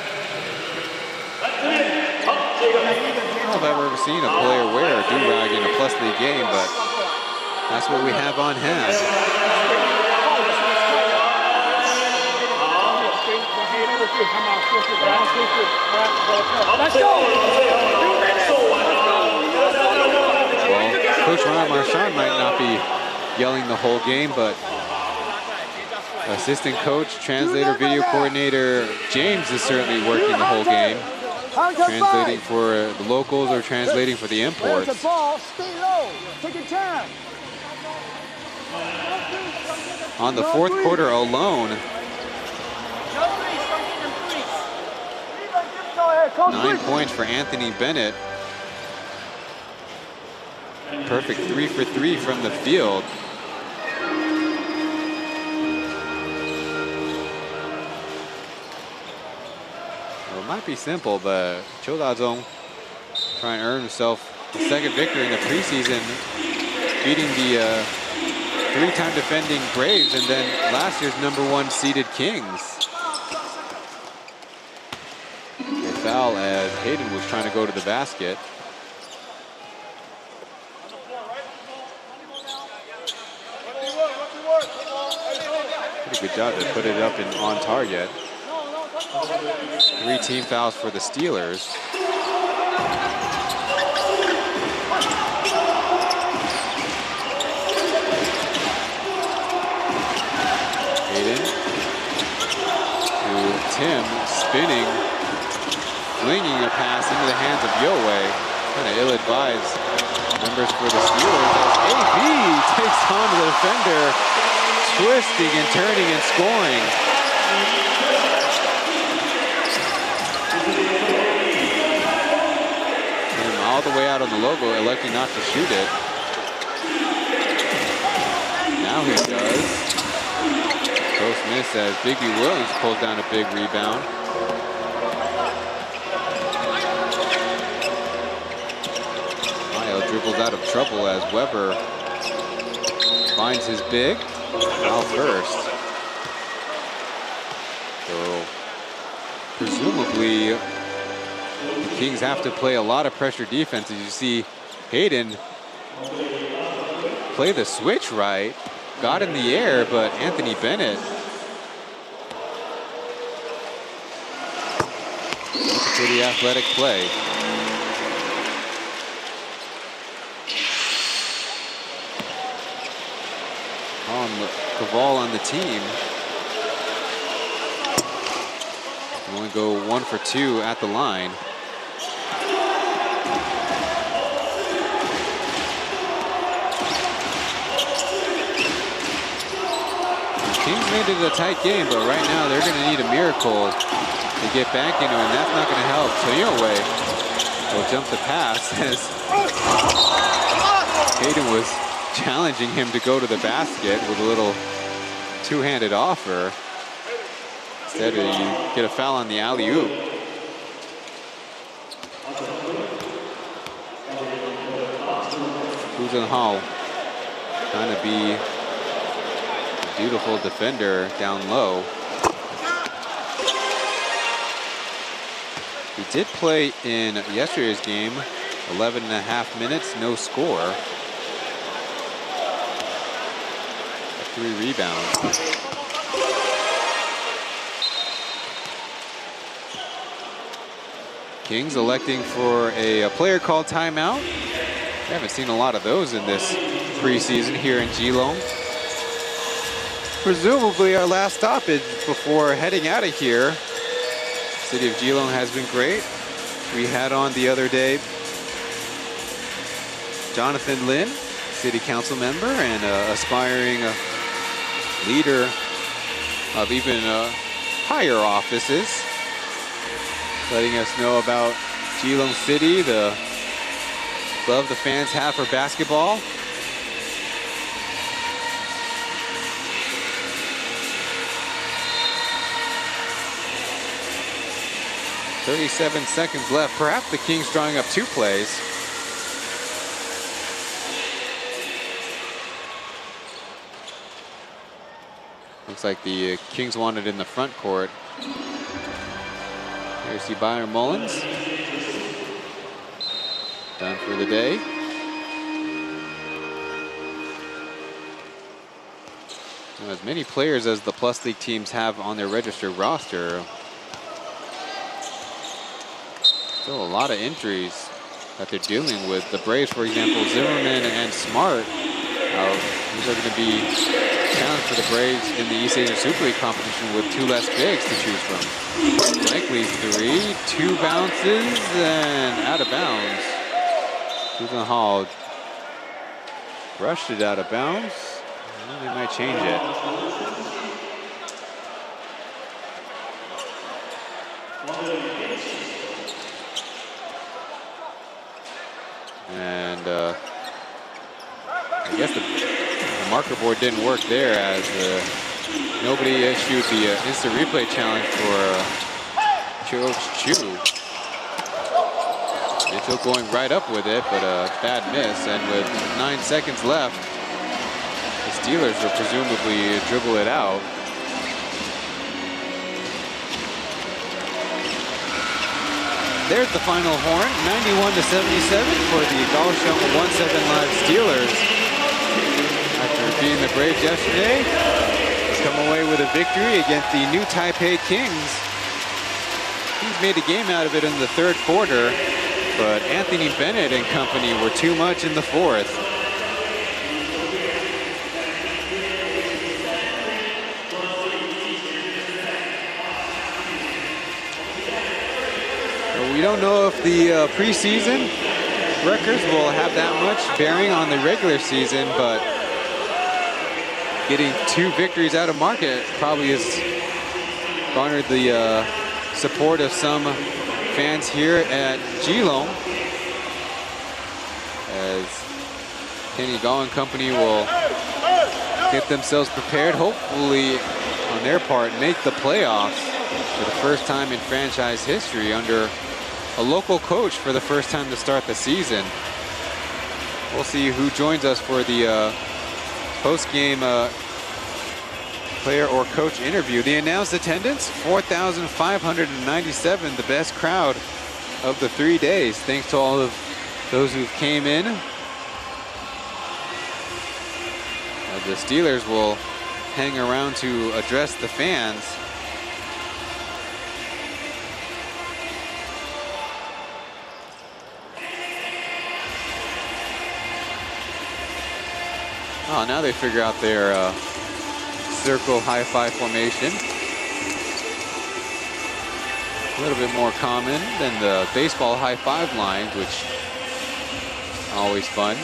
I don't know if I've ever seen a player wear a do-rag in a Plus League game, but that's what we have on hand. Well, Coach Ryan Marchand might not be yelling the whole game, but assistant coach, translator, video coordinator James is certainly working the whole game. Translating for the locals or translating for the imports. The ball, stay low, take a chance. On the fourth quarter alone, 9 points for Anthony Bennett. Perfect 3 for 3 from the field. It might be simple, but Cho Da-zong trying to earn himself the second victory in the preseason, beating the 3-time defending Braves and then last year's #1 seeded Kings. A foul as Hayden was trying to go to the basket. Pretty good job to put it up and on target. 3 team fouls for the Steelers. Hayden to Tim, spinning, flinging a pass into the hands of Yoe. Kind of ill-advised numbers for the Steelers as AB takes on the defender, twisting and turning and scoring. all the way out on the logo, electing not to shoot it. Now he does. Close miss as Biggie Williams pulls down a big rebound. Mayo dribbles out of trouble as Weber finds his big. Foul first. So presumably the Kings have to play a lot of pressure defense. As you see Hayden play the switch right. Got in the air, but Anthony Bennett. That's a pretty athletic play. Caval on the team. Only go 1 for 2 at the line. Kings made it a tight game, but right now they're going to need a miracle to get back into it, and that's not going to help. Toyoe will jump the pass as Hayden was challenging him to go to the basket with a little two-handed offer. Instead, you get a foul on the alley-oop. Kuzan Hall trying to be beautiful defender down low. He did play in yesterday's game, 11.5 minutes, no score. 3 rebounds. Kings electing for a player called timeout. We haven't seen a lot of those in this preseason here in Geelong. Presumably our last stoppage before heading out of here. City of Geelong has been great. We had on the other day Jonathan Lin, city council member and aspiring leader of even higher offices, letting us know about Geelong City, the love the fans have for basketball. .37 seconds left. Perhaps the Kings drawing up 2 plays. Looks like the Kings want it in the front court. Here's the Byron Mullins. Done for the day. Now, as many players as the Plus League teams have on their registered roster, still a lot of injuries that they're dealing with. The Braves, for example, Zimmerman and Smart, these are going to be challenged for the Braves in the East Asian Super League competition with 2 less bigs to choose from. Likely 3, 2 bounces, and out of bounds. Susan Hall brushed it out of bounds. Well, they might change it. And I guess the marker board didn't work there as nobody issued the instant replay challenge for Chu. Mitchell going right up with it, but a bad miss. And with 9 seconds left, the Steelers will presumably dribble it out. There's the final horn, 91-77 for the Kaohsiung 1-7 Live Steelers. After beating the Braves yesterday, come away with a victory against the new Taipei Kings. Kings made a game out of it in the 3rd quarter, but Anthony Bennett and company were too much in the 4th. We don't know if the preseason records will have that much bearing on the regular season, but getting 2 victories out of market probably has garnered the support of some fans here at Geelong. as Kenny Gall and company will get themselves prepared, hopefully on their part make the playoffs for the first time in franchise history under a local coach for the first time to start the season. We'll see who joins us for the post-game player or coach interview. The announced attendance, 4,597, the best crowd of the 3 days. Thanks to all of those who came in. The Steelers will hang around to address the fans. Oh, now they figure out their circle high-five formation. A little bit more common than the baseball high-five lines, which is always fun.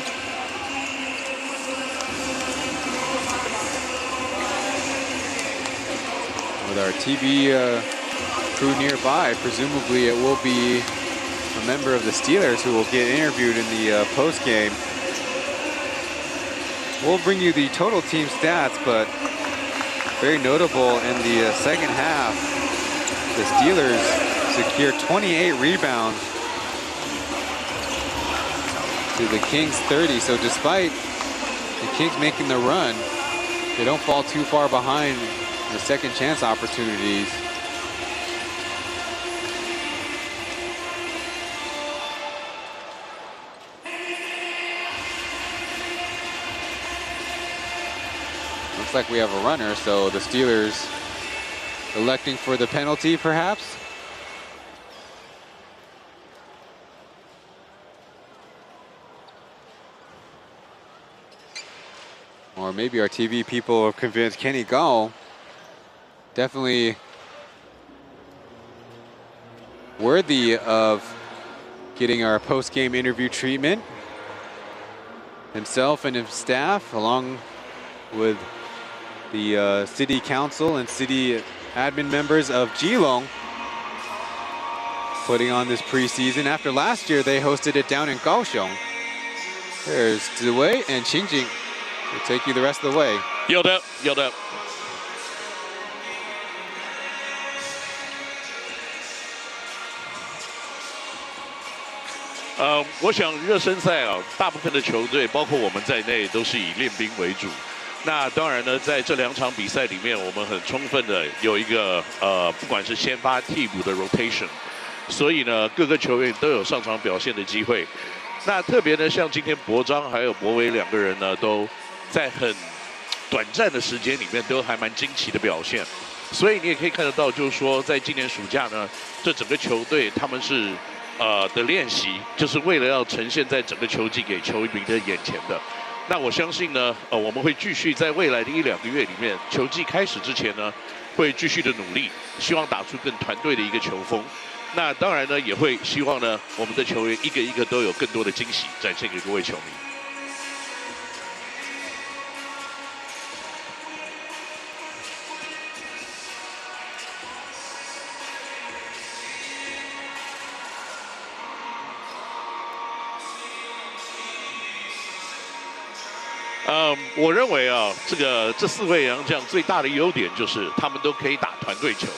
With our TV crew nearby, presumably it will be a member of the Steelers who will get interviewed in the post-game. We'll bring you the total team stats, but very notable in the second half, the Steelers secured 28 rebounds to the Kings 30. So despite the Kings making the run, they don't fall too far behind the second chance opportunities. Looks like we have a runner, so the Steelers electing for the penalty, perhaps. Or maybe our TV people have convinced Kenny Gall. Definitely worthy of getting our post-game interview treatment. Himself and his staff, along with the city council and city admin members of Geelong, putting on this preseason. After last year, they hosted it down in Kaohsiung. There's Ziwei and Qingjing. We'll take you the rest of the way. Yelled up, yelled up. 我想热身赛啊，大部分的球队，包括我们在内，都是以练兵为主。那当然呢，在这2场比赛里面，我们很充分的有一个不管是先发、替补的 rotation， 所以呢，各个球员都有上场表现的机会。那特别呢，像今天博章还有博维2个人呢，都在很短暂的时间里面都还蛮惊奇的表现。所以你也可以看得到，就是说，在今年暑假呢，这整个球队他们是的练习，就是为了要呈现在整个球季给球迷的眼前的。那我相信呢，我们会继续在未来的1-2个月里面，球季开始之前呢，会继续的努力，希望打出更团队的一个球风。那当然呢，也会希望呢，我们的球员一个一个都有更多的惊喜展现给各位球迷。 我认为啊，这4位洋将最大的优点就是他们都可以打团队球。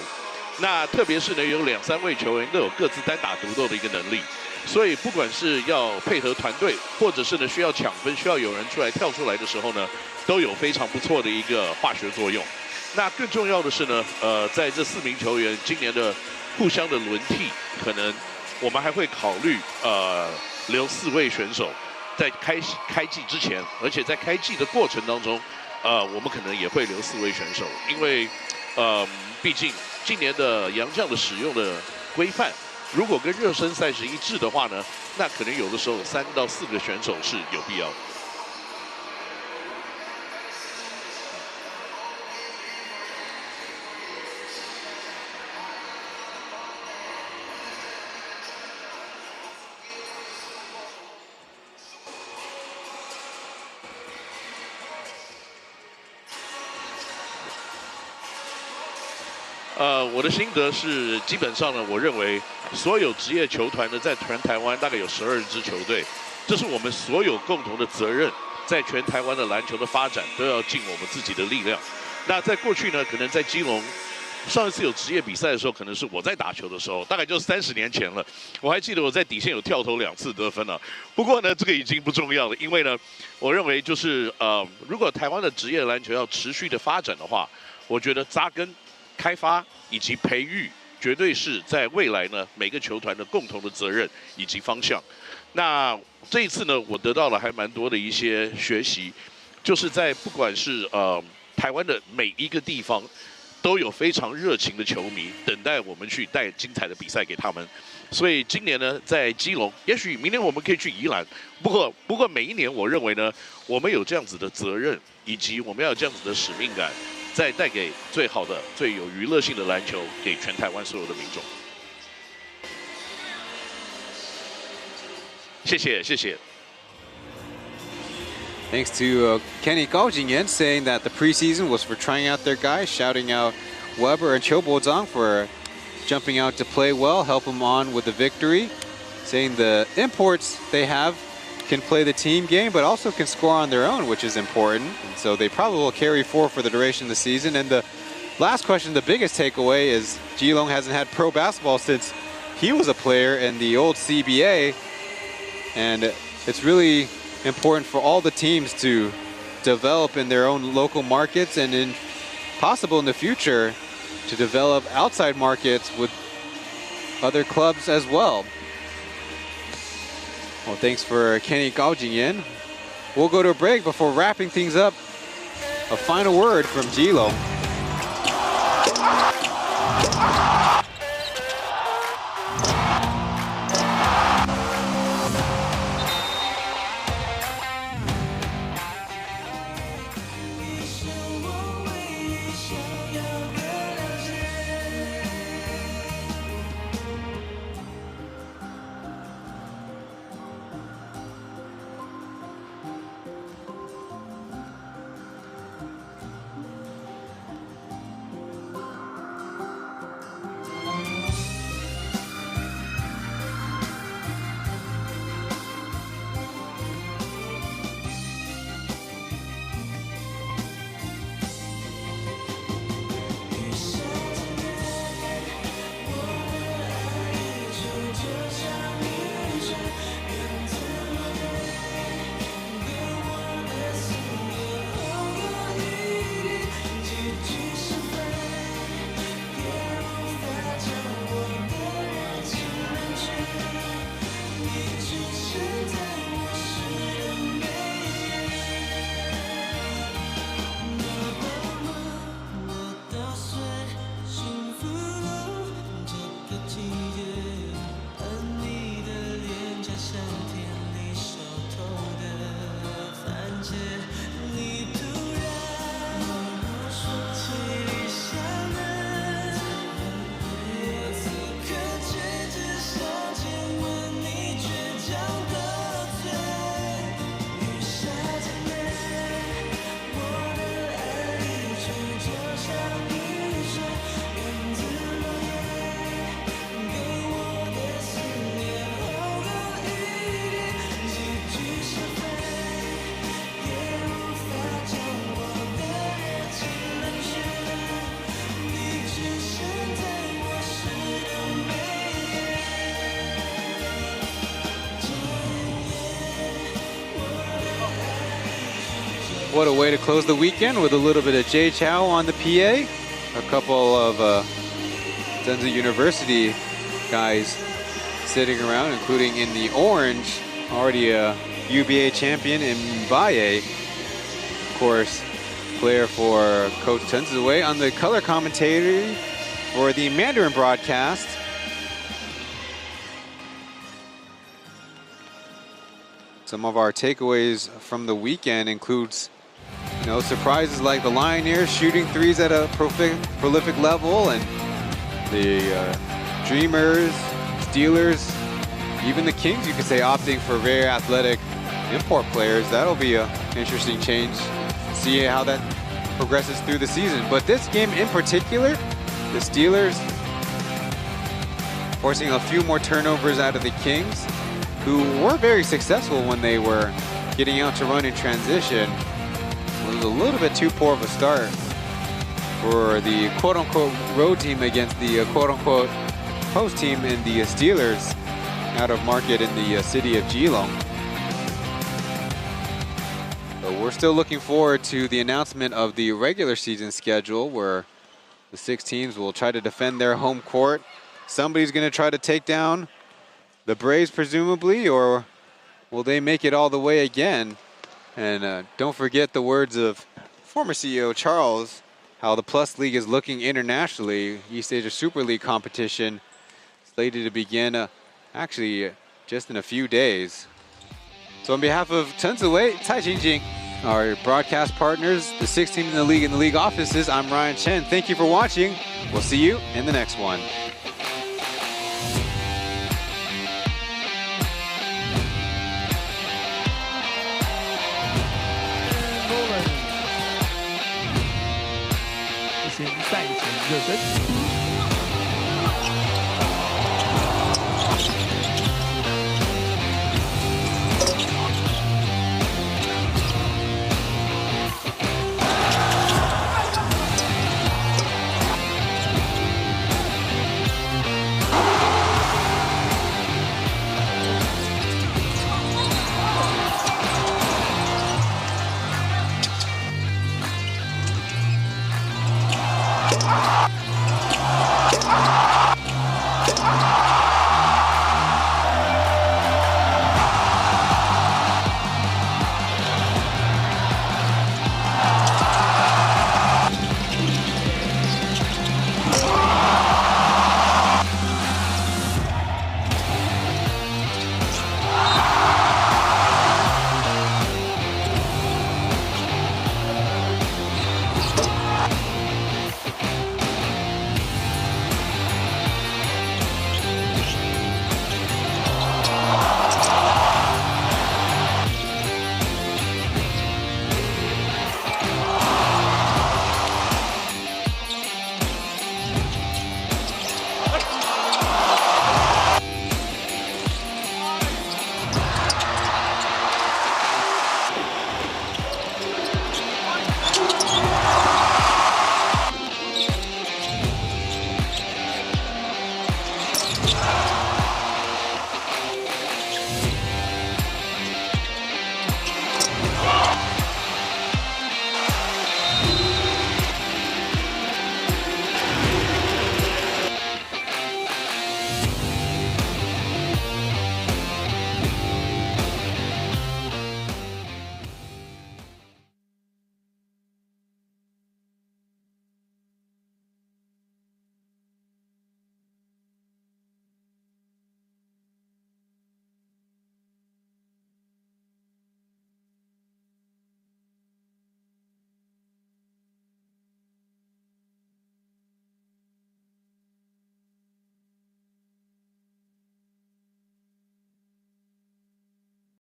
那特别是呢，有2-3位球员都有各自单打独斗的一个能力，所以不管是要配合团队，或者是呢需要抢分，需要有人出来跳出来的时候呢，都有非常不错的一个化学作用。那更重要的是呢，在这4名球员今年的互相的轮替，可能我们还会考虑留4位选手。 在开季之前，而且在开季的过程当中，我们可能也会留4位选手，因为，毕竟今年的洋将的使用的规范，如果跟热身赛是一致的话呢，那可能有的时候3到4个选手是有必要的。 我的心得是，基本上呢，我认为所有职业球团呢，在全台湾大概有12支球队，这是我们所有共同的责任，在全台湾的篮球的发展都要尽我们自己的力量。那在过去呢，可能在基隆。上一次有职业比赛的时候，可能是我在打球的时候，大概就是30年前了。我还记得我在底线有跳投2次得分了。不过呢，这个已经不重要了，因为呢，我认为就是如果台湾的职业篮球要持续的发展的话，我觉得扎根、开发以及培育，绝对是在未来呢每个球团的共同的责任以及方向。那这一次呢，我得到了还蛮多的一些学习，就是在不管是台湾的每一个地方。都有非常热情的球迷等待我们去带精彩的比赛给他们，所以今年呢，在基隆，也许明年我们可以去宜兰。不过每一年，我认为呢，我们有这样子的责任，以及我们要有这样子的使命感，再带给最好的、最有娱乐性的篮球给全台湾所有的民众。谢谢，谢谢。 Thanks to Kenny Kaohsiung saying that the preseason was for trying out their guys, shouting out Weber and Cho Bo-zang for jumping out to play well, help them on with the victory, saying the imports they have can play the team game, but also can score on their own, which is important. And so they probably will carry forward for the duration of the season. And the last question, the biggest takeaway is Geelong hasn't had pro basketball since he was a player in the old CBA. And it's really important for all the teams to develop in their own local markets and in possible in the future to develop outside markets with other clubs as well. Well, thanks for Kenny Kaohsiung. We'll go to a break before wrapping things up. A final word from Geelong. What a way to close the weekend with a little bit of Jay Chow on the PA. A couple of Zenza University guys sitting around, including in the orange, already a UBA champion in Mbaye. Of course, player for Coach Chen Ziwei on the color commentator for the Mandarin broadcast. Some of our takeaways from the weekend includes, you know, surprises like the Lioneers shooting threes at a prolific level, and the Dreamers, Steelers, even the Kings, you could say, opting for very athletic import players. That'll be an interesting change. See how that progresses through the season. But this game in particular, the Steelers forcing a few more turnovers out of the Kings. who were very successful when they were getting out to run in transition. It was a little bit too poor of a start for the quote-unquote road team against the quote-unquote host team in the Steelers out of market in the city of Geelong. But we're still looking forward to the announcement of the regular season schedule, where the 6 teams will try to defend their home court. Somebody's going to try to take down the Braves, presumably, or will they make it all the way again? And don't forget the words of former CEO Charles, how the Plus League is looking internationally. East Asia Super League competition slated to begin actually just in a few days. So on behalf of Chen Ziwei, Tai Jingjing, our broadcast partners, the 6 teams in the league offices, I'm Ryan Chen. Thank you for watching. We'll see you in the next one.赛前热身。